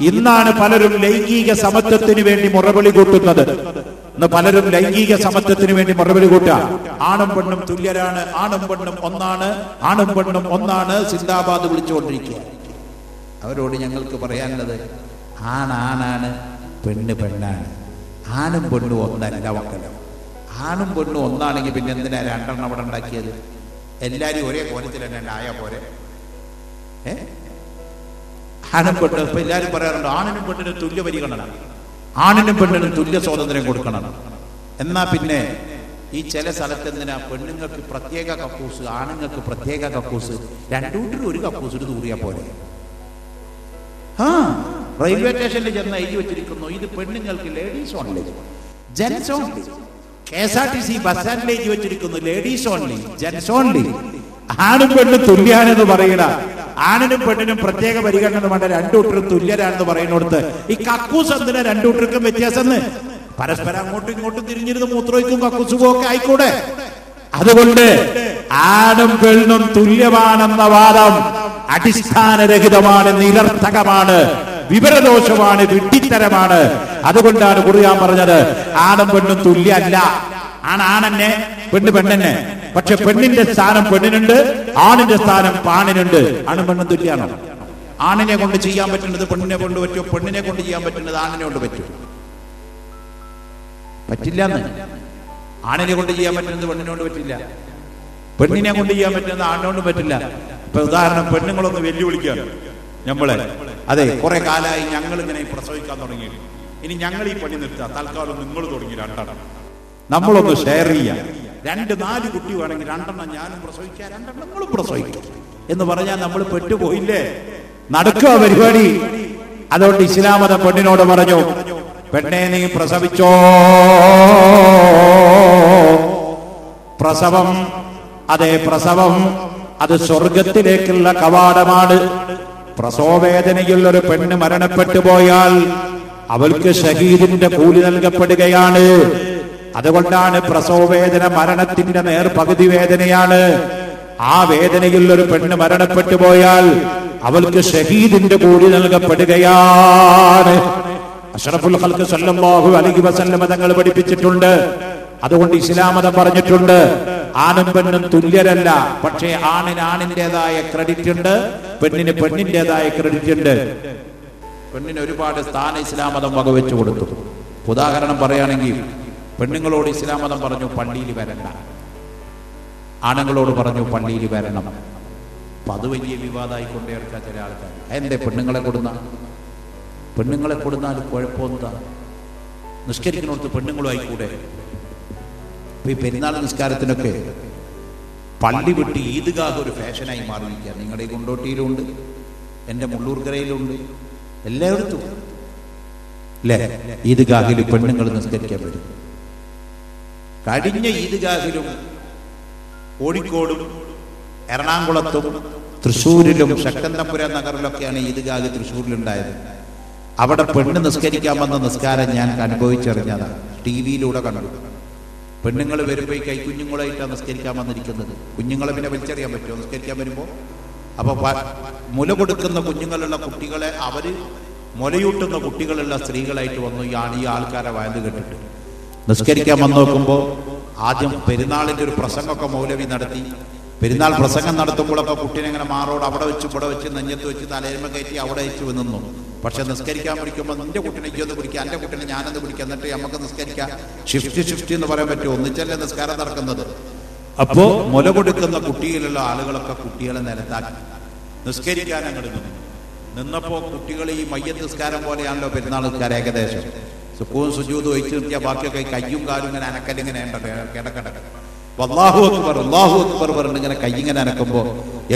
ഇന്നാണ് പലരും ലൈംഗിക സമത്വത്തിന് വേണ്ടി മുറവിളി കൂട്ടുന്നത്. ഇന്ന് പലരും ലൈംഗിക സമത്വത്തിന് വേണ്ടി മുറവിളി കൂട്ടുക. ആണും പെണ്ണും തുല്യരാണ്, ആണും പെണ്ണും ഒന്നാണ്, ആണും പെണ്ണും ഒന്നാണ്, സിന്ദാബാദ് വിളിച്ചുകൊണ്ടിരിക്കുക. അവരോട് ഞങ്ങൾക്ക് പറയാനുള്ളത്, ആണാണ്, പെണ്ണ് പെണ്ണാണ്. ആണും പെണ്ണും ഒന്നല്ല മക്കളെ. ആണും പെണ്ണും ഒന്നാണെങ്കിൽ പിന്നെ എന്തിനാ രണ്ടെണ്ണം അവിടെ ഉണ്ടാക്കിയത്? എല്ലാരും ഒരേ കോലത്തിൽ തന്നെ ആയ പോരെ. ആണും പെണ്ണും ഇപ്പൊ എല്ലാരും പറയാറുണ്ട്, ആണിനും പെണ്ണിനും തുല്യ പരിഗണന, ആണിനും പെണ്ണിനും തുല്യ സ്വാതന്ത്ര്യം കൊടുക്കണം. എന്നാ പിന്നെ ഈ ചില സ്ഥലത്ത് എന്തിനാ പെണ്ണുങ്ങൾക്ക് പ്രത്യേക കക്കൂസ്, ആണുങ്ങൾക്ക് പ്രത്യേക കക്കൂസ്? രണ്ടൂട്ടരും ഒരു കക്കൂസ് എടുത്ത് കൂടിയാ പോലെ. റെയിൽവേ സ്റ്റേഷനിൽ ചെന്ന് എഴുതി വെച്ചിരിക്കുന്നു, ഇത് പെണ്ണുങ്ങൾക്ക് ladies only, gents only. KSRTC bus സ്റ്റാൻഡിൽ എഴുതി വെച്ചിരിക്കുന്നു, ലേഡീസ് ഓൺലി, ജെന്റ്സ് ഓൺലി. ആണും പെണ്ണും തുല്യാണെന്ന് പറയണ, ആണിനും പെണ്ണിനും പ്രത്യേക പരിഗണന വേണ്ട, രണ്ടൂട്ടരും തുല്യരാണെന്ന് പറയുന്നിടത്ത് ഈ കക്കൂസ് എന്തിനാ രണ്ടൂട്ടർക്കും വ്യത്യാസം? പരസ്പരം അങ്ങോട്ടും ഇങ്ങോട്ടും തിരിഞ്ഞിരുന്ന് മൂത്രമൊഴിക്കും കക്കൂസും ഒക്കെ ആയിക്കൂടെ? അതുകൊണ്ട് ആണും പെണ്ണും തുല്യമാണെന്ന വാദം അടിസ്ഥാനരഹിതമാണ്, നിരർത്ഥകമാണ്, വിവരദോഷമാണ്, വിഡ്ഢിത്തരമാണ്. അതുകൊണ്ടാണ് ഖുർആൻ പറഞ്ഞത് ആണും പെണ്ണും തുല്യല്ല. ആണെന്നെ, പെണ്ണ് പെണ്ണെന്നെ. പക്ഷെ പെണ്ണിന്റെ സ്ഥാനം പെണ്ണിനുണ്ട്, ആണിന്റെ സ്ഥാനം ആണിനുണ്ട്. ആണും പെണ്ണും തുല്യാണോ? ആണിനെ കൊണ്ട് ചെയ്യാൻ പറ്റുന്നത് പെണ്ണിനെ കൊണ്ട് പറ്റുമോ? പെണ്ണിനെ കൊണ്ട് ചെയ്യാൻ പറ്റുന്നത് ആണിനെ കൊണ്ട് പറ്റുമോ? പറ്റില്ല. ആണിനെ കൊണ്ട് ചെയ്യാൻ പറ്റുന്നത് പെണ്ണിനോട് പറ്റില്ല, പെണ്ണിനെ കൊണ്ട് ചെയ്യാൻ പറ്റുന്നത് ആണിനോട് പറ്റില്ല. ഇപ്പൊ ഉദാഹരണം, പെണ്ണുങ്ങളൊന്ന് വെല്ലുവിളിക്കുകയാണ് നമ്മളെ. അതെ, കുറെ കാലമായി ഞങ്ങൾ ഇങ്ങനെ പ്രസവിക്കാൻ തുടങ്ങി, ഇനി ഞങ്ങൾ ഈ പണി നിർത്താം, തൽക്കാലം നിങ്ങൾ തുടങ്ങി രണ്ടെണ്ണം, നമ്മളൊന്ന് ഷെയർ ചെയ്യാം. 2-4 കുട്ടി വേണമെങ്കിൽ 2 ഞാനും പ്രസവിക്കാം, 2 നിങ്ങളും പ്രസവിക്കാം എന്ന് പറഞ്ഞാൽ നമ്മൾ പെട്ടുപോയില്ലേ? നടക്കുക പരിപാടി. അതുകൊണ്ട് ഇസ്ലാം മതം പെണ്ണിനോട് പറഞ്ഞു, പെണ്ണെ നീ പ്രസവിച്ചോ. പ്രസവം, അതെ പ്രസവം, അത് സ്വർഗത്തിലേക്കുള്ള കവാടമാണ്. പ്രസവവേദനയിൽ ഒരു പെണ്ണ് മരണപ്പെട്ടു പോയാൽ അവൾക്ക് ഷഹീദിന്റെ കൂലി നൽകപ്പെടുകയാണ്. അതുകൊണ്ടാണ് പ്രസവവേദന മരണത്തിന്റെ നേർപകുതി വേദനയാണ്. ആ വേദനയിൽ ഒരു പെണ്ണ് മരണപ്പെട്ടു പോയാൽ അവൾക്ക് ഷഹീദിന്റെ കൂലി നൽകപ്പെടുകയാണ്. അഷ്റഫുൽ ഖൽഖ് സല്ലല്ലാഹു അലൈഹി വസല്ലം തങ്ങൾ പഠിപ്പിച്ചിട്ടുണ്ട്. അതുകൊണ്ട് ഇസ്ലാം മതം പറഞ്ഞിട്ടുണ്ട്, ആണും പെണ്ണും തുല്യരല്ല, പക്ഷേ ആണിന് ആണിൻ്റെതായ ക്രെഡിറ്റ് ഉണ്ട്, പെണ്ണിന് പെണ്ണിൻ്റെതായ ക്രെഡിറ്റ് ഉണ്ട്. പെണ്ണിന് ഒരുപാട് സ്ഥാനം ഇസ്ലാം മതം വകവെച്ചു കൊടുത്തു. ഉദാഹരണം പറയുകയാണെങ്കിൽ, പെണ്ണുങ്ങളോട് ഇസ്ലാം മതം പറഞ്ഞു പള്ളിയിൽ വരണ്ട, ആണുങ്ങളോട് പറഞ്ഞു പള്ളിയിൽ വരണം. അപ്പൊ അത് വലിയ വിവാദമായി കൊണ്ടേർക്കാൻ ചില ആൾക്കാർ. എന്തേ പെണ്ണുങ്ങളെ കൊടുന്നാൽ കുഴപ്പമെന്താ? നിസ്കരിക്കുന്നിടത്ത് പെണ്ണുങ്ങളും ആയിക്കൂടെ? ഇപ്പൊ ഈ പെരുന്നാൾ നിസ്കാരത്തിനൊക്കെ പള്ളി വിട്ട് ഈദ്ഗാഹ് ഒരു ഫാഷനായി മാറിയിരിക്കുക. നിങ്ങളുടെ ഈ കൊണ്ടോട്ടിയിലുണ്ട്, എൻ്റെ മുള്ളൂർക്കരയിലുണ്ട്, എല്ലായിടത്തും അല്ലേ ഈദ്ഗാഹിൽ പെണ്ണുങ്ങൾ നിസ്കരിക്കാൻ വരും. കഴിഞ്ഞ ഈദ്ഗാഹിലും കോഴിക്കോടും എറണാകുളത്തും തൃശ്ശൂരിലും ശക്തന്തപുര നഗറിലൊക്കെയാണ് ഈദ്ഗാഹ് തൃശ്ശൂരിലുണ്ടായത്. അവിടെ പെണ്ണ് നിസ്കരിക്കാൻ വന്ന നിസ്കാരം ഞാൻ അനുഭവിച്ചറിഞ്ഞതാണ്, ടിവിയിലൂടെ കണ്ടു. പെണ്ണുങ്ങൾ വരുമ്പോൾ ഈ കൈക്കുഞ്ഞുങ്ങളായിട്ടാണ് നിസ്കരിക്കാൻ വന്നിരിക്കുന്നത്. കുഞ്ഞുങ്ങളെ പിന്നെ വലിച്ചറിയാൻ പറ്റുമോ നിസ്കരിക്കാൻ വരുമ്പോൾ? അപ്പോൾ മുല കൊടുക്കുന്ന കുഞ്ഞുങ്ങളുള്ള കുട്ടികളെ അവർ മുലയൂട്ടുന്ന കുട്ടികളുള്ള സ്ത്രീകളായിട്ട് വന്നു ഈ ആൾക്കാരെ വയല് കെട്ടിട്ട്. നിസ്കരിക്കാൻ വന്നു നോക്കുമ്പോൾ ആദ്യം പെരുന്നാളിൻ്റെ ഒരു പ്രസംഗമൊക്കെ മൗലവി നടത്തി. പെരുന്നാൾ പ്രസംഗം നടത്തുമ്പോഴൊക്കെ കുട്ടീനെ ഇങ്ങനെ മാറോട് അവിടെ വെച്ച് ഇവിടെ വെച്ച് നെഞ്ഞത്ത് വെച്ച് തലയിന്മ കയറ്റി അവിടെ വെച്ച് നിന്നു. പക്ഷെ നിസ്കരിക്കാൻ പിടിക്കുമ്പോൾ നിന്റെ കുട്ടീനെ ഇജ്ജൊന്ന് പിടിക്കുക, എൻ്റെ കുട്ടീനെ ഞാനൊന്ന് പിടിക്കുക, എന്നിട്ട് നമുക്ക് നിസ്കരിക്കാം. ഷിഫ്റ്റ് എന്ന് പറയാൻ പറ്റുമോ? ഒന്നിച്ചല്ലേ നിസ്കാരം നടക്കുന്നത്. അപ്പോൾ മുല കൊടുക്കുന്ന കുട്ടിയിലുള്ള ആളുകളൊക്കെ കുട്ടികളെ നിലത്താക്കി നിസ്കരിക്കാൻ അങ്ങോട്ട് നിന്നപ്പോൾ കുട്ടികൾ ഈ മയ്യത്ത് നിസ്കാരം പോലെയാണല്ലോ പെരുന്നാൾ നിസ്കാരം. ഏകദേശം സുക്കൂൻ സുജൂദ് ഒഴിച്ചു നിർത്തിയ ബാക്കിയൊക്കെ കയ്യും കാലും ഇങ്ങനെ അനക്കലിങ്ങനെ കിടക്കടക്ക അല്ലാഹു അക്ബർ പറഞ്ഞ് ഇങ്ങനെ കൈ ഇങ്ങനെ അനക്കുമ്പോൾ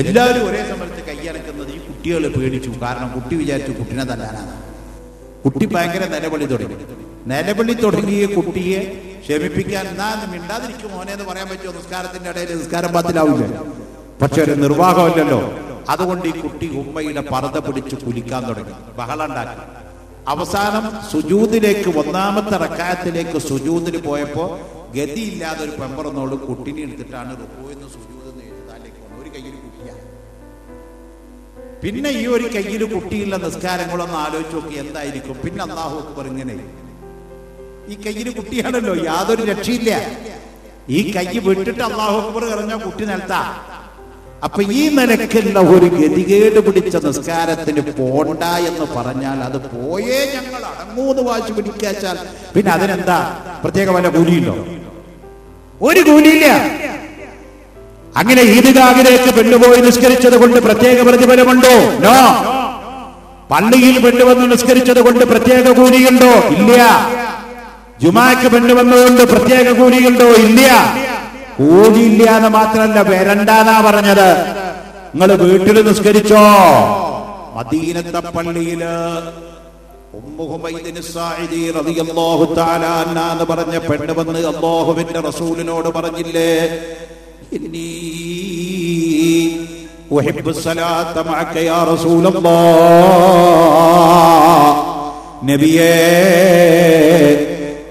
എല്ലാവരും ഒരേ സമയത്ത് കൈ അനക്കുന്നത് ഈ കുട്ടികൾ പേടിച്ചു. കാരണം കുട്ടി വിചാരിച്ചു കുട്ടിനെ തല്ലാനാണ്. കുട്ടി ഭയങ്കര നിലവിളി തുടങ്ങിയ കുട്ടിയെ ക്ഷമിപ്പിക്കാൻ എന്നാ മിണ്ടാതിരിക്കും മോനെ എന്ന് പറയാൻ പറ്റുമോ? നിസ്കാരത്തിന്റെ ഇടയിൽ നിസ്കാരം ബാത്തിലാവില്ല. പക്ഷെ ഒരു നിർവാഹമില്ലല്ലോ. അതുകൊണ്ട് ഈ കുട്ടി ഉമ്മയുടെ പർദ്ദ പിടിച്ച് കുലിക്കാൻ തുടങ്ങി, ബഹളം ഉണ്ടാക്കി. അവസാനം സുജൂദിലേക്ക്, ഒന്നാമത്തെ റക്അത്തിലേക്ക് സുജൂദിന് പോയപ്പോ ഗതിയില്ലാതെ ഒരു പെമ്പറന്നോട് കുട്ടിനെ എടുത്തിട്ടാണ് റുകൂഇന്ന് സുജൂദിന്ന് എഴുതാലേക്ക് പോകുന്നത്. ഒരു കയ്യിൽ കുട്ടിയാണ്. പിന്നെ ഈ ഒരു കയ്യിൽ കുട്ടിയുള്ള നിസ്കാരങ്ങളൊന്ന് ആലോചിച്ച് നോക്കി എന്തായിരിക്കും. പിന്നെ അല്ലാഹു അക്ബർ ഇങ്ങനെ, ഈ കയ്യിൽ കുട്ടിയാണല്ലോ, യാതൊരു രക്ഷയില്ല. ഈ കൈ വിട്ടിട്ട് അല്ലാഹു അക്ബർ പറഞ്ഞ കുട്ടി നിലത്താ. അപ്പൊ ഈ നിലക്കുള്ള ഒരു ഗതികേട് പിടിച്ച നിസ്കാരത്തിന് പോണ്ട എന്ന് പറഞ്ഞാൽ അത് പോയേ ഞങ്ങൾ അടങ്ങൂന്ന് വാശി പിടിക്കാച്ചാൽ പിന്നെ അതിനെന്താ പ്രത്യേക വല്ല കൂലിയുണ്ടോ? ഒരു കൂലിയില്ല. അങ്ങനെ ഈദ്ഗാഹിലേക്ക് പെണ്ണുപോയി നിസ്കരിച്ചത് കൊണ്ട് പ്രത്യേക പ്രതിഫലമുണ്ടോ? നോ. പള്ളിയിൽ പെണ്ണുവന്ന് നിസ്കരിച്ചത് കൊണ്ട് പ്രത്യേക കൂലിയുണ്ടോ? ഇല്ല. ജുമാക്ക് പെണ്ണുവന്നുകൊണ്ട് പ്രത്യേക കൂലിയുണ്ടോ? ഇല്ല. കൂലിയില്ല എന്ന് മാത്രമല്ല, വരണ്ടാന്നാ പറഞ്ഞത്. നിങ്ങൾ വീട്ടിൽ നിസ്കരിച്ചോ. മദീനത്തെ പള്ളിയില് ഉമ്മു ഹുമൈദിൻ സാഇദി റളിയല്ലാഹു തആല അൻഹാ എന്ന് പറഞ്ഞ പെണ്ണ് വന്ന് അല്ലാഹുവിന്റെ റസൂലിനോട് പറഞ്ഞില്ലേ, ഇന്നി ഉഹിബ്ബു സ്വലാത്ത മഅക യാ റസൂലല്ലാഹ്. നബിയേ,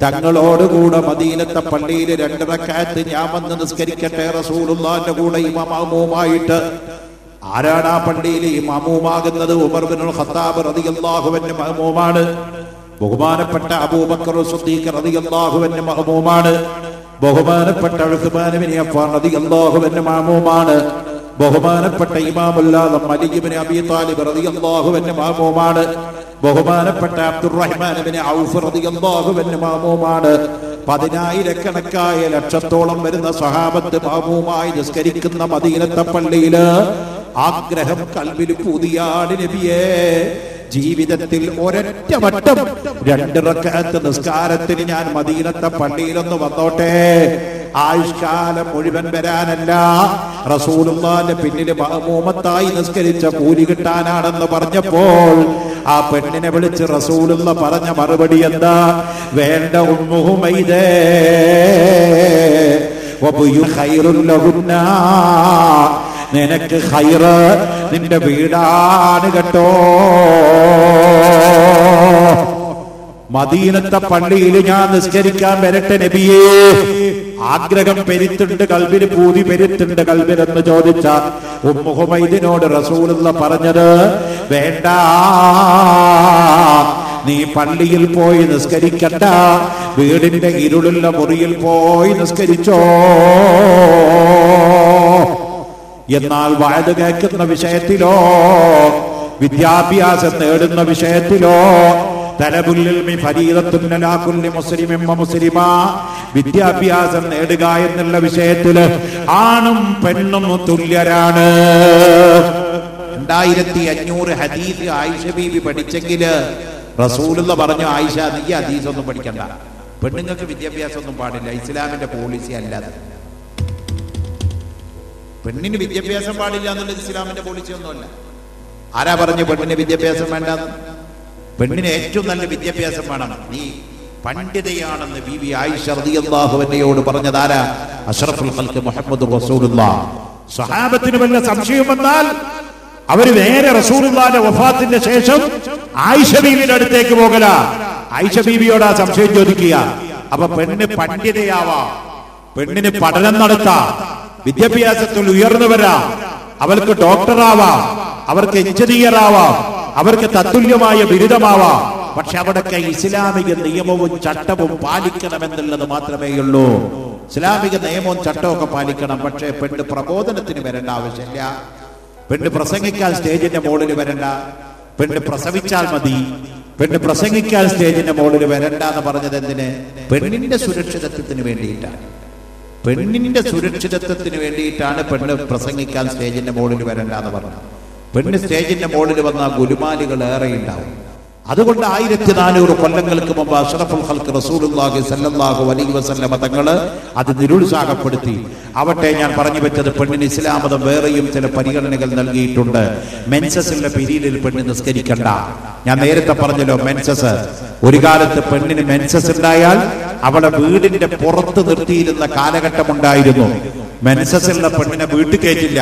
തങ്ങളോടുകൂടെ മദീനത്തെ പള്ളിയിൽ 2 റക്അത്ത് ഞാൻ വന്ന് നിസ്കരിക്കട്ടെ റസൂലുള്ളാഹിന്റെ കൂടെ ഇമാമുമായിട്ട്. ആരാണ് ആ പള്ളിയിൽ ഇമാമുമാകുന്നത്? ഉമർ ഇബ്നുൽ ഖത്താബ് റളിയല്ലാഹു അൻഹു മഅ്മൂമാണ്. ബഹുമാനപ്പെട്ട അബൂബക്കർ സിദ്ദീഖ് റളിയല്ലാഹു അൻഹു മഅ്മൂമാണ്. ബഹുമാനപ്പെട്ട ഉസ്മാൻ ഇബ്നു അഫ്ഫാൻ റളിയല്ലാഹു അൻഹു മഅ്മൂമാണ്. ബഹുമാനപ്പെട്ട ഇമാമുൽ ആദം അലി ഇബ്നു അബീ ത്വാലിബ് റളിയല്ലാഹു അൻഹു മഅ്മൂമാണ്. ബഹുമാനപ്പെട്ട അബ്ദുറഹ്മാൻ ഇബ്നു ഔഫ് റളിയല്ലാഹു അൻഹു മഅ്മൂമാണ്. 10,000 ലക്ഷത്തോളം വരുന്ന സ്വഹാബത്ത് മഅ്മൂമായി നിസ്കരിക്കുന്ന മദീനത്തെ പള്ളിയില് ആഗ്രഹം കൽബിൽ പുതിയാണ് നബിയേ, ജീവിതത്തിൽ ഒരൊറ്റ വട്ടം 2 റക്അത്ത് നിസ്കാരത്തിന് ഞാൻ മദീനത്തെ പള്ളിയിലൊന്ന് വന്നോട്ടെ. ആയുഷ്കാലം മുഴുവൻ വരാനല്ല, റസൂലുള്ളാഹിന്റെ പിന്നിൽ മഅ്മൂമത്തായി നിസ്കരിച്ച കൂലി കിട്ടാനാണെന്ന് പറഞ്ഞപ്പോൾ ആ പെണ്ണിനെ വിളിച്ച് റസൂലുള്ള പറഞ്ഞ മറുപടി എന്താ? വേണ്ട ഉമ്മു ഹുമൈദേ, വബുയു ഖൈറുൽ ലഹുന്ന, നിനക്ക് ഖൈറ് നിന്റെ വീടാണ് കേട്ടോ. മദീനത്തെ പള്ളിയിൽ ഞാൻ നിസ്കരിക്കാൻ വരട്ടെ നബിയേ, ആഗ്രഹം പെരുത്തുണ്ട് കൽബിന്, പൂതി പെരുത്തുണ്ട് കൽബിനെന്ന് ചോദിച്ച ഉമ്മു ഹുമൈദിനോട് റസൂലുള്ള പറഞ്ഞത്, വേണ്ട, നീ പള്ളിയിൽ പോയി നിസ്കരിക്കണ്ട, വീടിന്റെ ഇരുളുള്ള മുറിയിൽ പോയി നിസ്കരിച്ചോ. എന്നാൽ വഅദ് കേൾക്കുന്ന വിഷയത്തിലോ, വിദ്യാഭ്യാസം നേടുന്ന വിഷയത്തിലോ, തലബുൽ ഇൽമി ഫരീദത്തുൻ അലാ കുല്ലി മുസ്ലിമിൻ വ മുസ്ലിമ, വിദ്യാഭ്യാസം നേടുക എന്നുള്ള വിഷയത്തിൽ ആണും പെണ്ണും തുല്യരാണ്. 2500 ഹദീസ് ആയിഷ ബീബി പഠിച്ചെങ്കിൽ റസൂലുള്ള പറഞ്ഞു, ആയിഷ നീ ഹദീസ് ഒന്നും പഠിക്കണ്ട, പെണ്ണുങ്ങൾക്ക് വിദ്യാഭ്യാസം ഒന്നും പാടില്ല, ഇസ്ലാമിന്റെ പോളിസി അല്ലാതെ. പെണ്ണിന് വിദ്യാഭ്യാസം പാടില്ല എന്നുള്ളത് ഇസ്ലാമിന്റെ പോളിസി ഒന്നുമല്ല. ആരാ പറഞ്ഞു പെണ്ണിന് വിദ്യാഭ്യാസം വേണ്ടെന്ന്? പെണ്ണിന് ഏറ്റവും നല്ല വിദ്യാഭ്യാസം വേണം, നീ പണ്ഡിതയാണെന്ന് ബീവി ആയിഷ റളിയല്ലാഹു അൻഹയോട് പറഞ്ഞതാരാ? അഷ്റഫുൽ ഖൽഖ് മുഹമ്മദുർ റസൂലുള്ളാഹ്. സ്വഹാബത്തിന് വല്ല സംശയം വന്നാൽ അവർ നേരെ റസൂലുള്ളാഹിന്റെ വഫാത്തിന്റെ ശേഷം ആയിഷ ബീവിയുടെ അടുത്തേക്ക് പോകല, ആയിഷ ബീവിയോട് ആ സംശയം ചോദിക്കുക. അപ്പൊ പെണ്ണിന് പണ്ഡിതയാവാം, പെണ്ണിന് പഠനം നടത്താം, വിദ്യാഭ്യാസത്തിൽ ഉയർന്നു വരാം, അവർക്ക് ഡോക്ടറാവാം, അവർക്ക് എഞ്ചിനീയർ ആവാം, അവർക്ക് തത്തുല്യമായ ബിരുദമാവാം. പക്ഷെ അവിടൊക്കെ ഇസ്ലാമിക നിയമവും ചട്ടവും പാലിക്കണമെന്നുള്ളത് മാത്രമേ ഉള്ളൂ. ഇസ്ലാമിക നിയമവും ചട്ടവും ഒക്കെ പാലിക്കണം. പക്ഷേ പെണ്ണ് പ്രബോധനത്തിന് വരേണ്ട ആവശ്യമില്ല. പെണ്ണ് പ്രസംഗിക്കാൻ സ്റ്റേജിന്റെ മുകളിൽ വരണ്ട. പെണ്ണ് പ്രസവിച്ചാൽ മതി. പെണ്ണ് പ്രസംഗിക്കാൻ സ്റ്റേജിന്റെ മുകളിൽ വരണ്ട എന്ന് പറഞ്ഞത് എന്തിന്? പെണ്ണിന്റെ സുരക്ഷിതത്വത്തിന് വേണ്ടിയിട്ടാണ്. പെണ്ണിന്റെ സുരക്ഷിതത്വത്തിന് വേണ്ടിയിട്ടാണ് പെണ്ണ് പ്രസംഗിക്കാൻ സ്റ്റേജിന്റെ മുകളിൽ വരണ്ട എന്ന് പറഞ്ഞത്. പെണ്ണ് സ്റ്റേജിന്റെ മുകളിൽ വന്ന ഗുലുമാലുകൾ ഏറെ ഉണ്ടാവും. അതുകൊണ്ട് 1400 കൊല്ലങ്ങൾക്ക് മുമ്പ് അഷ്റഫുൽ ഖൽഖ് റസൂലുള്ളാഹി സ്വല്ലല്ലാഹു അലൈഹി വസല്ലം തങ്ങൾ അത് നിരുത്സാഹപ്പെടുത്തി. ആവട്ടെ, ഞാൻ പറഞ്ഞു വെച്ചത് പെണ്ണിന് ഇസ്ലാം മതം വേറെയും ചില പരിഗണനകൾ നൽകിയിട്ടുണ്ട്. മെൻസസിന്റെ പീരീഡിൽ പെണ്ണ് നിസ്കരിക്കണ്ട. ഞാൻ നേരത്തെ പറഞ്ഞല്ലോ, മെൻസസ് ഒരു കാലത്ത് പെണ്ണിന് മെൻസസ് ഉണ്ടായാൽ അവളെ വീടിന്റെ പുറത്ത് നിർത്തിയിരുന്ന കാലഘട്ടമുണ്ടായിരുന്നു. മെൻസസിലുള്ള പെണ്ണിനെ വീട്ടിൽ കയറ്റില്ല.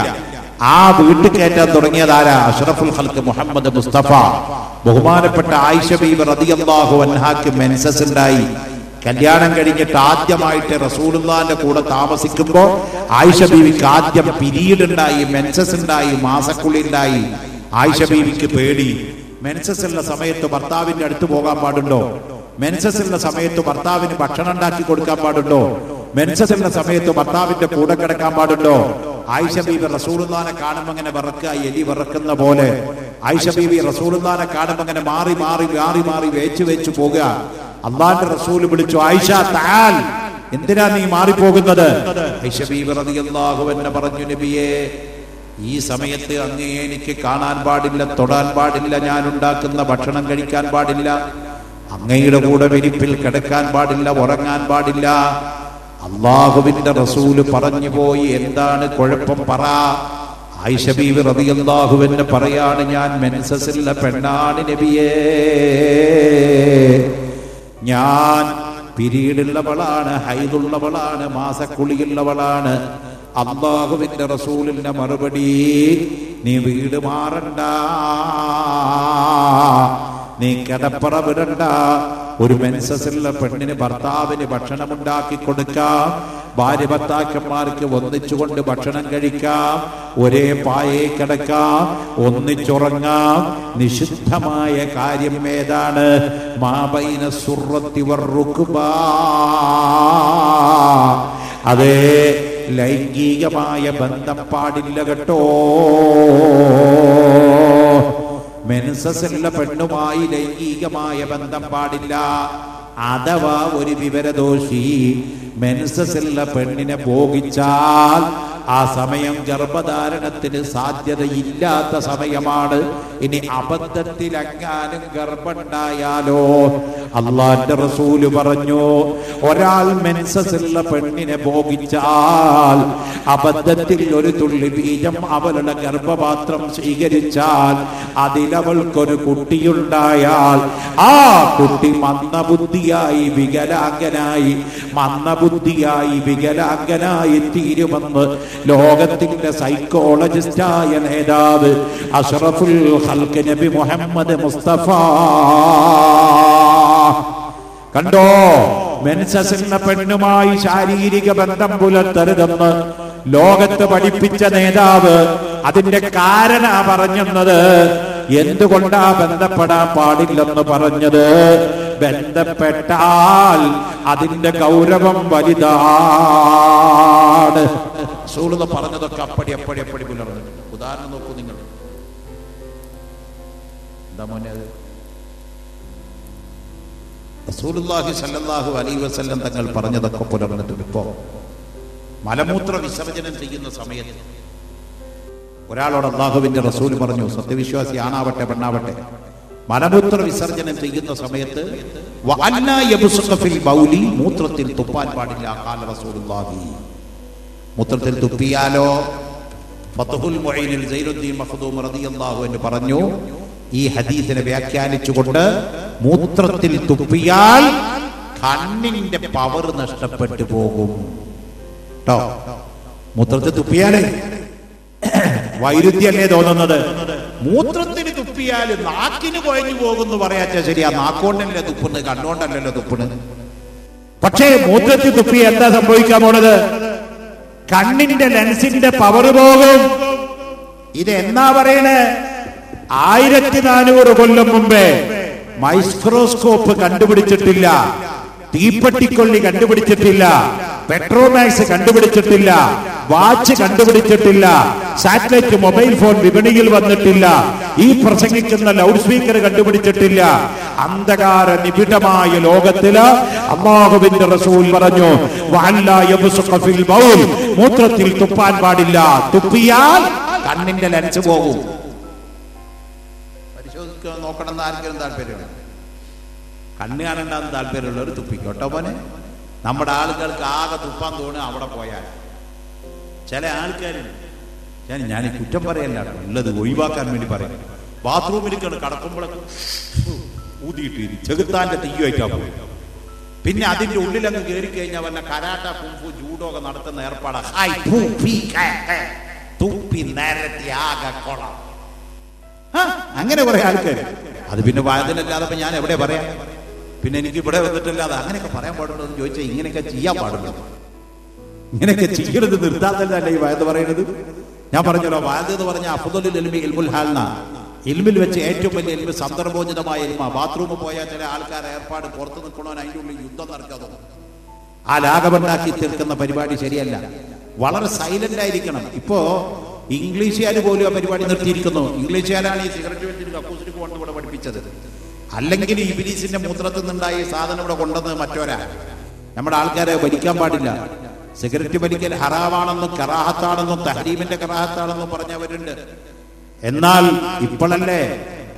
ആ വീട്ടിൽ കയറ്റാൻ തുടങ്ങിയതാരാ? അഷ്റഫുൽ ഖൽഖ് മുഹമ്മദ് മുസ്തഫ. ബഹുമാനപ്പെട്ട ആയിഷ ബീബി റളിയല്ലാഹു അൻഹാക്ക് മെൻസസ് ഉണ്ടായി. കല്യാണം കഴിഞ്ഞിട്ട് ആദ്യമായിട്ട് റസൂലുള്ളാഹിന്റെ കൂടെ താമസിക്കുമ്പോൾ ആയിഷ ബീവിക്ക് ആദ്യം പിരീഡ് ഉണ്ടായി, മെൻസസ് ഉണ്ടായി, മാസക്കുളി ഉണ്ടായി. ആയിഷ ബീവിക്ക് പേടി. മെൻസസ് ഉള്ള സമയത്ത് ഭർത്താവിന്റെ അടുത്ത് പോകാൻ പാടുണ്ടോ? മെൻസസ് ഉള്ള സമയത്ത് ഭർത്താവിന് ഭക്ഷണം ഉണ്ടാക്കി കൊടുക്കാൻ പാടുണ്ടോ? മെൻസസ് ഉള്ള സമയത്ത് ഭർത്താവിന്റെ കൂടെ കിടക്കാൻ പാടുണ്ടോ? ആയിഷ ബീബി റസൂലുള്ളാഹിനെ കാണുമ്പോൾ അങ്ങനെ വിറക്കുക, എലി വിറക്കുന്ന പോലെ. ആയിഷ ബീബി റസൂലുള്ളാഹിനെ കാണുമ്പോൾ അങ്ങനെ മാറി മാറി മാറി മാറി വേച്ചു പോകുക. അള്ളാന്റെ റസൂൽ വിളിച്ചു, ആയിഷ തആൽ, എന്തിനാ നീ മാറിപ്പോകുന്നത്? ആയിഷ ബീബി റളിയല്ലാഹു അൻഹ പറഞ്ഞു, നബിയേ, ഈ സമയത്ത് അങ്ങേ എനിക്ക് കാണാൻ പാടില്ല, തൊടാൻ പാടില്ല, ഞാൻ ഉണ്ടാക്കുന്ന ഭക്ഷണം കഴിക്കാൻ പാടില്ല, അങ്ങയുടെ കൂടെ വിരിപ്പിൽ കിടക്കാൻ പാടില്ല, ഉറങ്ങാൻ പാടില്ല. അള്ളാഹുവിന്റെ റസൂല് പറഞ്ഞു പോയി, എന്താണ് കുഴപ്പം പറ. ആയിഷ ബീവി റളിയല്ലാഹു അൻഹ പറയാണ്, ഞാൻ മെൻസസിലുള്ള പെണ്ണാണ് നബിയേ, ഞാൻ പിരീഡുള്ളവളാണ്, ഹൈദുള്ളവളാണ്, മാസക്കുളിയുള്ളവളാണ്. അള്ളാഹുവിന്റെ റസൂലിന്റെ മറുപടി, നീ വീട് മാറണ്ട, നീ കിടപ്പറ വിടണ്ട. ഒരു മെൻസസിലുള്ള പെണ്ണിന് ഭർത്താവിന് ഭക്ഷണം ഉണ്ടാക്കി കൊടുക്കാം, ഭാര്യ ഭർത്താക്കന്മാർക്ക് ഒന്നിച്ചുകൊണ്ട് ഭക്ഷണം കഴിക്കാം, ഒരേ പായേ കിടക്കാം, ഒന്നിച്ചുറങ്ങാം. നിഷിദ്ധമായ കാര്യം ഏതാണ്? മാബൈന സുർറത്തി വറുക്ബാ, അതേ, ലൈംഗികമായ ബന്ധം പാടില്ല കേട്ടോ. മെൻസസുള്ള പെണ്ണുമായി ലൈംഗികമായ ബന്ധം പാടില്ല. അഥവാ ഒരു വിവരദോഷി മെൻസസുള്ള പെണ്ണിനെ ഭോഗിച്ചാൽ ആ സമയം ഗർഭധാരണത്തിന് സാധ്യതയില്ലാത്ത സമയമാണ്. ഇനി അബദ്ധത്തിൽ എങ്ങാനും ഗർഭമുണ്ടായാലോ? അള്ളാന്റെ റസൂല് പറഞ്ഞു, ഒരാൾ മെൻസസുള്ള പെണ്ണിനെ ഭോഗിച്ചാൽ, അബദ്ധത്തിൽ ഒരു തുള്ളി ബീജം അവളുടെ ഗർഭപാത്രം സ്വീകരിച്ചാൽ, അതിലവൾക്കൊരു കുട്ടിയുണ്ടായാൽ, ആ കുട്ടി മന്ദബുദ്ധിയായി വികലാംഗനായി തീരുമെന്ന് ലോകത്തിന്റെ സൈക്കോളജിസ്റ്റായ നേതാവ് അഷ്റഫുൽ ഖൽഖ് നബി മുഹമ്മദ് മുസ്തഫ. കണ്ടോ, മെൻസസിന്റെ പെണ്ണുമായി ശാരീരിക ബന്ധം പുലർത്തരുതെന്ന് ലോകത്ത് പഠിപ്പിച്ച നേതാവ്. അതിന്റെ കാരണ പറഞ്ഞത്, എന്തുകൊണ്ടാ ബന്ധപ്പെടാൻ പാടില്ലെന്ന് പറഞ്ഞത്? ബന്ധപ്പെട്ടാൽ അതിന്റെ ഗൗരവം വലുതാണ്. റസൂലുള്ളാഹി പറഞ്ഞതൊക്കെ അപ്പടി പുലർന്നു. ഉദാഹരണം നോക്കൂ നിങ്ങൾ. എന്താ മോനെ അത്? റസൂലുള്ളാഹി സ്വല്ലല്ലാഹു അലൈഹി വസല്ലം തങ്ങൾ പറഞ്ഞതൊക്കെ പുലർന്നിട്ട് ഇപ്പോ മലമൂത്ര വിസർജനം ചെയ്യുന്ന സമയത്ത് ഒരാളോട് അള്ളാഹുവിന്റെ റസൂൽ പറഞ്ഞു, സത്യവിശ്വാസി ആണാവട്ടെ പെണ്ണാവട്ടെ, മലമൂത്ര വിസർജനം ചെയ്യുന്ന സമയത്ത് മൂത്രത്തിൽ തുപ്പാൻ പാടില്ല. റസൂലുള്ളാഹി മൂത്രത്തിൽ തുപ്പിയാലോ? ഫത്ഹുൽ മുഈനിൽ സൈനുദ്ദീൻ മഖ്ദൂം റളിയല്ലാഹു അൻഹു പറഞ്ഞു, ഈ ഹദീസിനെ വ്യാഖ്യാനിച്ചുകൊണ്ട്, മൂത്രത്തിൽ തുപ്പിയാൽ കണ്ണിന്റെ പവർ നഷ്ടപ്പെട്ടു പോകും കേട്ടോ. മൂത്രത്തിൽ തുപ്പിയാലേ വൈരുദ്ധ്യല്ലേ തോന്നുന്നത്? മൂത്രത്തിന് തുപ്പിയാൽ നാക്കിന് കുഴഞ്ഞു പോകുന്നു പറയാച്ചാ ശരിയാ. നാക്കോണ്ടല്ലേ തുപ്പുന്നത്, കണ്ണോണ്ടല്ലല്ലോ തുപ്പുന്നത്. പക്ഷേ മൂത്രത്തിൽ തുപ്പി എന്താ സംഭവിക്കാൻ പോണത്? കണ്ണിന്റെ ലെൻസിന്റെ പവർ പോകും. ഇത് എന്നാ പറയണേ? 1400 കൊല്ലം മുമ്പേ മൈക്രോസ്കോപ്പ് കണ്ടുപിടിച്ചിട്ടില്ല, തീപ്പെട്ടിക്കൊള്ളി കണ്ടുപിടിച്ചിട്ടില്ല, പെട്രോമാക്സ് കണ്ടുപിടിച്ചിട്ടില്ല, വാച്ച് കണ്ടുപിടിച്ചിട്ടില്ല, സാറ്റലൈറ്റ് മൊബൈൽ ഫോൺ വിപണിയിൽ വന്നിട്ടില്ല, ഈ പ്രസംഗിക്കുന്ന ലൗഡ് സ്പീക്കർ കണ്ടുപിടിച്ചിട്ടില്ല. അന്ധകാര നിബിഡമായ ലോകത്തില് അല്ലാഹുവിന്റെ റസൂൽ പറഞ്ഞു, വഅല്ലാ യബ്സുഖ ഫിൽ ബൗൽ, മൂത്രത്തിൽ തുപ്പാൻ പാടില്ല. തുപ്പിയാൽ കണ്ണിന്റെ ലെൻസ് പോകും. പരിശോധിക്കാൻ നോക്കണം ആർക്കും താല്പര്യമുണ്ട്? കണ്ണ് കാണണ്ടാന്ന് താല്പര്യമുള്ളവർ തുപ്പിക്കോട്ടോ പോലെ. നമ്മുടെ ആളുകൾക്ക് ആകെ തുപ്പാൻ തോന്നുക അവിടെ പോയാൽ. ചില ആൾക്കാർ, ഞാൻ കുറ്റം പറയല്ല, ഉള്ളത് ഒഴിവാക്കാൻ വേണ്ടി പറയാം. ബാത്റൂമിൽ കടക്കുമ്പോഴൊക്കെ ഊതിയിട്ട് ചെകുത്താന്റെ തീയുമായിട്ടാ പോയി. പിന്നെ അതിന്റെ ഉള്ളിലങ്ങ് കയറി കഴിഞ്ഞാൽ വല്ല കരാട്ട കുംഫു ജൂഡോ ഒക്കെ നടത്തുന്ന ഏർപ്പാടാണ്. അങ്ങനെ കുറെ ആൾക്കാർ. അത് പിന്നെ വായനല്ലാതെ ഞാൻ എവിടെ പറയാം? പിന്നെ എനിക്ക് ഇവിടെ വന്നിട്ടല്ലാതെ അങ്ങനെയൊക്കെ പറയാൻ പാടുണ്ടോ എന്ന് ചോദിച്ചാൽ ഇങ്ങനെയൊക്കെ ചെയ്യാൻ പാടുണ്ടോ? ഇങ്ങനെയൊക്കെ ചെയ്യരുത്, നിർത്താത്തല്ലേ ഈ വായന പറയുന്നത്. ഞാൻ പറഞ്ഞല്ലോ, വായന എന്ന് പറഞ്ഞ അഫ്ദലുൽ ഇൽമി ഇൽമുൽ ഹാൽന, ഇൽമിൽ വെച്ച് ഏറ്റവും വലിയ ഇൽമ് സന്ദർഭോചിതമായ ഇൽമ. ബാത്റൂമിൽ പോയാൽ ചില ആൾക്കാർ ഏർപ്പാട് പുറത്ത് നിൽക്കണോൻ അതിൻ്റെ ഉള്ളിൽ യുദ്ധം നടക്കാതെ ആ ലാഘവുണ്ടാക്കി തീർക്കുന്ന പരിപാടി ശരിയല്ല. വളരെ സൈലന്റ് ആയിരിക്കണം. ഇപ്പോ ഇംഗ്ലീഷുകാർ പോലും ആ പരിപാടി നിർത്തിയിരിക്കുന്നു. ഇംഗ്ലീഷുകാരാണ് ഈ സിഗരറ്റ് വെച്ചിട്ട് കക്കൂസിന് കൊണ്ട് ഇവിടെ പഠിപ്പിച്ചത്. അല്ലെങ്കിൽ ഇബ്ലീസിന്റെ മൂത്രത്തിൽ നിന്നുണ്ടായി സാധനം ഇവിടെ കൊണ്ടുവന്നത് മറ്റോരാ. നമ്മുടെ ആൾക്കാരെ വലിക്കാൻ പാടില്ല. സിഗരറ്റ് വലിക്കൽ ഹറാമാണെന്നും കറാഹത്താണെന്നും തഹരീമിന്റെ കറാഹത്താണെന്നും പറഞ്ഞവരുണ്ട്. എന്നാൽ ഇപ്പോഴല്ലേ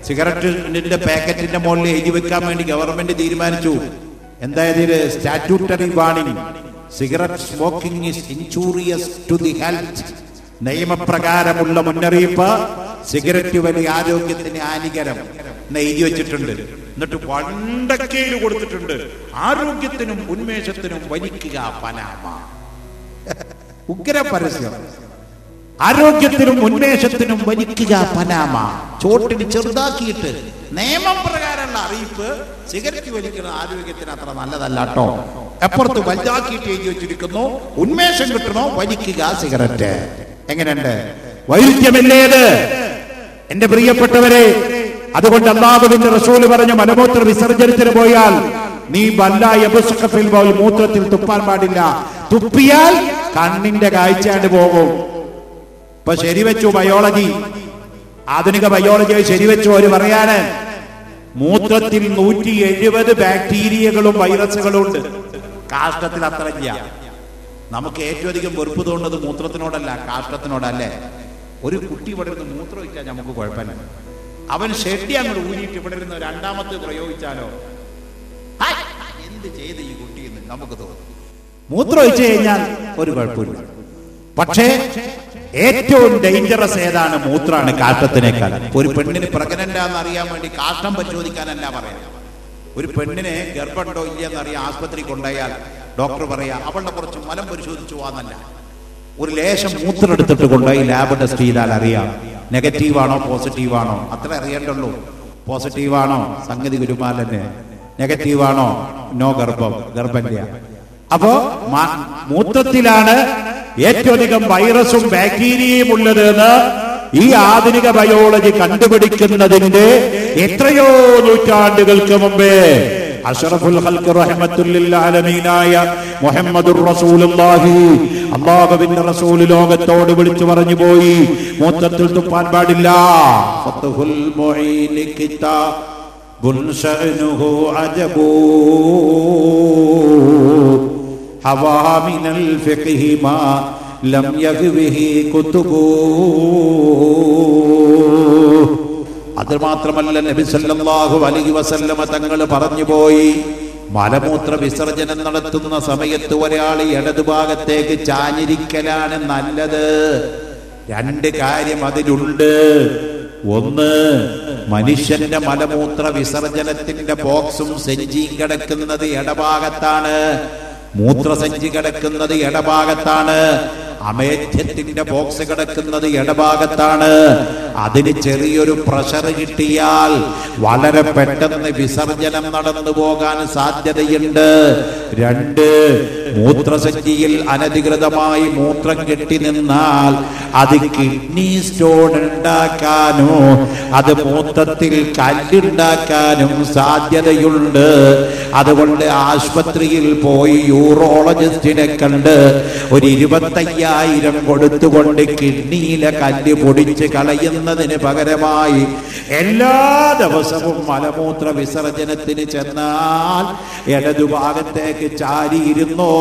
സിഗരറ്റിന്റെ പാക്കറ്റിന്റെ മുകളിൽ എഴുതി വെക്കാൻ വേണ്ടി ഗവൺമെന്റ് തീരുമാനിച്ചു. എന്തായത്? Statutory warning, cigarette smoking is injurious to the health. നിയമപ്രകാരമുള്ള മുന്നറിയിപ്പ്, സിഗരറ്റ് വലി ആരോഗ്യത്തിന് ഹാനികരം എന്ന് എഴുതി വെച്ചിട്ടുണ്ട്. എന്നിട്ട് വണ്ടക്കയിൽ കൊടുത്തിട്ടുണ്ട്, ആരോഗ്യത്തിനും ഉന്മേഷത്തിനും വലിക്കുക പനാമ. ഉഗ്ര പരസ്യം. ആരോഗ്യത്തിനും ഉന്മേഷത്തിനും വലിക്കുക പനാമ. ചോട്ടിന് ചെറുതാക്കിയിട്ട് നിയമം പ്രകാരമുള്ള അറിയിപ്പ്, സിഗരറ്റ് വലിക്കുന്ന ആരോഗ്യത്തിന് അത്ര നല്ലതല്ല കേട്ടോ. അപ്പുറത്ത് വലുതാക്കിയിട്ട് എഴുതി വെച്ചിരിക്കുന്നു, ഉന്മേഷം കിട്ടണോ വലിക്കുക സിഗരറ്റ്. എങ്ങനെയുണ്ട്? വൈരുദ്ധ്യമല്ലേത് എന്റെ പ്രിയപ്പെട്ടവരെ? അതുകൊണ്ട് അല്ലാഹുവിന്റെ റസൂല് പറഞ്ഞു, മലമൂത്ര വിസർജനത്തിന് പോയാൽ നീ മൂത്രത്തിൽ തുപ്പാൻ പാടില്ല. തുപ്പിയാൽ കണ്ണിന്റെ കാഴ്ചയാണ്ട് പോകും. ഇപ്പൊ ശരിവെച്ചു ബയോളജി, ആധുനിക ബയോളജി ശരിവെച്ചു. ഒരു പറയാണ്, മൂത്രത്തിൽ 170 ബാക്ടീരിയകളും വൈറസുകളും ഉണ്ട്. കാഷ്ടത്തിൽ അത്ര ഇല്ല. നമുക്ക് ഏറ്റവും അധികം വെറുപ്പ് തോന്നുന്നത് മൂത്രത്തിനോടല്ല, കാഷ്ടത്തിനോടല്ലേ. ഒരു കുട്ടി ഇവിടെ ഇരുന്ന് മൂത്രം ഒഴിച്ചാൽ നമുക്ക് കുഴപ്പമില്ല. അവൻ ഷെഡി അങ്ങോട്ട് ഊരിയിട്ട് ഇവിടെ ഇരുന്ന് രണ്ടാമത്തെ പ്രയോഗിച്ചാലോ എന്ത് ചെയ്ത് ഈ കുട്ടി എന്ന് നമുക്ക് തോന്നും. മൂത്രം ഒഴിച്ചു കഴിഞ്ഞാൽ ഒരു കുഴപ്പമില്ല. പക്ഷേ ഏറ്റവും ഡേഞ്ചറസ് ഏതാണ്? മൂത്രാണ് കാഷ്ടത്തിനേക്കാൾ. ഒരു പെണ്ണിന് പ്രഗ്നന്റ് ആണെന്ന് അറിയാൻ വേണ്ടി കാഷ്ടം പരിശോധിക്കാനല്ല പറയാം. ഒരു പെണ്ണിനെ ഗർഭമുണ്ടോ ഇല്ലയെന്ന് അറിയാൻ ആസ്പത്രി കൊണ്ടുപോയാൽ ഡോക്ടർ പറയാ അവളുടെ കുറച്ച് മലം പരിശോധിച്ചു പോവാന്നല്ല, ഒരു ലേശം മൂത്രം എടുത്തിട്ട് കൊണ്ടുപോയി ലാബ് ടെസ്റ്റ് ചെയ്താൽ അറിയാം നെഗറ്റീവാണോ പോസിറ്റീവാണോ. അത്ര അറിയേണ്ടുള്ളൂ. പോസിറ്റീവാണോ സംഗതി ഗുരുമാലന്നെ, നെഗറ്റീവാണോ നോ ഗർഭമില്ല. അപ്പോ മൂത്രത്തിലാണ് ഏറ്റവും അധികം വൈറസും ബാക്ടീരിയയും ഉള്ളത് എന്ന് ഈ ആധുനിക ബയോളജി കണ്ടുപിടിക്കുന്നതിന്റെ എത്രയോ നൂറ്റാണ്ടുകൾക്ക് മുമ്പേ അഷ്റഫുൽ ഖൽഖ് റഹ്മത്തുൽ ലിൽ ആലമീനായ മുഹമ്മദുർ റസൂലുള്ളാഹി, അല്ലാഹുവിന്റെ റസൂൽ ലോകത്തോട് വിളിച്ചു പറഞ്ഞു പോയി, മൂത്രത്തിൽ തുപ്പാൻ പാടില്ല. ഫത്ഹുൽ മുഈൻ കിതാബുൻ ശഅനുഹു അജബു ഹവാ മിനൽ ഫിഖ്ഹി മാ ലം യഗ്വിഹി കുതുബു. അത് മാത്രമല്ല, നബി സല്ലല്ലാഹു അലൈഹി വസല്ലമ തങ്ങൾ പറഞ്ഞു പോയി, മലമൂത്ര വിസർജനം നടത്തുന്ന സമയത്ത് ഒരാൾ ഇടതുഭാഗത്തേക്ക് ചാഞ്ഞിരിക്കലാണ് നല്ലത്. 2 കാര്യം അതിലുണ്ട്. ഒന്ന്, മനുഷ്യന്റെ മലമൂത്ര വിസർജനത്തിന്റെ ബോക്സും സഞ്ചിയും കിടക്കുന്നത് ഇടഭാഗത്താണ്. മൂത്രസഞ്ചി കിടക്കുന്നത് ഇടഭാഗത്താണ്. അമേധ്യത്തിന്റെ ബോക്സ് കിടക്കുന്നത് ഇടഭാഗത്താണ്. അതിന് ചെറിയൊരു പ്രഷർ കിട്ടിയാൽ വളരെ പെട്ടെന്ന് വിസർജനം നടന്നു പോകാൻ സാധ്യതയുണ്ട്. 2, മൂത്രസഞ്ചിയിൽ അനധികൃതമായി മൂത്രം കെട്ടി നിന്നാൽ അത് കിഡ്നി സ്റ്റോൺ ഉണ്ടാക്കാനോ അത് മൂത്രത്തിൽ കല്ലുണ്ടാക്കാനും സാധ്യതയുണ്ട്. അതുകൊണ്ട് ആശുപത്രിയിൽ പോയി യൂറോളജിസ്റ്റിനെ കണ്ട് ഒരു 25,000 കൊടുത്തുകൊണ്ട് കിഡ്നിയിലെ കല്ല് പൊടിച്ച് കളയുന്നതിന് പകരമായി എല്ലാ ദിവസവും മലമൂത്ര വിസർജനത്തിന് ചെന്നാൽ ഇടതുഭാഗത്തേക്ക് ചാരിയിരുന്നോ.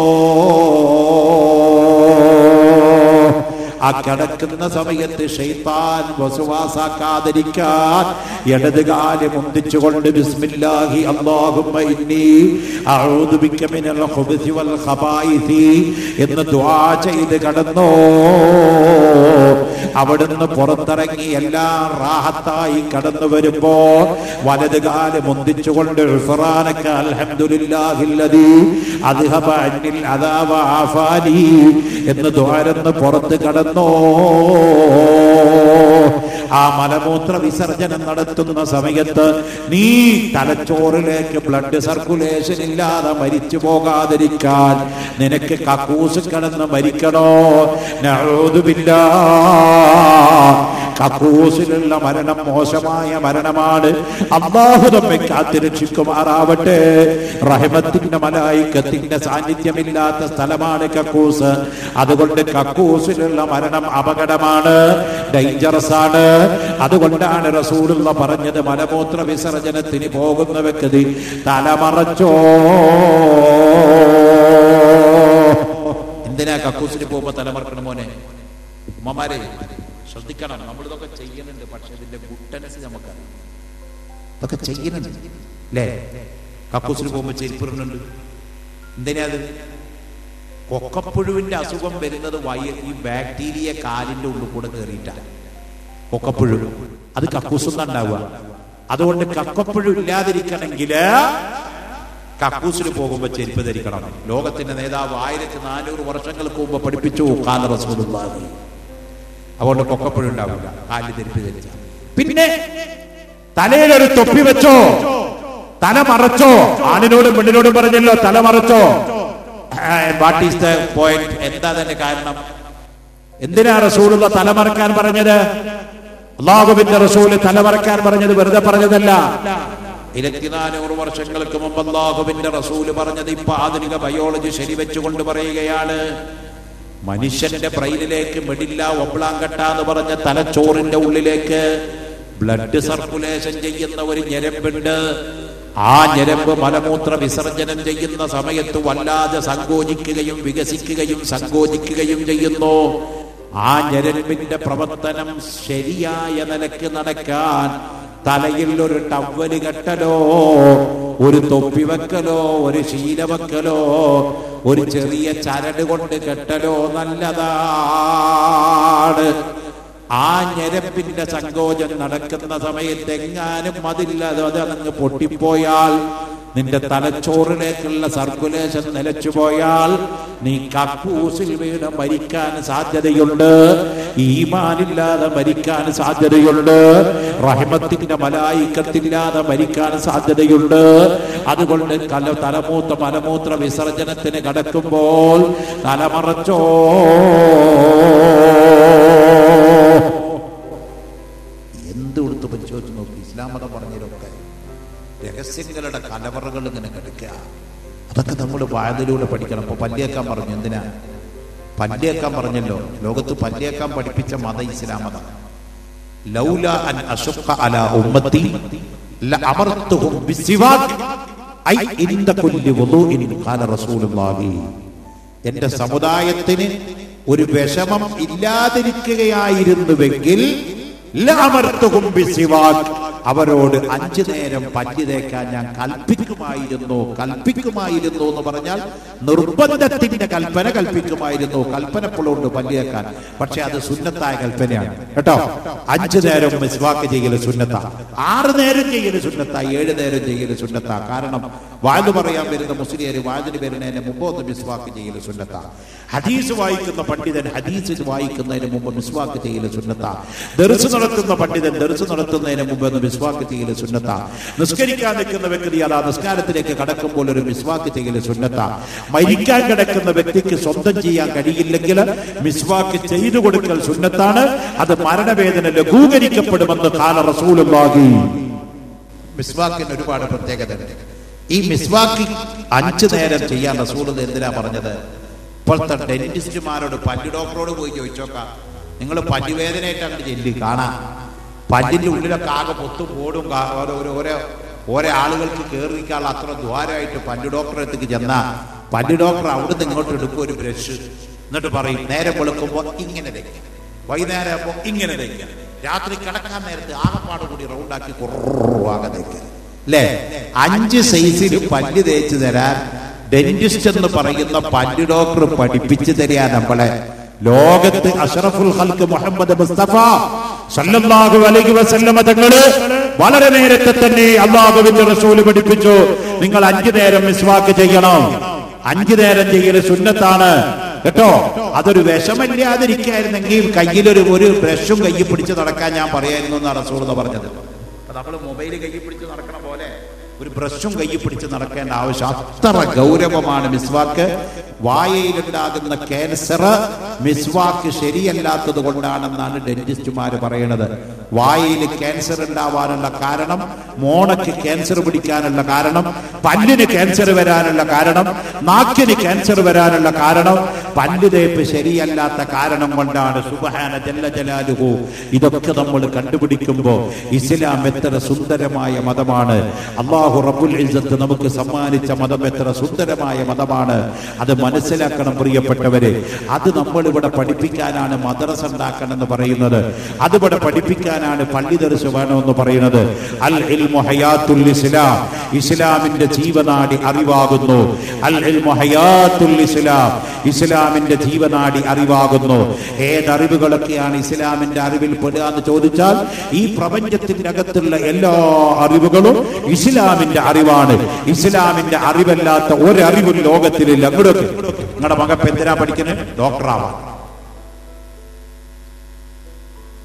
ആ കിടക്കുന്ന സമയത്ത് ശൈത്താൻ വസ്വാസാക്കാതിരിക്കാൻ ഇടതുകാല് മുന്തിച്ചുകൊണ്ട് ബിസ്മില്ലാഹി അല്ലാഹുമ്മ ഇന്നി അഊദു ബിക മിനൽ ഖുബുസി വൽ ഖബായിസി എന്ന് ദുആ ചെയ്ത് കടന്നോ. അവിടുന്ന് പുറത്തിറങ്ങി എല്ലാം റാഹത്തായി കടന്നു വരുമ്പോ വലതുകാല് മുന്തിച്ചുകൊണ്ട് ഉഫ്റാനക അൽഹംദുലില്ലാഹില്ലദീ അദ്ഹബ അന്നിൽ അദാബ ആഫാനി എന്ന് ദുആരന്ന് പുറത്ത് കടന്നു. ആ മലമൂത്ര വിസർജനം നടത്തുന്ന സമയത്ത് നീ തലച്ചോറിലേക്ക് ബ്ലഡ് സർക്കുലേഷൻ ഇല്ലാതെ മരിച്ചു പോകാതിരിക്കാൻ നിനക്ക് കക്കൂസ് കിടന്ന് മരിക്കണോ? നഊദു ബില്ലാഹ്. കക്കൂസിലുള്ള മരണം മോശമായ മരണമാണ്. അല്ലാഹു നമ്മെ കാത്തിരക്ഷിക്കുമാറാവട്ടെ. റഹ്മത്തിന്റെ മലായികത്തിന്റെ സാന്നിധ്യമില്ലാത്ത സ്ഥലമാണ് കക്കൂസ്. അതുകൊണ്ട് കക്കൂസിലുള്ള മരണം അപകടമാണ്, ഡേഞ്ചറസ് ആണ്. അതുകൊണ്ടാണ് റസൂലുള്ള പറഞ്ഞത് മലമൂത്ര വിസർജനത്തിന് പോകുന്ന വ്യക്തി തലമറച്ചോ. എന്തിനാ കക്കൂസിന് പോകുമ്പോ തലമറക്കണം മോനെ? ഉമ്മമാരെ ശ്രദ്ധിക്കണം, നമ്മളിതൊക്കെ ചെയ്യുന്നുണ്ട്. പക്ഷെ ഇതിന്റെ ഗുഡ്നസ് നമുക്കറിയാം. ഇതൊക്കെ ചെയ്യുന്നുണ്ട് അല്ലേ? കക്കൂസിന് പോകുമ്പോൾ ചെരിപ്പിടുന്നുണ്ട്. എന്തിനാ അത്? കൊക്കപ്പുഴുവിന്റെ അസുഖം വരുന്നത് ഈ ബാക്ടീരിയ കാലിന്റെ ഉള്ളിൽ കൂടെ കയറിയിട്ടാണ്. കൊക്കപ്പുഴു അത് കക്കൂസൊന്നും ഉണ്ടാവുക. അതുകൊണ്ട് കക്കപ്പുഴു ഇല്ലാതിരിക്കണമെങ്കിൽ കക്കൂസിന് പോകുമ്പോ ചെരുപ്പ് ധരിക്കണം. ലോകത്തിന്റെ നേതാവ് 1400 വർഷങ്ങൾക്ക് മുമ്പ് പഠിപ്പിച്ചു ഖാല റസൂലുള്ളാഹി. അതുകൊണ്ട് കൊക്കപ്പുഴ ഉണ്ടാവില്ല കാലിൽ ചെരുപ്പ് ധരിച്ച. പിന്നെ തലയിലൊരു തൊപ്പി വെച്ചോ, തല മറച്ചോ. ആണിനോടും പെണ്ണിനോടും പറഞ്ഞല്ലോ തല മറച്ചോ. What is the point? എന്താ തന്നെ കാരണം? എന്തിനാ റസൂലുള്ള തലമറക്കാൻ പറഞ്ഞത്? അല്ലാഹുവിന്റെ റസൂല് തലമറക്കാൻ പറഞ്ഞത് വെറുതെ പറഞ്ഞതല്ല. 1400 വർഷങ്ങൾക്ക് മുമ്പ് അല്ലാഹുവിന്റെ റസൂല് പറഞ്ഞത് ഇപ്പൊ ആധുനിക ബയോളജി ശരിവെച്ചുകൊണ്ട് പറയുകയാണ്. മനുഷ്യന്റെ ബ്രെയിനിലേക്ക് മെഡില്ല ഒബ്ലാങ്കട്ട എന്ന് പറഞ്ഞ തലച്ചോറിന്റെ ഉള്ളിലേക്ക് ബ്ലഡ് സർക്കുലേഷൻ ചെയ്യുന്ന ഒരു ഞരമ്പുണ്ട്. ആ ഞരമ്പ് മലമൂത്ര വിസർജനം ചെയ്യുന്ന സമയത്ത് വല്ലാതെ സങ്കോചിക്കുകയും വികസിക്കുകയും സങ്കോചിക്കുകയും ചെയ്യുന്നു. ആ ഞരമ്പിന്റെ പ്രവർത്തനം ശരിയായ നിലക്ക് നടക്കാൻ തലയിൽ ഒരു ടവ്വല് കെട്ടലോ, ഒരു തൊപ്പി വെക്കലോ, ഒരു ശീല വെക്കലോ, ഒരു ചെറിയ ചരട് കൊണ്ട് കെട്ടലോ നല്ലതാണ്. ആ ഞരമ്പിന്റെ സങ്കോചം നടക്കുന്ന സമയത്ത് എങ്ങാനും അതില്ലാതെ അതങ്ങ് പൊട്ടിപ്പോയാൽ, നിന്റെ തലച്ചോറിലേക്കുള്ള സർക്കുലേഷൻ നിലച്ചുപോയാൽ നീ കക്കൂസിൽ വീണ് മരിക്കാൻ സാധ്യതയുണ്ട്. ഈമാനില്ലാതെ മരിക്കാൻ സാധ്യതയുണ്ട്. റഹ്മത്തിന്റെ മലായികത്തില്ലാതെ മരിക്കാൻ സാധ്യതയുണ്ട്. അതുകൊണ്ട് മലമൂത്ര വിസർജനത്തിന് കടക്കുമ്പോൾ തലമറച്ചോ. എന്ത് കൊടുത്ത് പരിശോധിച്ച് നോക്കി ഇസ്ലാം മതം പറഞ്ഞതിലൊക്കെ രഹസ്യങ്ങളുടെ കലവറകൾ ഇങ്ങനെ കിടക്കുക. അതൊക്കെ നമ്മൾ വായനയിലൂടെ പഠിക്കണം. അപ്പൊ പല്ലിയേക്കാൻ പറഞ്ഞു. എന്തിനാ പല്ലിയേക്കാൻ പറഞ്ഞല്ലോ? ലോകത്ത് പല്ലിയേക്കാൻ പഠിപ്പിച്ച മതം ഇസ്ലാം മതം. ലൗല അൻ അശുഖ അലാ ഉമ്മത്തി ലഅമർതുഹും ബിസിവാക് ഐ ഇൻദ കുല്ലി വുദൂഇൻ ഖാല റസൂലുള്ളാഹി. എന്റെ സമുദായത്തിന് ഒരു വിഷമം ഇല്ലാതിരിക്കുകയായിരുന്നുവെങ്കിൽ ലഅമർതുഹും ബിസിവാക്, അവരോട് 5 നേരം പല്ല് തേക്കാൻ ഞാൻ കൽപ്പിക്കുമായിരുന്നു എന്ന് പറഞ്ഞാൽ നിർബന്ധത്തിന്റെ കൽപ്പിക്കുമായിരുന്നു. കൽപ്പനപ്പോഴുണ്ട് പല്ല് തേക്കാൻ, പക്ഷെ അത് സുന്നത്തായ കൽപ്പനയാണ് കേട്ടോ. 5 നേരം മിസ്വാക്ക് ചെയ്യല് സുന്നത്താ, 6 നേരം ചെയ്യല് സുന്നത്താ, 7 നേരം ചെയ്യല് സുന്നത്താ. കാരണം വാഴ് പറയാൻ വരുന്ന മുസ്ലിം വാഴിന് വരുന്നതിന് മുമ്പ് ഒന്ന് മിസ്വാക്ക് ചെയ്യല് സുന്നത്താ. ഹദീസ് വായിക്കുന്ന പണ്ഡിതൻ ഹദീസ് വായിക്കുന്നതിന് മുമ്പ് മിസ്വാക്ക് ചെയ്യല് സുന്നത്താ. ദർസ് നടത്തുന്ന പണ്ഡിതൻ ദർസ് നടത്തുന്നതിന് മുമ്പ് ഒന്ന് മിസ്വാക്ക് ചെയ്യല് സുന്നത്താ. നിസ്കരിക്കാൻ നിൽക്കുന്ന വ്യക്തി അതാ നിസ്കാരത്തിലേക്ക് കടക്കുമ്പോൾ ഒരു മിസ്വാക്ക് ചെയ്യല് സുന്നത്താ. മരിക്കാൻ കിടക്കുന്ന വ്യക്തിക്ക് സ്വന്തം ചെയ്യാൻ കഴിയില്ലെങ്കിൽ മിസ്വാക്ക് ചെയ്തു കൊടുക്കൽ സുന്നത്താണ്. അത് മരണവേദന ലഘൂകരിക്കപ്പെടുമെന്ന് ഖാല റസൂലുള്ളാഹി. മിസ്വാക്കിന് ഒരുപാട് പ്രത്യേകതയുണ്ട്. ഈ മിസ്വാക്ക് 5 നേരം ചെയ്യാൻ റസൂൽ എന്തിനാ പറഞ്ഞത്? ഇപ്പോഴത്തെ ഡെന്റിസ്റ്റുമാരോട് പല്ല് ഡോക്ടറോട് പോയി ചോദിച്ചോക്കാം, നിങ്ങൾ പല്ലുവേദനയായിട്ട് അങ്ങോട്ട് ചെല്ലി കാണാം, പല്ലിന്റെ ഉള്ളിലൊക്കെ ആകെ പൊത്തും പോടും, ഓരോ ആളുകൾക്ക് കയറിക്കാനുള്ള അത്ര ദ്വാരമായിട്ട് പല്ല് ഡോക്ടറെ അടുത്തേക്ക് ചെന്നാ പല്ല് ഡോക്ടർ അവിടുന്ന് ഇങ്ങോട്ട് എടുക്കും ഒരു ബ്രഷ്, എന്നിട്ട് പറയും നേരം വെളുക്കുമ്പോൾ ഇങ്ങനെ തയ്ക്കാം, വൈകുന്നേരം ആകുമ്പോൾ ഇങ്ങനെ തയ്ക്കാം, രാത്രി കിടക്കാൻ നേരത്ത് ആകപ്പാട് കൂടി റൗണ്ടാക്കി കുറവാകെ തയ്ക്കാം അല്ലേ? 5 സൈസിൽ പല്ല് തേച്ച് തരാൻ ഡെന്റിസ്റ്റ് എന്ന് പറയുന്ന പല്ല് ഡോക്ടർ പഠിപ്പിച്ചു തരിക നമ്മളെ. ലോകത്ത് അഷ്റഫുൽ ഖൽഖ് മുഹമ്മദ് മുസ്തഫ സല്ലല്ലാഹു അലൈഹി വസല്ലമ തങ്ങള് വളരെ നേരത്തെ തന്നെ അല്ലാഹുവിന്റെ റസൂൽ പഠിപ്പിച്ചു, നിങ്ങൾ 5 നേരം മിസ്വാക്ക് ചെയ്യണം. 5 നേരം ചെയ്യൽ സുന്നത്താണ് കേട്ടോ. അതൊരു വിഷമല്ലാതിരിക്കായിരുന്നെങ്കിൽ കയ്യിലൊരു ബ്രഷും കയ്യിൽ പിടിച്ച് നടക്കാൻ ഞാൻ പറയായിരുന്നു എന്നാണ് റസൂൽ എന്ന് പറഞ്ഞത്. നമ്മൾ മൊബൈൽ കയ്യിൽ പിടിച്ച് നടക്കണ പോലെ ഒരു ബ്രഷും കയ്യിൽ പിടിച്ച് നടക്കേണ്ട ആവശ്യം, അത്ര ഗൗരവമാണ് മിസ്വാക്ക്. വായയിലുണ്ടാകുന്ന ക്യാൻസർ മിസ്വാക്ക് ശരിയല്ലാത്തത് കൊണ്ടാണെന്നാണ് ഡെന്റിസ്റ്റുമാര് പറയുന്നത്. വായയിൽ ക്യാൻസർ ഉണ്ടാവാനുള്ള കാരണം, മോണയ്ക്ക് ക്യാൻസർ പിടിക്കാനുള്ള കാരണം, പല്ലിന് ക്യാൻസർ വരാനുള്ള കാരണം, നാക്കിന് ക്യാൻസർ വരാനുള്ള കാരണം പല്ല് തേപ്പ് ശരിയല്ലാത്ത കാരണം കൊണ്ടാണ്. സുബ്ഹാന ജല്ല ജലാലുഹു. ഇതൊക്കെ നമ്മൾ കണ്ടുപിടിക്കുമ്പോൾ ഇസ്ലാം എത്ര സുന്ദരമായ മതമാണ്, അല്ലാഹു റബ്ബുൽ ഇസ്സത്ത് നമുക്ക് സമ്മാനിച്ച മതം എത്ര സുന്ദരമായ മതമാണ്. അത് മനസ്സിലാക്കണം പ്രിയപ്പെട്ടവരെ. അത് നമ്മളിവിടെ പഠിപ്പിക്കാനാണ് മദ്രസ ഉണ്ടാക്കണം എന്ന് പറയുന്നത്, അതിവിടെ പഠിപ്പിക്കാനാണ് പള്ളി ദർസ് വേണമെന്ന് പറയുന്നത്. അൽ ഇൽമു ഹയാത്തുൽ ഇസ്ലാം, ഇസ്ലാമിന്റെ ജീവനാടി അറിവാകുന്നു. അൽ ഇൽമു ഹയാത്തുൽ ഇസ്ലാം, ഇസ്ലാമിന്റെ ജീവനാടി അറിവാകുന്നു. ഏതറിവുകളൊക്കെയാണ് ഇസ്ലാമിന്റെ അറിവിൽ പെടുക എന്ന് ചോദിച്ചാൽ ഈ പ്രപഞ്ചത്തിന്റെ അകത്തുള്ള എല്ലാ അറിവുകളും ഇസ്ലാമിന്റെ അറിവാണ്. ഇസ്ലാമിന്റെ അറിവല്ലാത്ത ഒരറിവും ലോകത്തിലില്ല. അങ്ങോട്ട് നിങ്ങളുടെ മകൻ എന്തിനാ പഠിക്കുന്നത്?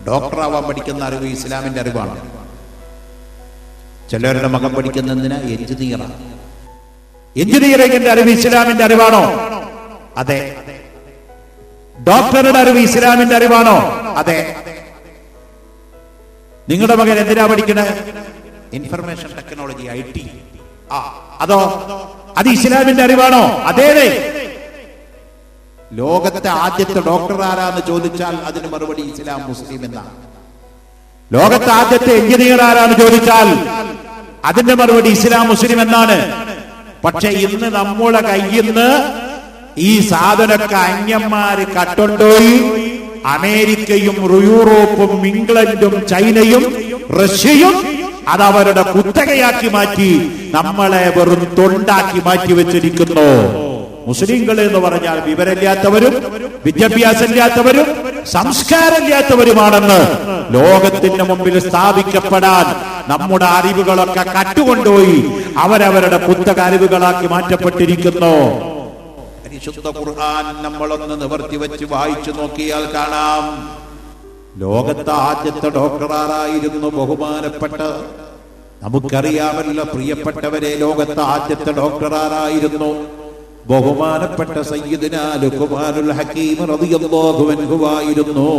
ഡോക്ടറാവാൻ പഠിക്കുന്ന അറിവ് ഇസ്ലാമിന്റെ അറിവാണ്. ചിലവരുടെ മകൻ പഠിക്കുന്ന എന്തിനാ? എഞ്ചിനീയറിംഗിന്റെ അറിവ് ഇസ്ലാമിന്റെ അറിവാണോ? അതെ. ഡോക്ടറുടെ അറിവ് ഇസ്ലാമിന്റെ അറിവാണോ? അതെ. നിങ്ങളുടെ മകൻ എന്തിനാ പഠിക്കണേ? Information technology, IT. അതോ അത് ഇസ്ലാമിന്റെ അറിവാണോ? അതേ. ലോകത്തെ ആദ്യത്തെ ഡോക്ടർ ആരാന്ന് ചോദിച്ചാൽ അതിന് മറുപടി ഇസ്ലാം മുസ്ലിം എന്നാണ്. ലോകത്തെ ആദ്യത്തെ എഞ്ചിനീയർ ആരാന്ന് ചോദിച്ചാൽ അതിന്റെ മറുപടി ഇസ്ലാം മുസ്ലിം എന്നാണ്. പക്ഷെ ഇന്ന് നമ്മുടെ കയ്യിൽ നിന്ന് ഈ സാധനമൊക്കെ അന്യന്മാര് കട്ടുണ്ടോയി അമേരിക്കയും യൂറോപ്പും ഇംഗ്ലണ്ടും ചൈനയും റഷ്യയും അതവരുടെ കുത്തകയാക്കി മാറ്റി നമ്മളെ വെറും തൊണ്ടാക്കി മാറ്റി വെച്ചിരിക്കുന്നു. മുസ്ലിങ്ങൾ എന്ന് പറഞ്ഞാൽ വിവരമില്ലാത്തവരും വിദ്യാഭ്യാസമില്ലാത്തവരും സംസ്കാരമില്ലാത്തവരുമാണെന്ന് ലോകത്തിന്റെ മുമ്പിൽ സ്ഥാപിക്കപ്പെടാൻ നമ്മുടെ അറിവുകളൊക്കെ കട്ടുകൊണ്ടുപോയി അവരവരുടെ കുത്തക അറിവുകളാക്കി മാറ്റപ്പെട്ടിരിക്കുന്നു. പരിശുദ്ധ ഖുർആൻ നമ്മളൊന്ന് നിവർത്തി വെച്ച് വായിച്ചു നോക്കിയാൽ കാണാം, ലോകത്തെ ആദ്യത്തെ ഡോക്ടറായിരുന്നു ബഹുമാനപ്പെട്ട, നമുക്കറിയാമല്ലോ പ്രിയപ്പെട്ടവരെ, ലോകത്തെ ആദ്യത്തെ ഡോക്ടറായിരുന്നു ബഹുമാനപ്പെട്ട സയ്യിദുനാ ലുഖ്മാനുൽ ഹക്കീം റളിയല്ലാഹു അൻഹു ആയിരുന്നു.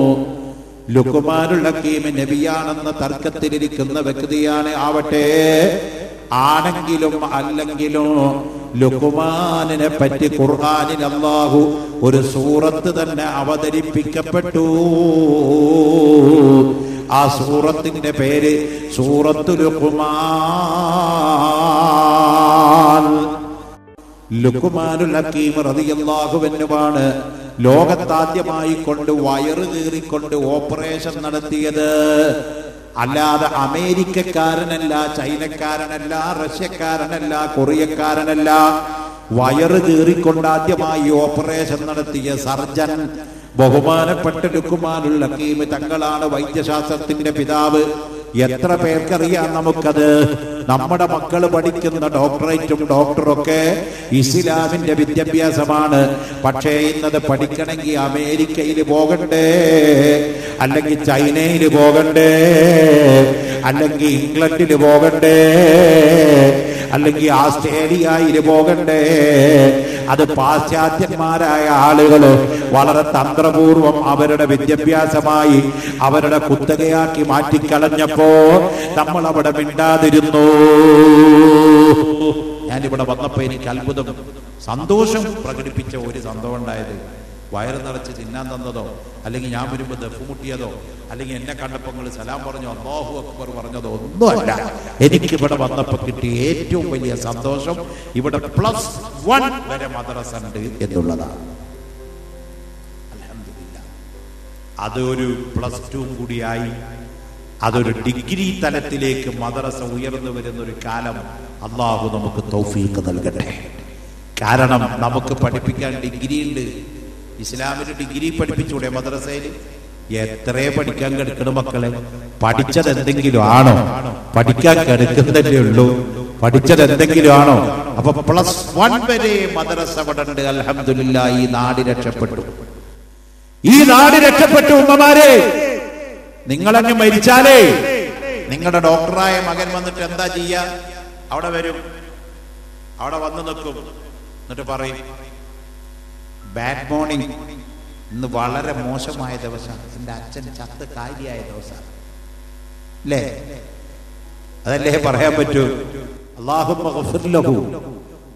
ലുഖ്മാനുൽ ഹക്കീം നബിയാണെന്ന തർക്കത്തിലിരിക്കുന്ന വ്യക്തിയാണ്. ആവട്ടെ, ആണെങ്കിലും അല്ലെങ്കിലും ലുഖ്മാനിനെ പറ്റി ഖുർആനിൽ അല്ലാഹു ഒരു സൂറത്ത് തന്നെ അവതരിപ്പിക്കപ്പെട്ടു. ആ സൂറത്തിന്റെ പേര് സൂറത്തുൽ ലുഖ്മാൻ. ലുഖ്മാനുൽ ഹക്കീം റളിയല്ലാഹു അൻഹുവാണ് ലോകത്താദ്യമായി കൊണ്ട് വയറ് കീറിക്കൊണ്ട് ഓപ്പറേഷൻ നടത്തിയത്. അല്ലാതെ അമേരിക്കക്കാരനല്ല, ചൈനക്കാരനല്ല, റഷ്യക്കാരനല്ല, കൊറിയക്കാരനല്ല. വയറ് കീറിക്കൊണ്ട് ആദ്യമായി ഓപ്പറേഷൻ നടത്തിയ സർജൻ ബഹുമാനപ്പെട്ട ലുക്മാനുൽ ഹക്കീം തങ്ങളാണ് വൈദ്യശാസ്ത്രത്തിന്റെ പിതാവ്. എത്ര പേർക്കറിയാം നമുക്കത്? നമ്മുടെ മക്കൾ പഠിക്കുന്ന ഡോക്ടറേറ്റും ഡോക്ടറൊക്കെ ഇസ്ലാമിന്റെ വിദ്യാഭ്യാസമാണ്. പക്ഷേ ഇന്നത് പഠിക്കണമെങ്കിൽ അമേരിക്കയിൽ പോകണ്ടേ, അല്ലെങ്കിൽ ചൈനയിൽ പോകണ്ടേ, അല്ലെങ്കിൽ ഇംഗ്ലണ്ടിൽ പോകണ്ടേ, അല്ലെങ്കിൽ ആസ്ട്രേലിയയിൽ പോകണ്ടേ? അത് പാശ്ചാത്യന്മാരായ ആളുകൾ വളരെ തന്ത്രപൂർവം അവരുടെ വിദ്യാഭ്യാസമായി അവരുടെ കുത്തകയാക്കി മാറ്റിക്കളഞ്ഞപ്പോ നമ്മൾ അവിടെ മിണ്ടാതിരുന്നു. ഞാനിവിടെ വന്നപ്പോ എനിക്ക് അത്ഭുതം, സന്തോഷം പ്രകടിപ്പിച്ച ഒരു സംഭവം ഉണ്ടായത്, വയറ് നിറച്ച് തിന്നാൻ തന്നതോ, അല്ലെങ്കിൽ ഞാൻ വരുമ്പോൾ ദഫ് മുട്ടിയതോ, അല്ലെങ്കിൽ എന്നെ കണ്ടപ്പോൾ നിങ്ങൾ സലാം പറഞ്ഞോ, അല്ലാഹു അക്ബർ പറഞ്ഞതോ ഒന്നുമല്ല. എനിക്കിവിടെ വന്നപ്പോൾ കിട്ടിയ ഏറ്റവും വലിയ സന്തോഷം ഇവിടെ +1 വരെ മദ്രസ ഉണ്ട് എന്നുള്ളതാണ്. അൽഹംദുലില്ലാഹ്. അതൊരു +2 കൂടിയായി, അതൊരു ഡിഗ്രി തലത്തിലേക്ക് മദ്രസ ഉയർന്നു വരുന്നൊരു കാലം അല്ലാഹു നമുക്ക് തൗഫീഖ് നൽകട്ടെ. കാരണം നമുക്ക് പഠിപ്പിക്കാൻ ഡിഗ്രി ഉണ്ട്. ഇസ്ലാമിന് ഡിഗ്രി പഠിപ്പിച്ചൂടെ മദ്രസയിൽ? എത്രേ പഠിക്കാൻ കിടക്കണം മക്കളെ? പഠിച്ചത് എന്തെങ്കിലും ആണോ? പഠിക്കാൻ കിടക്കുന്നതല്ലേ ഉള്ളൂ. പഠിച്ചത് എന്തെങ്കിലും ആണോ? അപ്പൊ +1 വരെ മദ്രസ പഠനണ്ട്. അൽഹംദുലില്ലാഹ്. ഈ നാട് രക്ഷപ്പെട്ടു, ഈ നാട് രക്ഷപ്പെട്ടു. ഉമ്മമാരെ, നിങ്ങളങ്ങ് മരിച്ചാലേ നിങ്ങളുടെ ഡോക്ടറായ മകൻ വന്നിട്ട് എന്താ ചെയ്യാ? അവിടെ വരും, അവിടെ വന്ന് നിൽക്കും, എന്നിട്ട് പറയും, ബാഡ് മോർണിംഗ്, ഇന്ന് വളരെ മോശമായ ദിവസമാണ്, എൻ്റെ അച്ഛൻ ചത്ത് കാര്യമായ ദിവസമാണ് അല്ലേ? അതല്ലേ പറയാൻ പറ്റൂ? അല്ലാഹുമ്മ ഗഫിർ ലഹു,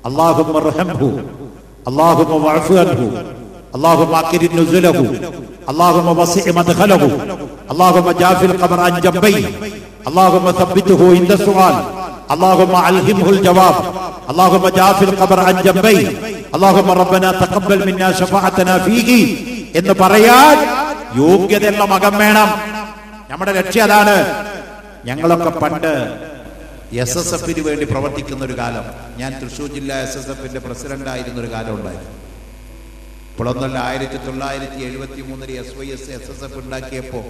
അല്ലാഹുമ്മ റഹംഹു, അല്ലാഹുമ്മ വഅഫു അൻഹു, അല്ലാഹുമ്മ അക്രിം നുസുലഹു, അല്ലാഹുമ്മ വസിഅ മദ്ഖലഹു, അല്ലാഹുമ്മ ജാഫിൽ ഖബർ അൻ ജംബൈ, അല്ലാഹുമ്മ സബ്ബിത്ഹു ഇൻദ സുആൽ, അല്ലാഹുമ്മ അൽഹിംഹുൽ ജവാബ്, അല്ലാഹുമ്മ ജാഫിൽ ഖബർ അൻ ജംബൈ, അല്ലാഹുമ്മ റബ്ബനാ തഖബ്ബൽ മിന്നാ ശഫാഅതനാ ഫീഹി എന്ന് പറയാൻ യോഗ്യതയുള്ള മകൻ വേണം. നമ്മുടെ ലക്ഷ്യം അതാണ്. ഞങ്ങളൊക്കെ പണ്ട് SSFന് വേണ്ടി പ്രവർത്തിക്കുന്ന ഒരു കാലം, ഞാൻ തൃശ്ശൂർ ജില്ലാ SSFന്റെ പ്രസിഡന്റ് ആയിരുന്ന ഒരു കാലം ഉണ്ടായിരുന്നു. ഇപ്പോഴൊന്നല്ല, 1973 SYS SSF ഉണ്ടാക്കിയപ്പോ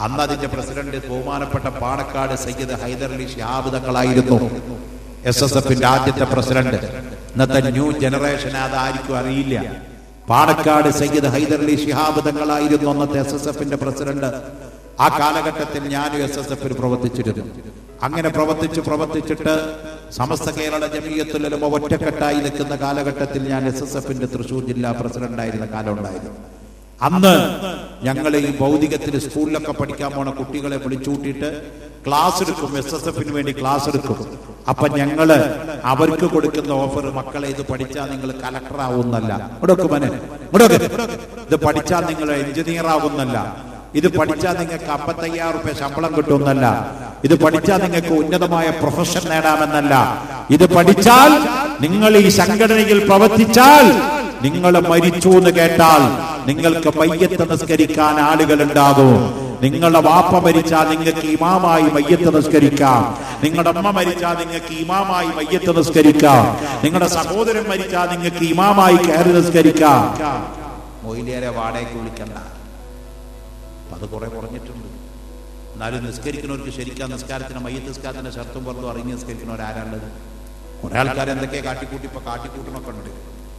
അന്ന് അതിന്റെ പ്രസിഡന്റ് ബഹുമാനപ്പെട്ട പാണക്കാട് സയ്യിദ് ഹൈദരലി ശിഹാബ് തങ്ങളായിരുന്നു. SSFന്റെ ആദ്യത്തെ പ്രസിഡന്റ്. ഇന്നത്തെ ന്യൂ ജനറേഷൻ അതായിരിക്കും അറിയില്ല. പാണക്കാട് സയ്യിദ് ഹൈദരലി ശിഹാബ് തങ്ങളായിരുന്നു അന്നത്തെ SSFന്റെ പ്രസിഡന്റ്. ആ കാലഘട്ടത്തിൽ ഞാനും SSFൽ പ്രവർത്തിച്ചിരുന്നു. അങ്ങനെ പ്രവർത്തിച്ചിട്ട് സമസ്ത കേരള ജമിയത്തുൽ ഉലമ ഒറ്റക്കെട്ടായി നിൽക്കുന്ന കാലഘട്ടത്തിൽ ഞാൻ SSFന്റെ തൃശ്ശൂർ ജില്ലാ പ്രസിഡന്റ് ആയിരുന്ന കാലം ഉണ്ടായിരുന്നു. അന്ന് ഞങ്ങൾ ഈ ഭൗതികത്തിൽ സ്കൂളിലൊക്കെ പഠിക്കാൻ പോണ കുട്ടികളെ വിളിച്ചുകൂട്ടിയിട്ട് ക്ലാസ് എടുക്കും, SSFന് വേണ്ടി ക്ലാസ് എടുക്കും. അപ്പൊ ഞങ്ങള് അവർക്ക് കൊടുക്കുന്ന ഓഫർ, മക്കളെ ഇത് പഠിച്ചാൽ നിങ്ങൾ കലക്ടർ ആവുന്നല്ല, ഇത് പഠിച്ചാൽ നിങ്ങൾ എഞ്ചിനീയർ ആവുന്നല്ല, ഇത് പഠിച്ചാൽ നിങ്ങൾക്ക് 55,000 രൂപ ശമ്പളം കിട്ടുമെന്നല്ല, ഇത് പഠിച്ചാൽ നിങ്ങൾക്ക് ഉന്നതമായ പ്രൊഫഷൻ നേടാമെന്നല്ല, ഇത് പഠിച്ചാൽ നിങ്ങൾ ഈ സംഘടനയിൽ പ്രവർത്തിച്ചാൽ നിങ്ങൾ മരിച്ചു എന്ന് കേട്ടാൽ നിങ്ങൾക്ക് മയ്യത്ത് നിസ്കരിക്കാൻ ആളുകൾ ഉണ്ടാകും. നിങ്ങളുടെ വാപ്പ മരിച്ചാൽ നിങ്ങൾക്ക് ഇമാമായി മയ്യത്ത് നിസ്കരിക്കാം, നിങ്ങളുടെ അമ്മ മരിച്ചാൽ നിങ്ങൾക്ക് ഇമാമായി മയ്യത്ത് നിസ്കരിക്കാം, നിങ്ങളുടെ സഹോദരൻ മരിച്ചാൽ നിങ്ങൾക്ക് ഇമാമായി കയറി നിസ്കരിക്കാം. മൊയ്ലിയാരെ വാടകയ്ക്ക് വിളിക്കണ്ട. അത് കുറെ കുറഞ്ഞിട്ടുണ്ട്. എന്നാലും നിസ്കരിക്കുന്നവർക്ക് ശരിക്കും നിസ്കാരത്തിന് മയ്യത്ത് നിസ്കാരത്തിന്റെ ശർത്തും പുറത്തും അറിഞ്ഞ് നിസ്കരിക്കുന്നവരാരാളുള്ളത്? കുറെ ആൾക്കാർ എന്തൊക്കെയാ കാട്ടിക്കൂട്ടി ഇപ്പൊ കാട്ടിക്കൂട്ടണൊക്കെ ഉണ്ട്.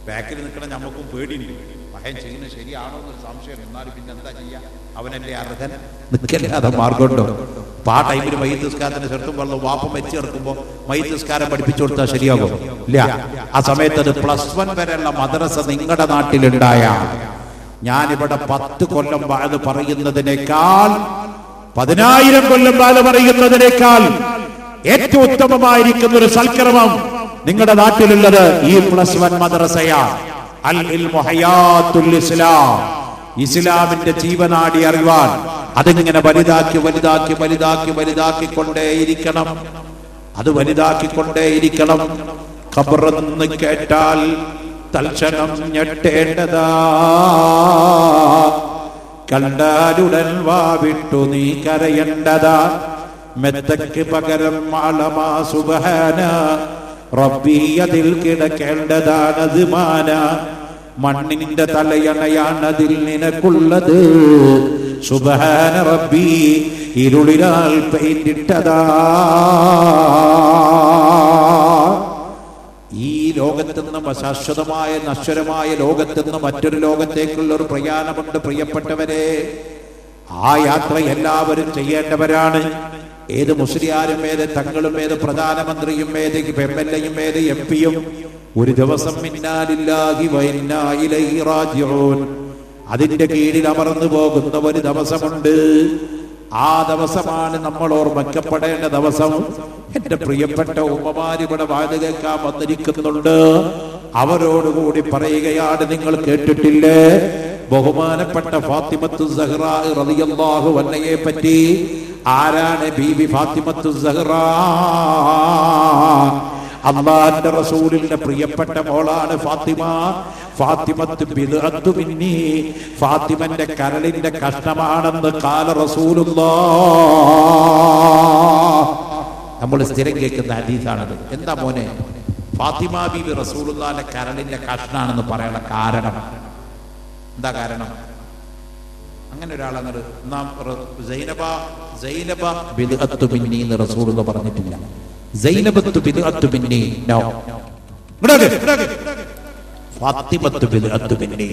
ബാക്കിൽ നിൽക്കണം, നമുക്കും പേടിയുണ്ട്, മകൻ ചെയ്യുന്നത് ശരിയാണോ എന്നൊരു സംശയം. എന്നാലും പിന്നെ എന്താ ചെയ്യാ, അവനല്ലേ അർഹൻ, നിൽക്കല്ലാതെ മാർഗമുണ്ടോ? അപ്പൊ ആ ടൈമിൽ മയ്യത്ത് നിസ്കാരത്തിന്റെ ശർത്തും പുറത്തും വാപ്പം വെച്ച് കിടക്കുമ്പോ മയ്യത്ത് നിസ്കാരം പഠിപ്പിച്ചു കൊടുത്താൽ ശരിയാകും? ഇല്ല. ആ സമയത്ത് അത് +1 വരെയുള്ള മദ്രസ നിങ്ങളുടെ നാട്ടിലുണ്ടായ, ഞാനിവിടെ 10 കൊല്ലം വാഴ പറയുന്നതിനേക്കാൾ 10,000 കൊല്ലം വാഴ പറയുന്നതിനേക്കാൾ ഏറ്റവും ഉത്തമമായിരിക്കുന്ന ഒരു സൽക്രമം നിങ്ങളുടെ നാട്ടിലുള്ളത് ഈ +1 മദ്രസയാ. അൽ ഇൽമു ഹയാത്തുൽ ഇസ്ലാം, ഇസ്ലാമിന്റെ ജീവനാടി അറിവാൻ അതിങ്ങനെ വലുതാക്കിക്കൊണ്ടേയിരിക്കണം. അത് വലുതാക്കിക്കൊണ്ടേയിരിക്കണം. ഖബറെന്ന് കേട്ടാൽ തൽക്ഷണം ഞെട്ടേണ്ടതാ. കണ്ടാലുടൻ വാവിട്ടു നീ കരയണ്ടതാ മെത്തക്ക് പകരം അളമാ സുബ്ഹാന റബ്ബി അതിൽ കിടക്കേണ്ടതാണത് മാന മണ്ണിന്റെ തലയണയാണതിൽ നിനക്കുള്ളത് സുബ്ഹാന റബ്ബി ഇരുളിനാൽ പെയിന്റിട്ടതാ. ഈ ലോകത്തുനിന്ന് ശാശ്വതമായ നശ്വരമായ ലോകത്തുനിന്ന് മറ്റൊരു ലോകത്തേക്കുള്ള ഒരു പ്രയാണമുണ്ട് പ്രിയപ്പെട്ടവരെ. ആ യാത്ര എല്ലാവരും ചെയ്യേണ്ടവരാണ്. ഏത് മുസ്ലിയാരും ഏത് തങ്ങളും ഏത് പ്രധാനമന്ത്രിയും ഏത് എംഎൽഎയും ഏത് എംപിയും ഒരു ദിവസം ഇന്നാ ലില്ലാഹി വ ഇന്നാ ഇലൈഹി റാജിഊൻ അതിന്റെ കീഴിൽ അമർന്നു പോകുന്ന ഒരു ദിവസമുണ്ട്. ആ ദിവസമാണ് നമ്മൾ ഓർമ്മിക്കപ്പെടേണ്ട ദിവസം. എന്റെ പ്രിയപ്പെട്ട ഉമ്മമാര് ഇവിടെ വാത് കേൾക്കാൻ വന്നിരിക്കുന്നുണ്ട്. അവരോടുകൂടി പറയുകയാണ്, നിങ്ങൾ കേട്ടിട്ടില്ലേ ബഹുമാനപ്പെട്ട ഫാത്തിമത്തു സഹ്റാ റളിയല്ലാഹു അൻഹയെ പറ്റി? ആരാണ് ബീബി ഫാത്തിമത്തു സഹ്റാ? അല്ലാഹുവിന്റെ റസൂലിന്റെ പ്രിയപ്പെട്ട മോളാണ് ഫാത്തിമ. ഫാത്തിമത്തു ബിദ്അത്തു മിന്നി, ഫാത്തിമന്റെ കരളിന്റെ കഷ്ണമാണെന്ന് ഖാല റസൂലുള്ളാഹ്. നമ്മൾ സ്ഥിരം കേൾക്കുന്ന ഹദീസാണത്. എന്താ മോനെ ഫാത്തിമ ബീബി റസൂലുള്ളാഹിന്റെ കരളിന്റെ കഷ്ണാണെന്ന് പറയാനുള്ള കാരണം എന്താ? കാരണം അങ്ങനെ ഒരാളങ്ങനെ സൈനബ ബിദ്അത്തു മിന്നി എന്ന് റസൂലുള്ളാഹി പറഞ്ഞിട്ടില്ല. സൈനബത്തു ബിദ്അത്തു മിന്നി, നോ. ഫാത്തിമത്തു ബിദ്അത്തു മിന്നി,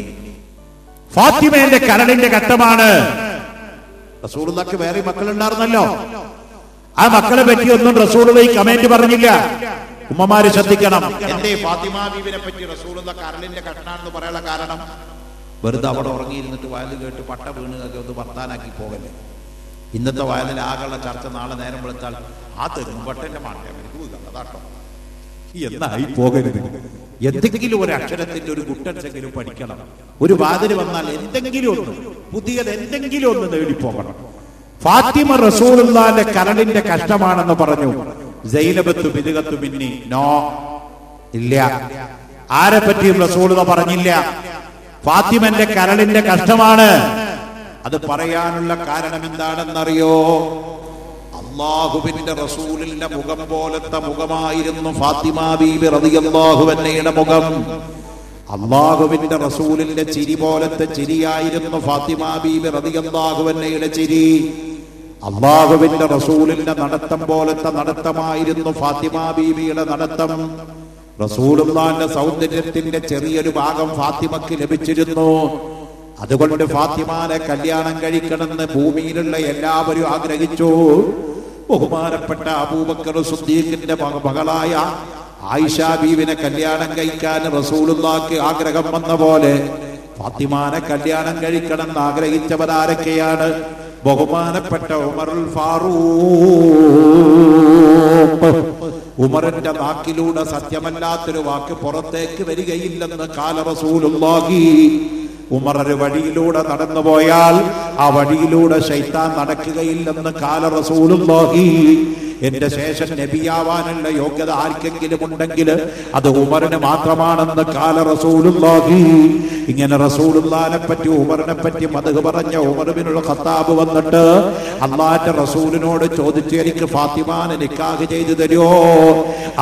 ഫാത്തിമയുടെ കരളിന്റെ ഘട്ടമാണ്. റസൂലുള്ളാഹിക്ക് വേറെ മക്കളുണ്ടായിരുന്നല്ലോ. ആ മക്കളെ പറ്റി ഒന്നും റസൂലുള്ളാഹി കമന്റ് പറഞ്ഞില്ല. ഉമ്മമാര് ശ്രദ്ധിക്കണം. എന്തേ ഫാത്തിമ ബീവിനെ പറ്റി റസൂലുള്ളാഹി കരളിന്റെ ഘട്ടമാണെന്ന് പറയാനുള്ള കാരണം? വെറുതെ അവിടെ ഉറങ്ങിയിരുന്നിട്ട് വയലിൽ കേട്ട് പട്ട വീണ് ഒന്ന് വർത്താനാക്കി പോകല്ലേ. ഇന്നത്തെ വയലിൽ ആകെയുള്ള ചർച്ച നാളെ നേരം വെളുത്താൽ ആ തെരുമ്പട്ടന്റെ മാറ്റം അതാട്ടോ എന്നായി പോകരുത്. എന്തെങ്കിലും ഒരു അക്ഷരത്തിന്റെ ഒരു ഗുട്ടൻസെങ്കിലും പഠിക്കണം. ഒരു വാതിൽ വന്നാൽ എന്തെങ്കിലും ഒന്ന് പുതിയത് എന്തെങ്കിലും ഒന്ന് നേടിപ്പോകണം. ഫാത്തിമ റസൂലുള്ളാഹിന്റെ കരളിന്റെ കഷ്ടമാണെന്ന് പറഞ്ഞു. സൈനബത്തു ബിദ്അത്തു മിന്നി, നോ, ഇല്ല. ആരെ പറ്റിയും റസൂലുള്ളാഹി പറഞ്ഞില്ല. ഫാത്തിമന്റെ കരളിന്റെ കഷ്ടമാണ്. അത് പറയാനുള്ള കാരണം എന്താണെന്നറിയോ? അല്ലാഹുവിന്റെ റസൂലിന്റെ മുഖം പോലത്തെ മുഖമായിരുന്നു ഫാത്തിമ ബീബി റളിയല്ലാഹു അൻഹയുടെ മുഖം. അല്ലാഹുവിന്റെ റസൂലിന്റെ ചിരി പോലത്തെ ചിരിയായിരുന്നു ഫാത്തിമ ബീബി റളിയല്ലാഹു അൻഹയുടെ ചിരി. അല്ലാഹുവിന്റെ റസൂലിന്റെ നടത്തം പോലത്തെ നടത്തമായിരുന്നു ഫാത്തിമ ബീബിയുടെ നടത്തം. റസൂലുള്ളാഹിന്റെ സൗന്ദര്യത്തിന്റെ ചെറിയൊരു ഭാഗം ഫാത്തിമക്ക് ലഭിച്ചിരുന്നു. അതുകൊണ്ട് ഫാത്തിമാനെ കല്യാണം കഴിക്കണമെന്ന് ഭൂമിയിലുള്ള എല്ലാവരും ആഗ്രഹിച്ചു. ബഹുമാനപ്പെട്ട അബൂബക്കർ സിദ്ദീഖിന്റെ മകളായ ആയിഷ ബീവിനെ കല്യാണം കഴിക്കാൻ റസൂലുള്ളാഹിക്ക് ആഗ്രഹം വന്ന പോലെ ഫാത്തിമാനെ കല്യാണം കഴിക്കണമെന്ന് ആഗ്രഹിച്ചവരാരൊക്കെയാണ്? ബഹുമാനപ്പെട്ട ഉമറുൽ ഫാറൂഖ്. ഉമറിന്റെ വാക്കിലൂടെ സത്യമല്ലാത്തൊരു വാക്ക് പുറത്തേക്ക് വരികയില്ലെന്ന് ഖാല റസൂലുള്ളാഹി. ഉമർ ഒരു വഴിയിലൂടെ നടന്നുപോയാൽ ആ വഴിയിലൂടെ ശൈത്താൻ നടക്കുകയില്ലെന്ന് ഖാല റസൂലുള്ളാഹി. എന്റെ ശേഷം നബിയാവാനുള്ള യോഗ്യത ആർക്കെങ്കിലും ഉണ്ടെങ്കിൽ അത് ഉമറിന് മാത്രമാണെന്ന് ഖാല റസൂലുള്ളാഹി. ഇങ്ങനെ റസൂലുള്ളാഹിനെ പറ്റി ഉമറിനെ പറ്റി മദ്ഹ് പറഞ്ഞ ഉമർ ഇബ്നുൽ ഖത്താബ് വന്നിട്ട് അല്ലാഹുവിന്റെ റസൂലിനോട് ചോദിച്ചു, എനിക്ക് ഫാത്തിമാനെ നിക്കാഹ് ചെയ്തു തരുമോ?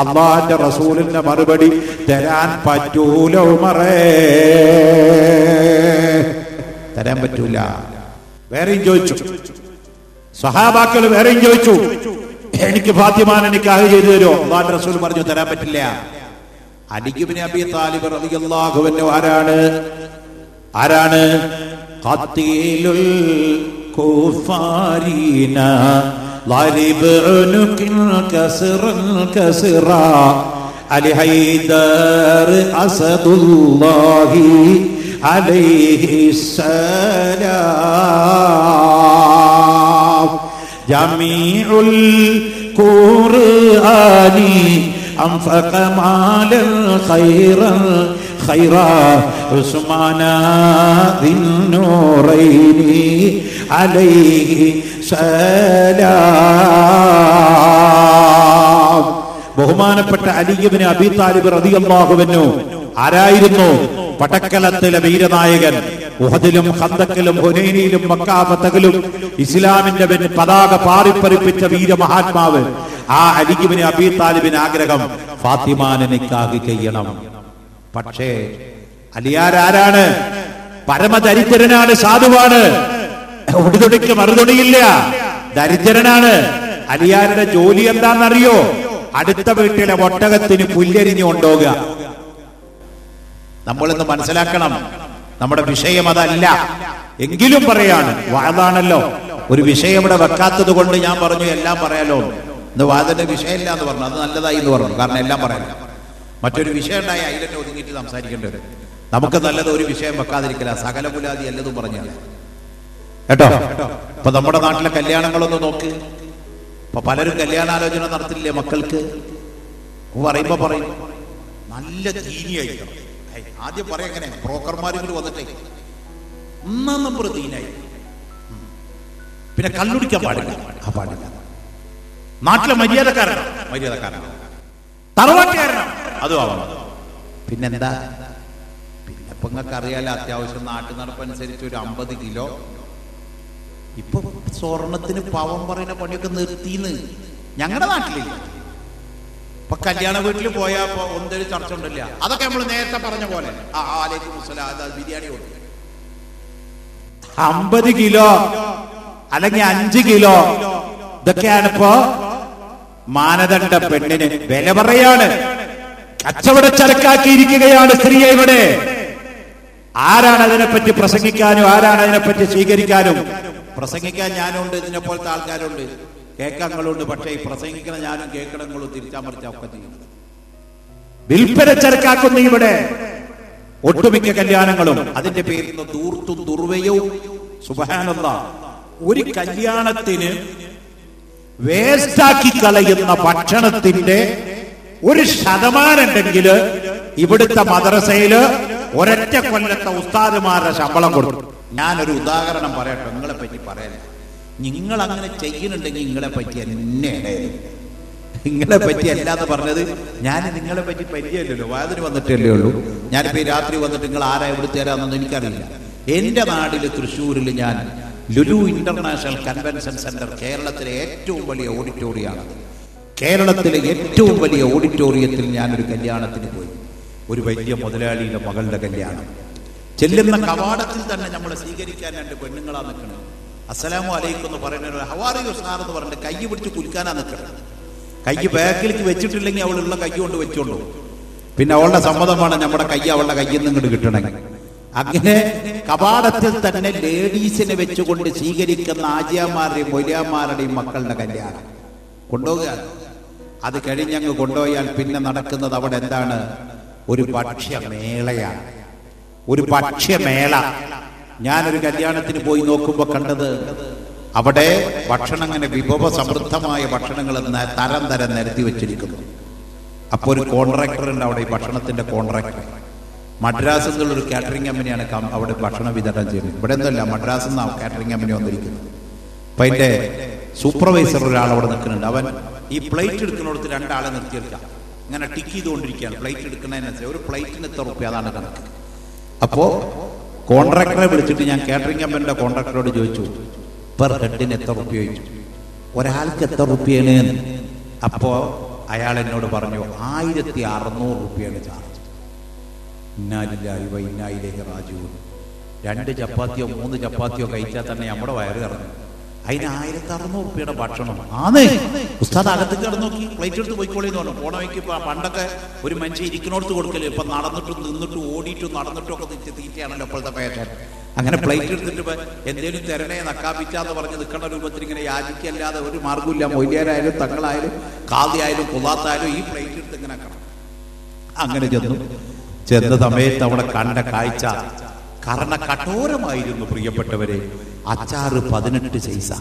അല്ലാഹുവിന്റെ റസൂലിന്റെ മറുപടി, തരാൻ പറ്റൂല ഉമറേ, തരാൻ പറ്റൂല. വേറെയും ചോദിച്ചു, സഹാബാക്കൾ വേറെയും ചോദിച്ചു, എനിക്ക് ഫാത്തിമാനെ നിക്കാഹ് ചെയ്തു തരുമോ? അല്ലാഹുവിന്റെ റസൂൽ പറഞ്ഞു, തരാൻ പറ്റില്ല. അലി ഇബ്നു അബീ താലിബ് റളിയല്ലാഹു അൻഹു ആരാണ്? ഖാതിലുൽ കുഫാരീന ളരിബ് ഉനുകിൽ കസ്റാ അലി ഹൈദർ അസദുല്ലാഹി അലൈഹി സലാം. ജമീഉൽ ഖുർആനി അൻഫഖ മാലൽ ഖൈറാ ഉസ്മാന ദിന്നൂറൈനി അലൈഹി സലാം. ബഹുമാനപ്പെട്ട അലി ഇബ്നു അബീ താലിബ് റളിയല്ലാഹു അൻഹു ആരായിരുന്നു? പടക്കലത്തിലെ വീരനായകൻ. ഉഹദിലും ഖന്തക്കിലും ഹുനൈനിലും മക്കാ ഫതഹിലും ഇസ്ലാമിന്റെ പതാക പാറിപ്പറിപ്പിച്ച വീരമഹാത്മാവ് ആ അലി ഇബ്നു അബീ താലിബിന് ആഗ്രഹം ഫാത്തിമാനെ നിക്കാഹ് ചെയ്യണം. പക്ഷേ അലിയാരാണ്? പരമദരിദ്രനാണ്, സാധുവാണ്, ഉടുതുണിക്ക് മറുതുണിയില്ല, ദരിദ്രനാണ്. അലിയാരുടെ ജോലി എന്താണെന്നറിയോ? അടുത്ത വീട്ടിലെ ഒട്ടകത്തിന് പുല്ലരിഞ്ഞു കൊണ്ടുപോകുക. നമ്മളിന്ന് മനസ്സിലാക്കണം, നമ്മുടെ വിഷയം അതല്ല. എങ്കിലും പറയാണ്, വാദാണല്ലോ. ഒരു വിഷയം ഇവിടെ വെക്കാത്തത് കൊണ്ട് ഞാൻ പറഞ്ഞു എല്ലാം പറയാലോ. ഇന്ന് വാദന്റെ വിഷയമില്ല എന്ന് പറഞ്ഞു, അത് നല്ലതായി എന്ന് പറഞ്ഞു. കാരണം എല്ലാം പറയാം. മറ്റൊരു വിഷയം ഉണ്ടായി അതിലെന്നെ ഒതുങ്ങിയിട്ട് സംസാരിക്കേണ്ടത്. നമുക്ക് നല്ലത് ഒരു വിഷയം വെക്കാതിരിക്കില്ല. സകല പുലാതി എല്ലതും പറഞ്ഞാൽ കേട്ടോ. ഇപ്പൊ നമ്മുടെ നാട്ടിലെ കല്യാണങ്ങളൊന്ന് നോക്ക്. ഇപ്പൊ പലരും കല്യാണാലോചന നടത്തില്ലേ മക്കൾക്ക്? പറയുമ്പോ പറയും നല്ല ദീനിയായിരിക്കണം. ആദ്യം പറയാം എങ്ങനെ ബ്രോക്കർമാരും കൂടി വന്നിട്ടേ 1 നമ്പർ ദീനായി. പിന്നെ കള്ളുടിക്കാൻ പാടില്ല. ആ പാടില്ല. നാട്ടിലെ മര്യാദക്കാരനാണ്, തറവാട്ടുകാരനാണ്, അതും ആവണം. പിന്നെന്താ? പിന്നെ ഇപ്പൊ നിങ്ങൾക്ക് അറിയാലോ, അത്യാവശ്യം നാട്ടു നടപ്പനുസരിച്ച് ഒരു 50 കിലോ. ഇപ്പൊ സ്വർണത്തിന് പാവം പറയുന്ന പണിയൊക്കെ നിർത്തിന്ന് ഞങ്ങളുടെ നാട്ടിലില്ല. ഇപ്പൊ കല്യാണ വീട്ടിൽ പോയാ ഒന്നൊരു ചർച്ച ഉണ്ടല്ല, അതൊക്കെ നമ്മൾ നേരത്തെ പറഞ്ഞ പോലെ ബിരിയാണി കൊടുക്കും. 50 കിലോ അല്ലെങ്കിൽ 5 കിലോ ഇതൊക്കെയാണ് ഇപ്പോ മാനദണ്ഡ. പെണ്ണിന് വില പറയാണ്, കച്ചവട ചരക്കാക്കിയിരിക്കുകയാണ് സ്ത്രീയെ ഇവിടെ. ആരാണ് അതിനെപ്പറ്റി പ്രസംഗിക്കാനും ആരാണ് അതിനെപ്പറ്റി സ്വീകരിക്കാനും? പ്രസംഗിക്കാൻ ഞാനുണ്ട്, ഇതിനെ പോലത്തെ ആൾക്കാരുണ്ട്, കേൾക്കങ്ങളുണ്ട്. പക്ഷേ ഈ പ്രസംഗിക്കണ ഞാനും കേൾക്കണങ്ങളും തിരിച്ചാമറിച്ചാ ഒക്കെ ചെയ്യുന്നത്. വിൽപ്പന ചരക്കാക്കുന്ന ഇവിടെ ഒട്ടുമിക്ക കല്യാണങ്ങളും അതിന്റെ പേരിൽ ദൂർത്തും ദുർവ്വയവും. സുബ്ഹാനല്ലാഹ്, ഒരു കല്യാണത്തിന് വേസ്റ്റാക്കി കളയുന്ന ഭക്ഷണത്തിന്റെ 1% ഉണ്ടെങ്കിൽ ഇവിടുത്തെ മദ്രസയില് ഒരൊറ്റ കൊല്ലത്തെ ഉസ്താദുമാരുടെ ശമ്പളം കൊടുക്കും. ഞാനൊരു ഉദാഹരണം പറയട്ടെ, നിങ്ങളെ പറ്റി പറയാനില്ല. നിങ്ങൾ അങ്ങനെ ചെയ്യുന്നുണ്ടെങ്കിൽ നിങ്ങളെ പറ്റി എന്നെയാണ്. നിങ്ങളെ പറ്റി അല്ലാന്ന് പറഞ്ഞത് ഞാൻ നിങ്ങളെ പറ്റി പരിചയമില്ലല്ലോ, വാതിന് വന്നിട്ടല്ലേ ഉള്ളൂ. ഞാനിപ്പോ ഈ രാത്രി വന്നിട്ട് നിങ്ങൾ ആരാ എവിടുത്തെ തരാമെന്നൊന്നും എനിക്കറിയില്ല. എന്റെ നാട്ടില് തൃശ്ശൂരിൽ ഞാൻ ലുലു ഇന്റർനാഷണൽ കൺവെൻഷൻ സെന്റർ, കേരളത്തിലെ ഏറ്റവും വലിയ ഓഡിറ്റോറിയമാണ്. കേരളത്തിലെ ഏറ്റവും വലിയ ഓഡിറ്റോറിയത്തിൽ ഞാനൊരു കല്യാണത്തിന് പോയി. ഒരു വലിയ മുതലാളിയുടെ മകളുടെ കല്യാണം. ചെല്ലുന്ന കവാടത്തിൽ തന്നെ നമ്മളെ സ്വീകരിക്കാൻ 2 പെണ്ണുങ്ങളാ നിൽക്കണം. അസ്സലാമു അലൈക്കും എന്ന് പറയുന്ന ഹവാറിയോ സാർ എന്ന് പറഞ്ഞിട്ട് കൈ പിടിച്ച് കുലുക്കാനാ നിൽക്കണം. കൈ ബാക്കിലേക്ക് വെച്ചിട്ടില്ലെങ്കിൽ അവളുള്ള കൈ കൊണ്ട് വെച്ചോളൂ. പിന്നെ അവളുടെ സമ്മതമാണ് നമ്മുടെ കൈ അവളുടെ കയ്യിൽ നിന്ന് ഇങ്ങോട്ട് കിട്ടണമെങ്കിൽ. അങ്ങനെ കവാടത്തിൽ തന്നെ ലേഡീസിനെ വെച്ചുകൊണ്ട് സ്വീകരിക്കുന്ന ആജിയാമാരുടെയും മൊയ്ലിയാമാരുടെയും മക്കളുടെ കല്യാണം കൊണ്ടുപോകുകയാണ്. അത് കഴിഞ്ഞങ്ങ് കൊണ്ടുപോയാൽ പിന്നെ നടക്കുന്നത് അവിടെ എന്താണ്? ഒരു ഭക്ഷ്യമേളയാണ്. ഒരു ഭക്ഷ്യമേള. ഞാനൊരു കല്യാണത്തിന് പോയി നോക്കുമ്പോൾ കണ്ടത് അവിടെ ഭക്ഷണം, അങ്ങനെ വിഭവ സമൃദ്ധമായ ഭക്ഷണങ്ങൾ തരം തരം നിരത്തി വെച്ചിരിക്കുന്നു. അപ്പോൾ ഒരു കോൺട്രാക്ടർ ഉണ്ട് അവിടെ, ഈ ഭക്ഷണത്തിന്റെ കോൺട്രാക്ടർ. മദ്രാസിൽ നിന്നുള്ളൊരു കാറ്ററിംഗ് കമ്പനിയാണ് അവിടെ ഭക്ഷണം വിതരണം ചെയ്യുന്നത്. ഇവിടെ ഒന്നുമല്ല, മദ്രാസിൽ നിന്നാണ് കാറ്ററിംഗ് കമ്പനി വന്നിരിക്കുന്നത്. അപ്പൊ അതിന്റെ സൂപ്പർവൈസർ ഒരാൾ അവിടെ നിൽക്കുന്നുണ്ട്. അവൻ ഈ പ്ലേറ്റ് എടുക്കുന്നിടത്ത് 2 ആളെ നിർത്തിയെടുക്കാം, ഇങ്ങനെ ടിക്ക് ചെയ്തുകൊണ്ടിരിക്കുകയാണ്. പ്ലേറ്റ് എടുക്കുന്നതിനനുസരിച്ച് ഒരു പ്ലേറ്റിന് എത്ര റുപ്യ, അതാണ് കണക്ക്. അപ്പോ കോൺട്രാക്ടറെ വിളിച്ചിട്ട് ഞാൻ കാറ്ററിംഗ് കമ്പനിയുടെ കോൺട്രാക്ടറോട് ചോദിച്ചു, പെർ ഹെഡിന് എത്ര റുപ്യ ചോദിച്ചു, ഒരാൾക്ക് എത്ര റുപ്യാണ്. അപ്പോ അയാൾ എന്നോട് പറഞ്ഞു 1600 റുപ്യാണ് ചാർജ്. ഇന്നാലില്ലാഹി വ ഇന്നാ ഇലൈഹി റാജിഊൻ. 2 ചപ്പാത്തിയോ 3 ചപ്പാത്തിയോ കഴിച്ചാൽ തന്നെ നമ്മുടെ വയറ് കറങ്ങും. അതിന് 1600 റുപ്യയുടെ ഭക്ഷണം ആന്നേ. ഉസ്താദ് അകത്തേക്ക് കിടന്നു നോക്കി, പ്ലേറ്റ് എടുത്ത് പോയിക്കോളിന്ന് പറഞ്ഞു. പോണവയ്ക്ക് പണ്ടൊക്കെ ഒരു മനുഷ്യൻ ഇരിക്കണോടത്ത് കൊടുക്കല്, ഇപ്പൊ നടന്നിട്ടും നിന്നിട്ടും ഓടിയിട്ടും നടന്നിട്ടും ഒക്കെ തീറ്റയാണല്ലോ ഇപ്പോഴത്തെ ഫാഷൻ. അങ്ങനെ പ്ലേറ്റ് എടുത്തിട്ട് എന്തേലും തരണേ നക്കാപ്പിച്ചാന്ന് പറഞ്ഞ് നിൽക്കേണ്ട രൂപത്തിൽ ഇങ്ങനെ യാചിക്കല്ലാതെ ഒരു മാർഗമില്ല. മൊയ്ലിയാരായാലും തങ്ങളായാലും കാതിയായാലും കുലാത്തായാലും ഈ പ്ലേറ്റ് എടുത്ത് ഇങ്ങനെ ആക്കണം. അങ്ങനെ ചെന്ന സമയത്ത് അവിടെ കണ്ട കാഴ്ച കർണ കഠോരമായിരുന്നു പ്രിയപ്പെട്ടവരെ. അച്ചാറ് 18 സൈസ.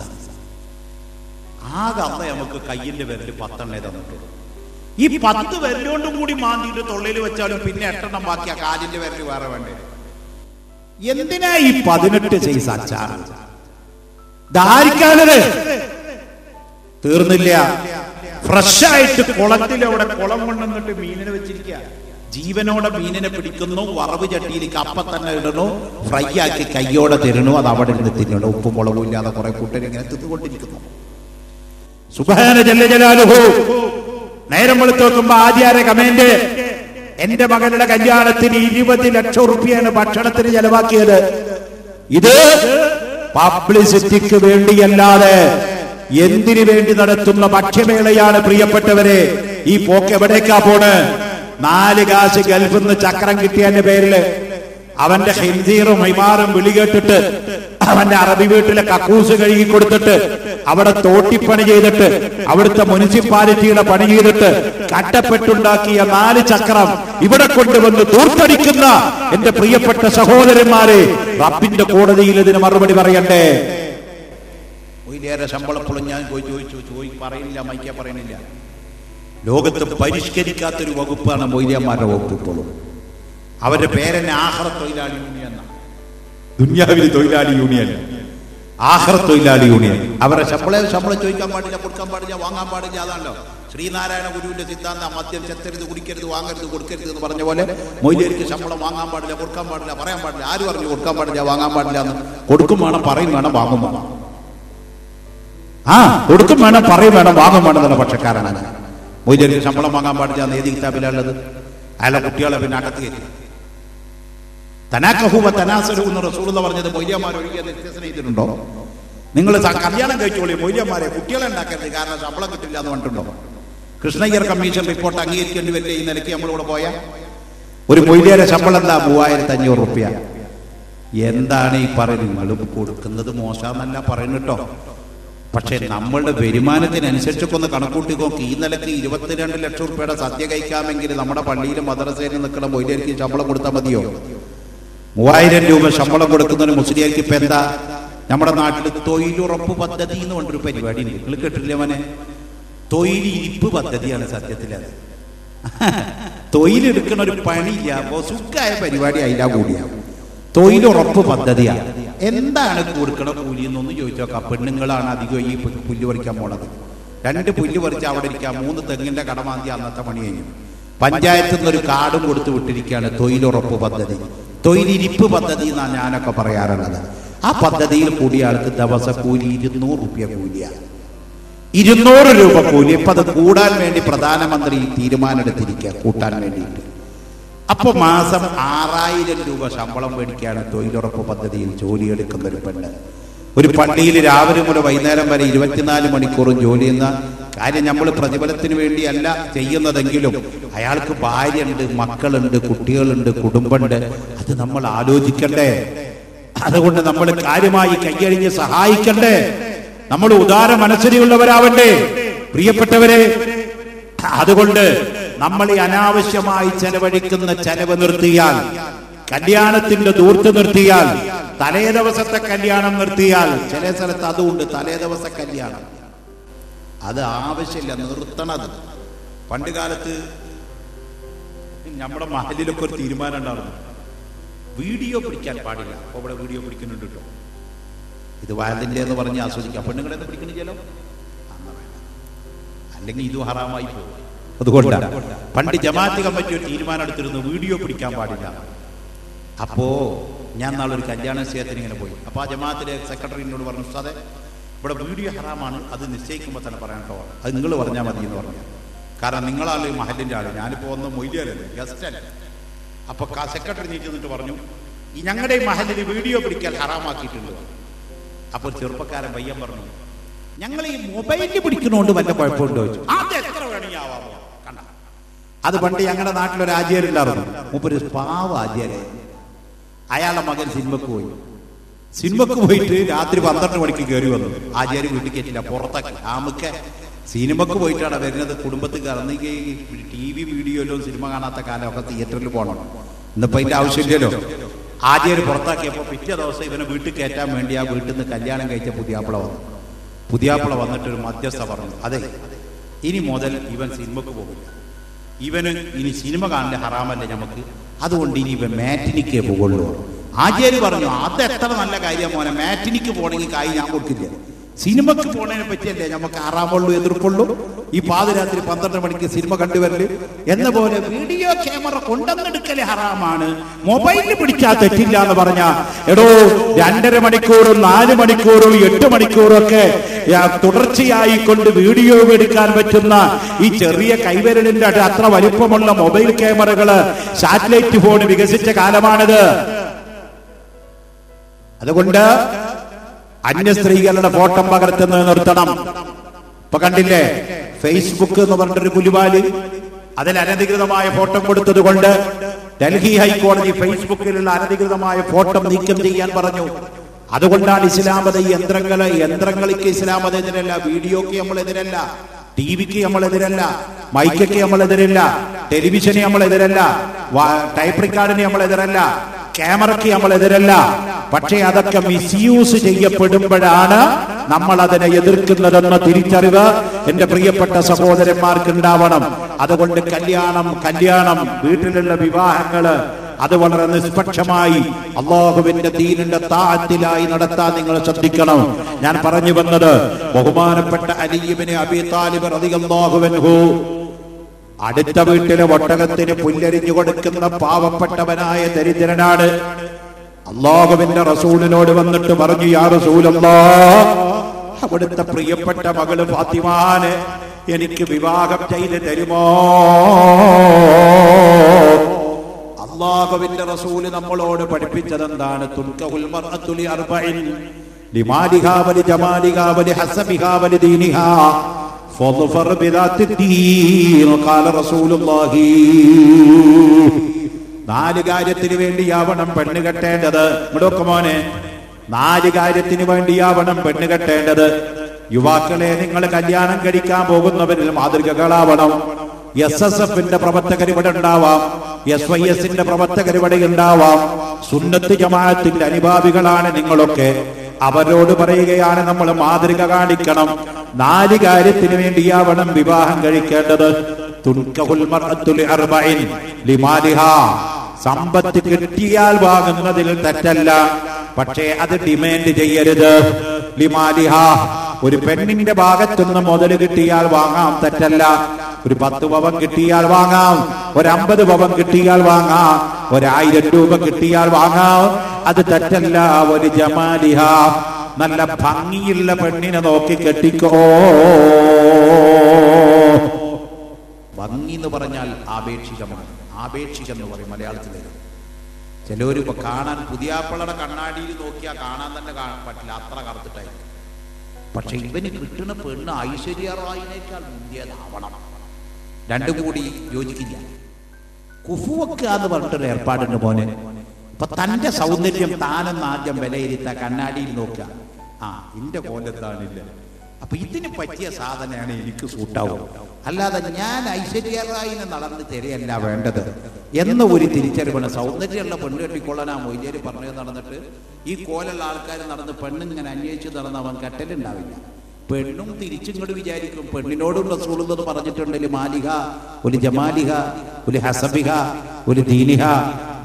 ആകെ അന്ന് നമുക്ക് കയ്യിന്റെ വിരല് 10 തന്നിട്ടുള്ളൂ. ഈ 10 വിരലുകൊണ്ടും കൂടി മാന്തിയിട്ട് തൊള്ളയിൽ വെച്ചാലും പിന്നെ 8 ബാക്കിയ കാലിന്റെ വിരല് വേറെ വേണ്ടേ? എന്തിനാ ഈ 18 സൈസ് അച്ചാറ്? ധാരിക്കാനത് തീർന്നില്ല. ഫ്രഷ് ആയിട്ട് കുളത്തിൽ അവിടെ കുളം കൊണ്ടുവന്നിട്ട് മീനിനെ വെച്ചിരിക്കുക. ജീവനോടെ മീനിനെ പിടിക്കുന്നു, വറവ് ചട്ടിയിലേക്ക് അപ്പം തന്നെ ഇടണു, ഫ്രൈ ആക്കി കയ്യോടെ തരണു, അത് അവിടെ ഇരുന്ന് തിന്നണു. ഉപ്പും മുളകും ഇല്ലാതെ കുറെ കൂട്ടരിങ്ങനെ തിന്നുകൊണ്ടിരിക്കുന്നു. സുബ്ഹാന ജല്ല ജലാലുഹു. നേരം വെളുത്ത് നോക്കുമ്പോ ആദ്യാരെ കമന്റ്, എന്റെ മകളുടെ കല്യാണത്തിന് 20 ലക്ഷം റുപ്യാണ് ഭക്ഷണത്തിന് ചെലവാക്കിയത്. ഇത് പബ്ലിസിറ്റിക്ക് വേണ്ടിയല്ലാതെ എന്തിനു വേണ്ടി നടത്തുന്ന ഭക്ഷ്യമേളയാണ് പ്രിയപ്പെട്ടവരെ. ഈ പോക്ക് എവിടേക്കാ പോണ്? 4 കാശ് ഗൾഫിൽ നിന്ന് ചക്രം കിട്ടിയതിന്റെ പേരില് അവന്റെ ഹിന്ദീറും ഹിമാറും വിളി കേട്ടിട്ട് അവന്റെ അറബി വീട്ടിലെ കക്കൂസ് കഴുകി കൊടുത്തിട്ട് അവിടെ തോട്ടിപ്പണി ചെയ്തിട്ട് അവിടുത്തെ മുനിസിപ്പാലിറ്റിയുടെ പണി ചെയ്തിട്ട് കട്ടപ്പെട്ടുണ്ടാക്കിയ 4 ചക്രം ഇവിടെ കൊണ്ടുവന്ന് ദൂർത്തടിക്കുന്ന എന്റെ പ്രിയപ്പെട്ട സഹോദരന്മാരെ, റബ്ബിന്റെ കോടതിയിൽ ഇതിന് മറുപടി പറയണ്ടേ? ശമ്പളപ്പോഴും ഞാൻ പറയുന്നില്ല, മൈക്ക പറയുന്നില്ല. ലോകത്ത് പരിഷ്കരിക്കാത്തൊരു വകുപ്പാണ് മൊയ്ലിയന്മാരുടെ വകുപ്പ്. ഇപ്പോഴും അവരുടെ പേരെന്നെ ആഖിറത്ത് തൊഴിലാളി യൂണിയൻ എന്നാണ്. ദുനിയാവിൽ തൊഴിലാളി യൂണിയൻ, ആഖിറത്ത് തൊഴിലാളി യൂണിയൻ. അവരുടെ ശമ്പളം ചോദിക്കാൻ പാടില്ല, കൊടുക്കാൻ പാടില്ല, വാങ്ങാൻ പാടില്ല. അതാണല്ലോ ശ്രീനാരായണ ഗുരുവിന്റെ സിദ്ധാന്തം. മദ്യം ചെത്തരുത്, കുടിക്കരുത്, വാങ്ങരുത്, കൊടുക്കരുത് എന്ന് പറഞ്ഞ പോലെ മൊയ്ലിയർക്ക് ശമ്പളം വാങ്ങാൻ പാടില്ല, കൊടുക്കാൻ പാടില്ല, പറയാൻ പാടില്ല. ആര് പറഞ്ഞു കൊടുക്കാൻ പാടില്ല, വാങ്ങാൻ പാടില്ല എന്ന്? കൊടുക്കും വേണം, പറയും വേണം, വാങ്ങും വേണം. കൊടുക്കും വേണം, പറയും വേണം, വാങ്ങും വേണം എന്നുള്ള പക്ഷക്കാരനാണ്. മൊയ്ലിയർക്ക് ശമ്പളം വാങ്ങാൻ പാടില്ല എന്ന് ഏത് കിതാബിലുള്ളത്? അയാളെ കുട്ടികളെ പിന്നെ അകത്ത് കയറ്റി. തനാക്കഹു വ തനാസലു എന്ന് റസൂലുള്ളാഹി പറഞ്ഞത് മൊയ്ലിയന്മാർ ഒഴികെ വ്യത്യാസം ചെയ്തിട്ടുണ്ടോ? നിങ്ങൾ കല്യാണം കഴിച്ചോളി, മൊയ്ലിയന്മാരെ കുട്ടികളെ ഉണ്ടാക്കരുത്, കാരണം ശമ്പളം കിട്ടില്ല എന്ന് പറഞ്ഞിട്ടുണ്ടോ? കൃഷ്ണയ്യർ കമ്മീഷൻ റിപ്പോർട്ട് അംഗീകരിക്കേണ്ടി വരില്ല. ഈ നിലയ്ക്ക് നമ്മളിവിടെ പോയാൽ ഒരു മൊയ്ലിയരെ ശമ്പളം എന്താ? 3500 റുപ്യ. എന്താണ് ഈ പറയുന്നത്? നിങ്ങൾ കൊടുക്കുന്നത് മോശമെന്നല്ല പറയുന്നുട്ടോ, പക്ഷെ നമ്മളുടെ വരുമാനത്തിനനുസരിച്ചൊക്കെ ഒന്ന് കണക്കൂട്ടിക്കോ. ഈ നിലയ്ക്ക് 22 ലക്ഷം റുപ്യയുടെ സദ്യ കഴിക്കാമെങ്കിൽ നമ്മുടെ പള്ളിയിലും മദ്രസയിൽ നിൽക്കുന്ന മൊയ്ലിയർക്ക് ശമ്പളം കൊടുത്താൽ മതിയോ? 3000 രൂപ ശമ്പളം കൊടുക്കുന്നതിന് മുസ്ലിയാർക്ക് ഇപ്പൊ എന്താ? നമ്മുടെ നാട്ടിൽ തൊഴിലുറപ്പ് പദ്ധതി എന്ന് പറഞ്ഞൊരു പരിപാടി ഉണ്ട്. നിങ്ങൾ കേട്ടില്ലേ മോനെ? തൊഴിലിരിപ്പ് പദ്ധതിയാണ് സത്യത്തിൽ. അത് തൊഴിലെടുക്കുന്ന ഒരു പണിയില്ല, സുഖമായ പരിപാടി അതിലാ കൂടിയാണ്. തൊഴിലുറപ്പ് പദ്ധതിയാണ്. എന്താണ് കൊടുക്കണ കൂലി എന്നൊന്ന് ചോദിച്ചോക്കാം. പെണ്ണുങ്ങളാണ് അധികം ഈ പുല്ല് പറിക്കാൻ പോണത്. 2 പുല്ല് പറിച്ച് അവിടെ ഇരിക്കാം, 3 തെങ്ങിന്റെ കടമാന്തി അന്നത്തെ പണി കഴിഞ്ഞു. പഞ്ചായത്തിൽ നിന്നൊരു കാർഡും കൊടുത്ത് വിട്ടിരിക്കുകയാണ് തൊഴിലുറപ്പ് പദ്ധതി. തൊഴിലിരിപ്പ് പദ്ധതി എന്നാണ് ഞാനൊക്കെ പറയാറുള്ളത്. ആ പദ്ധതിയിൽ കൂടിയ ആൾക്ക് ദിവസക്കൂലി 200 റുപ്യ കൂലിയാണ്. 200 രൂപ കൂലി. ഇപ്പൊ അത് കൂടാൻ വേണ്ടി പ്രധാനമന്ത്രി തീരുമാനമെടുത്തിരിക്കുക, കൂട്ടാൻ വേണ്ടിയിട്ട്. അപ്പൊ മാസം 6000 രൂപ ശമ്പളം മേടിക്കുകയാണ് തൊഴിലുറപ്പ് പദ്ധതിയിൽ ജോലിയെടുക്കുന്ന ഒരു പെണ്ണ്. ഒരു പള്ളിയിൽ രാവിലെ മുതൽ വൈകുന്നേരം വരെ 24 മണിക്കൂറും ജോലി ചെയ്യുന്ന കാര്യം നമ്മൾ പ്രതിഫലത്തിന് വേണ്ടിയല്ല ചെയ്യുന്നതെങ്കിലും അയാൾക്ക് ഭാര്യയുണ്ട്, മക്കളുണ്ട്, കുട്ടികളുണ്ട്, കുടുംബമുണ്ട്. അത് നമ്മൾ ആലോചിക്കണ്ടേ? അതുകൊണ്ട് നമ്മൾ കാര്യമായി കൈയഴിഞ്ഞ് സഹായിക്കണ്ടേ? നമ്മൾ ഉദാര മനസ്സിലുള്ളവരാവണ്ടേ പ്രിയപ്പെട്ടവരെ? അതുകൊണ്ട് നമ്മൾ ഈ അനാവശ്യമായി ചെലവഴിക്കുന്ന ചെലവ് നിർത്തിയാൽ, കല്യാണത്തിന്റെ ദൂർത്ത് നിർത്തിയാൽ, തലേ ദിവസത്തെ കല്യാണം നിർത്തിയാൽ, ചില സ്ഥലത്ത് അതുകൊണ്ട് തലേ ദിവസ കല്യാണം, അത് ആവശ്യമില്ല, നിർത്തണത്. പണ്ട് കാലത്ത് നമ്മുടെ മഹലിലൊക്കെ ഒരു തീരുമാനം ഉണ്ടായിരുന്നു, വീഡിയോ പിടിക്കാൻ പാടില്ല. അപ്പൊ ഇവിടെ വീഡിയോ പിടിക്കുന്നുണ്ട് കേട്ടോ, ഇത് വയലിന്റെ എന്ന് പറഞ്ഞ് ആസ്വദിക്കാം. പെണ്ണുങ്ങളെ പിടിക്കണില്ലല്ലോ, അല്ലെങ്കിൽ ഇത് ഹറാമായി പോകും. അതുകൊണ്ടാണ് പണ്ട് ജമാഅത്ത് കമ്മിറ്റി ഒരു തീരുമാനം എടുത്തിരുന്നു, വീഡിയോ പിടിക്കാൻ പാടില്ല. അപ്പോ ഞാൻ നാളൊരു കല്യാണ നിശ്ചയത്തിന് ഇങ്ങനെ പോയി. അപ്പൊ ആ ജമാഅത്തിലെ സെക്രട്ടറിനോട് പറഞ്ഞു, ഉസ്താദേ ഇവിടെ വീഡിയോ ഹറാമാണ്, അത് നിശ്ചയിക്കുമ്പോൾ തന്നെ പറയാൻ കേട്ടോ, അത് നിങ്ങൾ പറഞ്ഞാൽ മതി എന്ന് പറഞ്ഞു. കാരണം നിങ്ങളാണ് മഹലിന്റെ ആള്, ഞാനിപ്പോ ഒന്ന് മൊയ്ലിയല്ലേ, ഗസ്റ്റ് അല്ല. അപ്പൊ സെക്രട്ടറി നീട്ടി നിന്നിട്ട് പറഞ്ഞു, ഈ ഞങ്ങളുടെ മഹലിന് വീഡിയോ പിടിക്കാൻ ഹറാമാക്കിയിട്ടുണ്ട്. അപ്പോൾ ചെറുപ്പക്കാരൻ പയ്യൻ പറഞ്ഞു, ഞങ്ങൾ ഈ മൊബൈലിൽ പിടിക്കുന്നോണ്ട് വല്ല കുഴപ്പമുണ്ടോ ചോദിച്ചു. അത് എത്ര വേണമെങ്കിൽ ആവാമോ? കണ്ട, അത് പണ്ട് ഞങ്ങളുടെ നാട്ടിലൊരു ആചാര്യണ്ടായിരുന്നു, മൂപ്പര് പാവ ആചാര്യ. അയാളുടെ മകൻ സിനിമക്ക് പോയി. സിനിമക്ക് പോയിട്ട് രാത്രി 12 മണിക്ക് കയറി വന്നു. ആചാര്യ വീട്ടിൽ കയറ്റില്ല, പുറത്താക്കി. ആമൊക്കെ സിനിമക്ക് പോയിട്ടാണ് വരുന്നത്. കുടുംബത്തിൽ കറന്നിക്ക് TV വീഡിയോയിലും സിനിമ കാണാത്ത കാലമൊക്കെ തിയേറ്ററിൽ പോകണം. ഇന്നിപ്പോ അതിന്റെ ആവശ്യമില്ലല്ലോ. ആചാര്യ പുറത്താക്കിയപ്പോൾ പിറ്റേ ദിവസം ഇവനെ വീട്ടിൽ കയറ്റാൻ വേണ്ടി ആ വീട്ടിൽ നിന്ന് കല്യാണം കഴിച്ച പുതിയാപ്പിള വന്നു. പുതിയാപ്പിള വന്നിട്ടൊരു മധ്യസ്ഥ പറഞ്ഞു, അതെ ഇനി മുതൽ ഇവൻ സിനിമക്ക് പോകില്ല, ഇവന് ഇനി സിനിമ കാണേണ്ട ഹറാമല്ലേ നമുക്ക്, അതുകൊണ്ട് ഇനി ഇവൻ മാറ്റിനിക്കേ പോകുള്ളൂ. ആചാര്യ പറഞ്ഞു, അത് എത്ര നല്ല കാര്യം മോനെ, മാറ്റിനിക്ക് പോകണമെങ്കിൽ കായ് ഞാൻ കൊടുക്കില്ല, സിനിമക്ക് പോണതിനെ പറ്റിയല്ലേ നമുക്ക് ആറാമുള്ളൂ എതിർപ്പുള്ളൂ. ഈ പാതിരാത്രി 12 മണിക്ക് സിനിമ കണ്ടുവരല് എന്ന പോലെ വീഡിയോ ക്യാമറ കൊണ്ടുവന്നെടുക്കല് ഹറാമാണ്. മൊബൈലിൽ പിടിച്ചാൽ തെറ്റില്ല എന്ന് പറഞ്ഞ എടോ 2.5 മണിക്കൂറും 4 മണിക്കൂറും 8 മണിക്കൂറും ഒക്കെ തുടർച്ചയായി കൊണ്ട് വീഡിയോ എടുക്കാൻ പറ്റുന്ന ഈ ചെറിയ കൈവിരലിന്റെ അത്ര വലിപ്പമുള്ള മൊബൈൽ ക്യാമറകള് സാറ്റലൈറ്റ് ഫോൺ വികസിച്ച കാലമാണിത്. അതുകൊണ്ട് അന്യ സ്ത്രീകളുടെ ഫോട്ടോ പകർത്തുന്നത് നിർത്തണം. ഇപ്പൊ കണ്ടില്ലേ ഫേസ്ബുക്ക് എന്ന് പറഞ്ഞൊരു പുലിവാല്, അതിൽ അനധികൃതമായ ഫോട്ടോ കൊടുത്തത് കൊണ്ട് ഡൽഹി ഹൈക്കോടതി ഫേസ്ബുക്കിലുള്ള അനധികൃതമായ ഫോട്ടോ നീക്കം ചെയ്യാൻ പറഞ്ഞു. അതുകൊണ്ടാണ് ഇസ്ലാമത യന്ത്രങ്ങൾക്ക് ഇസ്ലാമത എതിരല്ല, വീഡിയോക്ക് നമ്മളെതിരല്ല, ടിവിക്ക് നമ്മളെതിരല്ല, മൈക്കൊക്കെ നമ്മളെതിരല്ല, ടെലിവിഷന് നമ്മളെതിരല്ല, ടൈപ്പ് റിക്കാർഡിന് നമ്മളെതിരല്ല, ക്യാമറയ്ക്ക് നമ്മളെതിരല്ല. പക്ഷേ അതൊക്കെ മിസ്യൂസ് ചെയ്യപ്പെടുമ്പോഴാണ് നമ്മൾ അതിനെ എതിർക്കുന്നതെന്ന തിരിച്ചറിവ് എന്റെ പ്രിയപ്പെട്ട സഹോദരന്മാർക്ക് ഉണ്ടാവണം. അതുകൊണ്ട് കല്യാണം വീട്ടിലുള്ള വിവാഹങ്ങള് അത് വളരെ നിഷ്പക്ഷമായി അല്ലാഹുവിന്റെ ദീനിന്റെ താഅത്തിലായി നടത്താൻ നിങ്ങൾ ശ്രദ്ധിക്കണം. ഞാൻ പറഞ്ഞു വന്നത് ബഹുമാനപ്പെട്ട അലി ഇബ്നു അബീ താലിബ് റളിയല്ലാഹു അൻഹു അടുത്ത വീട്ടിലെ ഒട്ടകത്തിന് പുല്ലരിഞ്ഞു കൊടുക്കുന്ന പാവപ്പെട്ടവനായ ദരിദ്രനാണ്. അല്ലാഹുവിന്റെ റസൂലിനോട് വന്നിട്ട് പറഞ്ഞു, യാ റസൂലല്ലാഹ്, അവിടുത്തെ പ്രിയപ്പെട്ട മകള് ഫാത്തിമാനെ എനിക്ക് വിവാഹം ചെയ്ത് തരുമോ? അല്ലാഹുവിന്റെ റസൂല് നമ്മളോട് പഠിപ്പിച്ചതെന്താണ്? തുൻകഹുൽ മർഅതു ലി അർബഇൻ ലിമാലിഹാ വലി ജമാലിഹാ വലി ഹസബിഹാ വലി ദീനിഹാ ഫദ്ഫർ ബിദാത്തിദ്ദീൻ ഖാല റസൂലുള്ളാഹി. 4 കാര്യത്തിന് വേണ്ടിയാവണം പെണ്ണ് കെട്ടേണ്ടത്. ഇവിടൊക്കെ മോനെ 4 കാര്യത്തിന് വേണ്ടിയാവണം പെണ്ണ് കെട്ടേണ്ടത്. യുവാക്കളെ, നിങ്ങൾ കല്യാണം കഴിക്കാൻ പോകുന്നവരിൽ മാതൃകകളാവണം. SSFന്റെ പ്രവർത്തകർ ഇവിടെ ഉണ്ടാവാം, SYSന്റെ പ്രവർത്തകർ ഇവിടെ ഉണ്ടാവാം, സുന്നത്ത് ജമാഅത്തിന്റെ അനുഭാവികളാണ് നിങ്ങളൊക്കെ. അവരോട് പറയുകയാണ് നമ്മൾ മാതൃക കാണിക്കണം. 4 കാര്യത്തിന് വേണ്ടിയാവണം വിവാഹം കഴിക്കേണ്ടത്. തുൻകഹുൽ മർഅതു ലിഅർബഇൻ ലിമാലിഹാ, സമ്പത്ത് കിട്ടിയാൽ വാങ്ങുന്നതിൽ തെറ്റല്ല, പക്ഷേ അത് ഡിമാൻഡ് ചെയ്യരുത്. ലിമാലിഹാ, ഒരു പെണ്ണിന്റെ ഭാഗത്തുനിന്ന് മുതൽ കിട്ടിയാൽ വാങ്ങാം, തെറ്റല്ല. ഒരു 10 പവൻ കിട്ടിയാൽ വാങ്ങാം, ഒരു 50 പവൻ കിട്ടിയാൽ വാങ്ങാം, 1000 രൂപ കിട്ടിയാൽ വാങ്ങാം, അത് തെറ്റല്ല. ഒരു ജമാലിഹ, നല്ല ഭംഗിയുള്ള പെണ്ണിനെ നോക്കി കെട്ടിക്കോ. ഭംഗി എന്ന് പറഞ്ഞാൽ ആപേക്ഷികമാണ്. ആപേക്ഷികം എന്ന് പറയും മലയാളത്തില്. ചിലവര് ഇപ്പൊ കാണാൻ പുതിയാപ്പിളയുടെ കണ്ണാടിയിൽ നോക്കിയാൽ കാണാൻ തന്നെ പറ്റില്ല, അത്ര കറുത്തിട്ടായിരിക്കും. പക്ഷെ ഇവന് കിട്ടുന്ന പെണ്ണ് ഐശ്വര്യ റായിനേക്കാൾ മുന്തിയതാവണം. രണ്ടും കൂടി യോജിക്കില്ല. കുഫുവൊക്കെ എന്ന് പറഞ്ഞിട്ടൊരു ഏർപ്പാടുണ്ട് മോനെ. ഇപ്പൊ തന്റെ സൗന്ദര്യം താനെന്ന് ആദ്യം വിലയിരുത്ത, കണ്ണാടിയിൽ നോക്കുക, എന്റെ കോലത്താണില്ല, അപ്പൊ ഇതിന് പറ്റിയ സാധനമാണ് എനിക്ക് സൂട്ടാവും, അല്ലാതെ ഞാൻ ഐശ്വര്യ റായിനെ നടന്ന് തിരയല്ല വേണ്ടത് എന്ന ഒരു തിരിച്ചറിവാണ്. സൗന്ദര്യമുള്ള പെണ്ണ് കെട്ടിക്കൊള്ളാനാ മൊയ്തേര് പറഞ്ഞത് നടന്നിട്ട് ഈ കോലുള്ള ആൾക്കാർ നടന്ന് പെണ്ണിങ്ങനെ അന്വേഷിച്ച് നടന്ന് അവൻ കെട്ടലുണ്ടാവില്ല. പെണ്ണും തിരിച്ചിങ്ങോട്ട് വിചാരിക്കും, പെണ്ണിനോടും റസൂലുള്ളാഹി പറഞ്ഞിട്ടുണ്ട്, മാലിഹ ഒരു ജമാലിഹ ഒരു ഹസബിഹ ഒരു ദീനിഹ.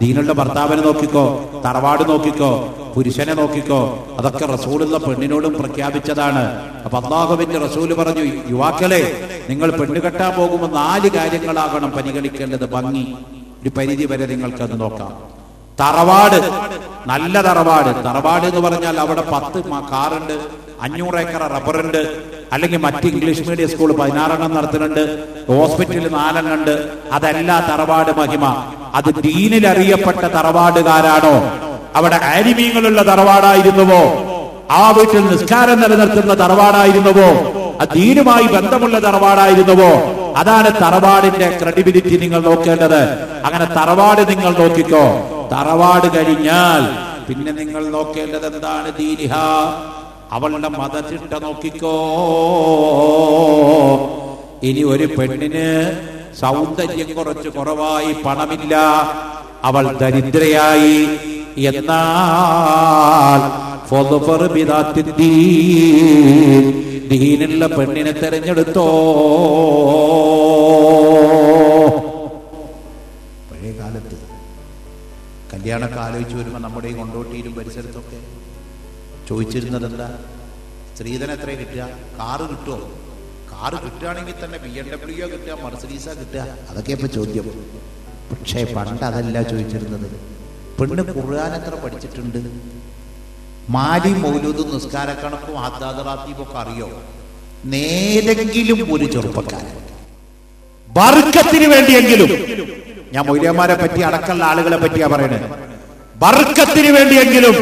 ദീനുള്ള ഭർത്താവിനെ നോക്കിക്കോ, തറവാട് നോക്കിക്കോ, പുരുഷനെ നോക്കിക്കോ. അതൊക്കെ റസൂലുള്ളാഹി പെണ്ണിനോടും പ്രഖ്യാപിച്ചതാണ്. അപ്പൊ അല്ലാഹുവിന്റെ റസൂല് പറഞ്ഞു, യുവാക്കളെ, നിങ്ങൾ പെണ്ണ് കെട്ടാൻ പോകുമ്പോൾ 4 കാര്യങ്ങളാകണം പരിഗണിക്കേണ്ടത്. ഭംഗി ഒരു പരിധി വരെ നിങ്ങൾക്കത് നോക്കാം. തറവാട്, നല്ല തറവാട്. തറവാട് എന്ന് പറഞ്ഞാൽ അവിടെ 10 കാറുണ്ട്, 500 ഏക്കർ റബ്ബറുണ്ട്, അല്ലെങ്കിൽ മറ്റ് ഇംഗ്ലീഷ് മീഡിയം സ്കൂൾ 16 നടത്തുന്നുണ്ട്, ഹോസ്പിറ്റൽ 4 ഉണ്ട്. അതല്ല തറവാട് മഹിമ. അത് ദീനിൽ അറിയപ്പെട്ട തറവാടുകാരാണോ? അവിടെ ആലിമീങ്ങളുള്ള തറവാടായിരുന്നുവോ? ആ വീട്ടിൽ നിസ്കാരം നിലനിർത്തുന്ന തറവാടായിരുന്നുവോ? ദീനുമായി ബന്ധമുള്ള തറവാടായിരുന്നുവോ? അതാണ് തറവാടിന്റെ ക്രെഡിബിലിറ്റി നിങ്ങൾ നോക്കേണ്ടത്. അങ്ങനെ തറവാട് നിങ്ങൾ നോക്കിക്കോ. തറവാട് കഴിഞ്ഞാൽ പിന്നെ നിങ്ങൾ നോക്കേണ്ടത് എന്താണ്? ദീനിഹ, അവളുടെ മതചിട്ട നോക്കിക്കോ. ഇനി ഒരു പെണ്ണിന് സൗന്ദര്യം കുറച്ച് കുറവായി, പണമില്ല, അവൾ ദരിദ്രയായി, എന്നാൽ ദീനുള്ള പെണ്ണിനെ തെരഞ്ഞെടുത്തോ. പഴയ കാലത്ത് കല്യാണമൊക്കെ ആലോചിച്ച് വരുമ്പോൾ നമ്മുടെ ഈ കൊണ്ടോട്ടിയിലും പരിസരത്തൊക്കെ ചോദിച്ചിരുന്നത് എന്താ? സ്ത്രീധനം എത്ര കിട്ടുക? കാറ് കിട്ടുമോ? കാറ് കിട്ടുകയാണെങ്കിൽ തന്നെ BMW കിട്ടുക, മെർസിഡീസാ കിട്ടുക, അതൊക്കെ ഇപ്പൊ ചോദ്യം. പക്ഷേ പണ്ട് അതല്ല ചോദിച്ചിരുന്നത്. പെണ്ണ് ഖുർആൻ എത്ര പഠിച്ചിട്ടുണ്ട്? മാലി മൗലൂദും നിസ്കാരക്കണക്കും ഹദ്ദാദ് റാത്തീബും ഒക്കെ അറിയോ? നേരെങ്കിലും ഒരു ചെറുപ്പക്കാരൻ ബർക്കത്തിന് വേണ്ടിയെങ്കിലും, ഞാൻ മൗലവിമാരെ പറ്റി അടക്കമുള്ള ആളുകളെ പറ്റിയാ പറയണത്, ബർക്കത്തിന് വേണ്ടിയെങ്കിലും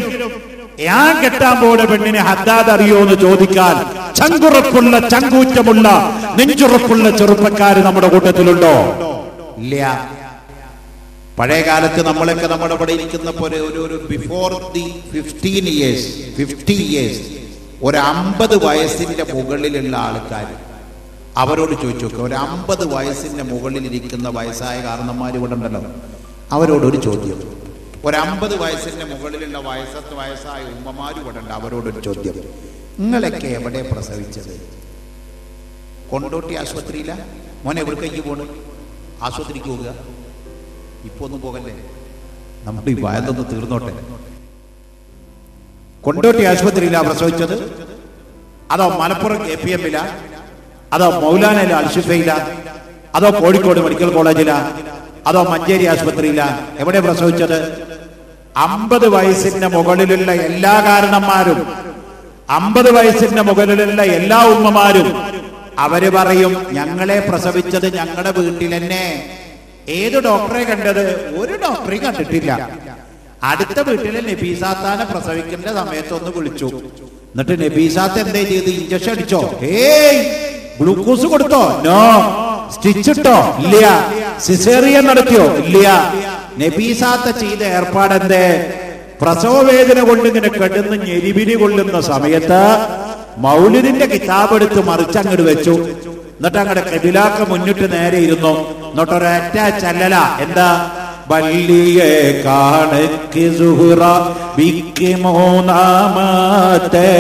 ഞാൻ കെട്ടാൻ പോണ പെണ്ണിനെ ഹദ്ദാദ് അറിയോ എന്ന് ചോദിക്കാൻ ചങ്കുറപ്പുള്ള, ചങ്കൂറ്റമുള്ള, നെഞ്ചുറപ്പുള്ള ചെറുപ്പക്കാര് നമ്മുടെ കൂട്ടത്തിലുണ്ടോ? ഇല്ല. പഴയ കാലത്ത് നമ്മളൊക്കെ നമ്മുടെ ഇവിടെ ഇരിക്കുന്ന പോലെ ഒരു ബിഫോർ ദി 50 ഇയേഴ്സ് ഒരു 50 വയസ്സിന്റെ മുകളിലുള്ള ആൾക്കാർ, അവരോട് ചോദിച്ചു നോക്കുക. ഒരു 50 വയസ്സിന്റെ മുകളിലിരിക്കുന്ന വയസ്സായ കാരണന്മാർ ഇവിടെ ഉണ്ടല്ലോ, അവരോടൊരു ചോദ്യം. ഒരു 50 വയസ്സിന്റെ മുകളിലുള്ള വയസ്സായ ഉമ്മമാർ ഇവിടെ ഉണ്ട്, അവരോടൊരു ചോദ്യം. നിങ്ങളൊക്കെ എവിടെ പ്രസവിച്ചത്? കൊണ്ടോട്ടി ആശുപത്രിയില? മോനെ എവിടേക്ക് പോണ്? ആശുപത്രിക്ക് പോകുക. ഇപ്പൊ ഒന്നും പോകല്ലേ, നമ്മുടെ ഈ വയലൊന്ന് തീർന്നോട്ടെ. കൊണ്ടോട്ടി ആശുപത്രിയിലാ പ്രസവിച്ചത്? അതോ മലപ്പുറം KPM-ല? അതോ മൗലാനയിലെ അൽഷിഫയില? അതോ കോഴിക്കോട് മെഡിക്കൽ കോളേജിലാ? അതോ മഞ്ചേരി ആശുപത്രിയിലാ? എവിടെ പ്രസവിച്ചത്? 50 വയസ്സിന്റെ മുകളിലുള്ള എല്ലാ കാരണന്മാരും, 50 വയസ്സിന്റെ മുകളിലുള്ള എല്ലാ ഉമ്മമാരും അവര് പറയും, ഞങ്ങളെ പ്രസവിച്ചത് ഞങ്ങളുടെ വീട്ടിൽ തന്നെ. ഏത് ഡോക്ടറെ കണ്ടത്? ഒരു ഡോക്ടറെ കണ്ടിട്ടില്ല. അടുത്ത വീട്ടിലെ നബീസാത്താനെ പ്രസവിക്കേണ്ട സമയത്ത് ഒന്ന് വിളിച്ചു. എന്നിട്ട് നബീസാത്ത് എന്തേ ചെയ്ത്? ഇഞ്ചക്ഷൻ അടിച്ചോ? ഗ്ലൂക്കോസ് കൊടുത്തോ? നോ. സ്റ്റിച്ച് ഇട്ടോ? ഇല്ല. സിസേറിയൻ നടത്തിയോ? ഇല്ല. നബീസാത്ത ചെയ്ത ഏർപ്പാടെന്തേ? പ്രസവ വേദന കൊണ്ട് ഇങ്ങനെ കെടുന്ന് ഞെരിവിരി കൊള്ളുന്ന സമയത്ത് മൗലിദിന്റെ കിതാബ് എടുത്ത് മറിച്ചങ്ങോട്ട് വെച്ചു. എന്നിട്ട് അങ്ങടെ കബിലാക്ക് മുന്നിട്ട് നേരെ ഇരുന്നു. എന്നിട്ടൊരൊറ്റ ചല്ലല. എന്താ? ബല്ലിയെ കാണക്ക് സുഹറ ബിക്ക് മൂന്നാമത്തെ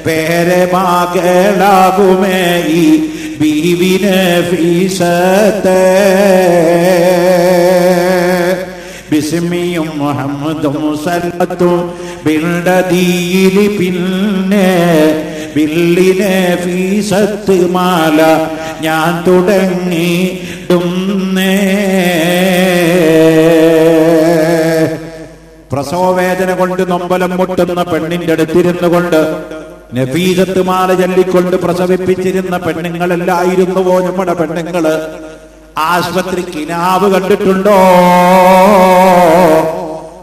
പേരെ മകളാകുമേ ഈ ബീവിനെ ഫീസത്തെ ബിസ്മിയും മുഹമ്മദും സല്ലത്തും ബിൽഡീലി പിന്നെ ബില്ലിനെ ഫീസത്ത് മാല ഞാൻ തുടങ്ങിടുന്നേ. പ്രസവവേദന കൊണ്ട് നൊമ്പലം മുട്ടുന്ന പെണ്ണിന്റെ അടുത്തിരുന്നു കൊണ്ട് നഫീസത്ത് മാല ചൊല്ലിക്കൊണ്ട് പ്രസവിപ്പിച്ചിരുന്ന പെണ്ണുങ്ങളല്ലായിരുന്നുവോ നമ്മുടെ പെണ്ണുങ്ങള്? ആശുപത്രി കിനാവ് കണ്ടിട്ടുണ്ടോ?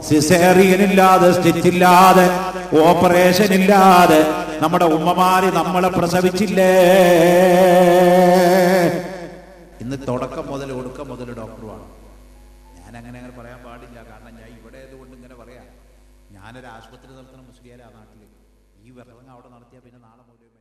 സിസേറിയൻ ഇല്ലാതെ, സ്റ്റിച്ചില്ലാതെ, ഓപ്പറേഷൻ ഇല്ലാതെ നമ്മുടെ ഉമ്മമാര് നമ്മളെ പ്രസവിച്ചില്ലേ? ഇന്ന് തുടക്കം മുതൽ ഒടുക്കം മുതൽ ഡോക്ടറുമാണ്. ഞാൻ അങ്ങനെ പറയാൻ പാടില്ല, കാരണം ഞാൻ ഇവിടെ ആയതുകൊണ്ട് ഇങ്ങനെ പറയാം. ഞാനൊരു ആശുപത്രി നടത്തുന്ന മുസ്ലിയാരാ നാട്ടിൽ. ഈ വിറങ്ങ അവിടെ നടത്തിയാൽ പിന്നെ നാളെ മുഴുവൻ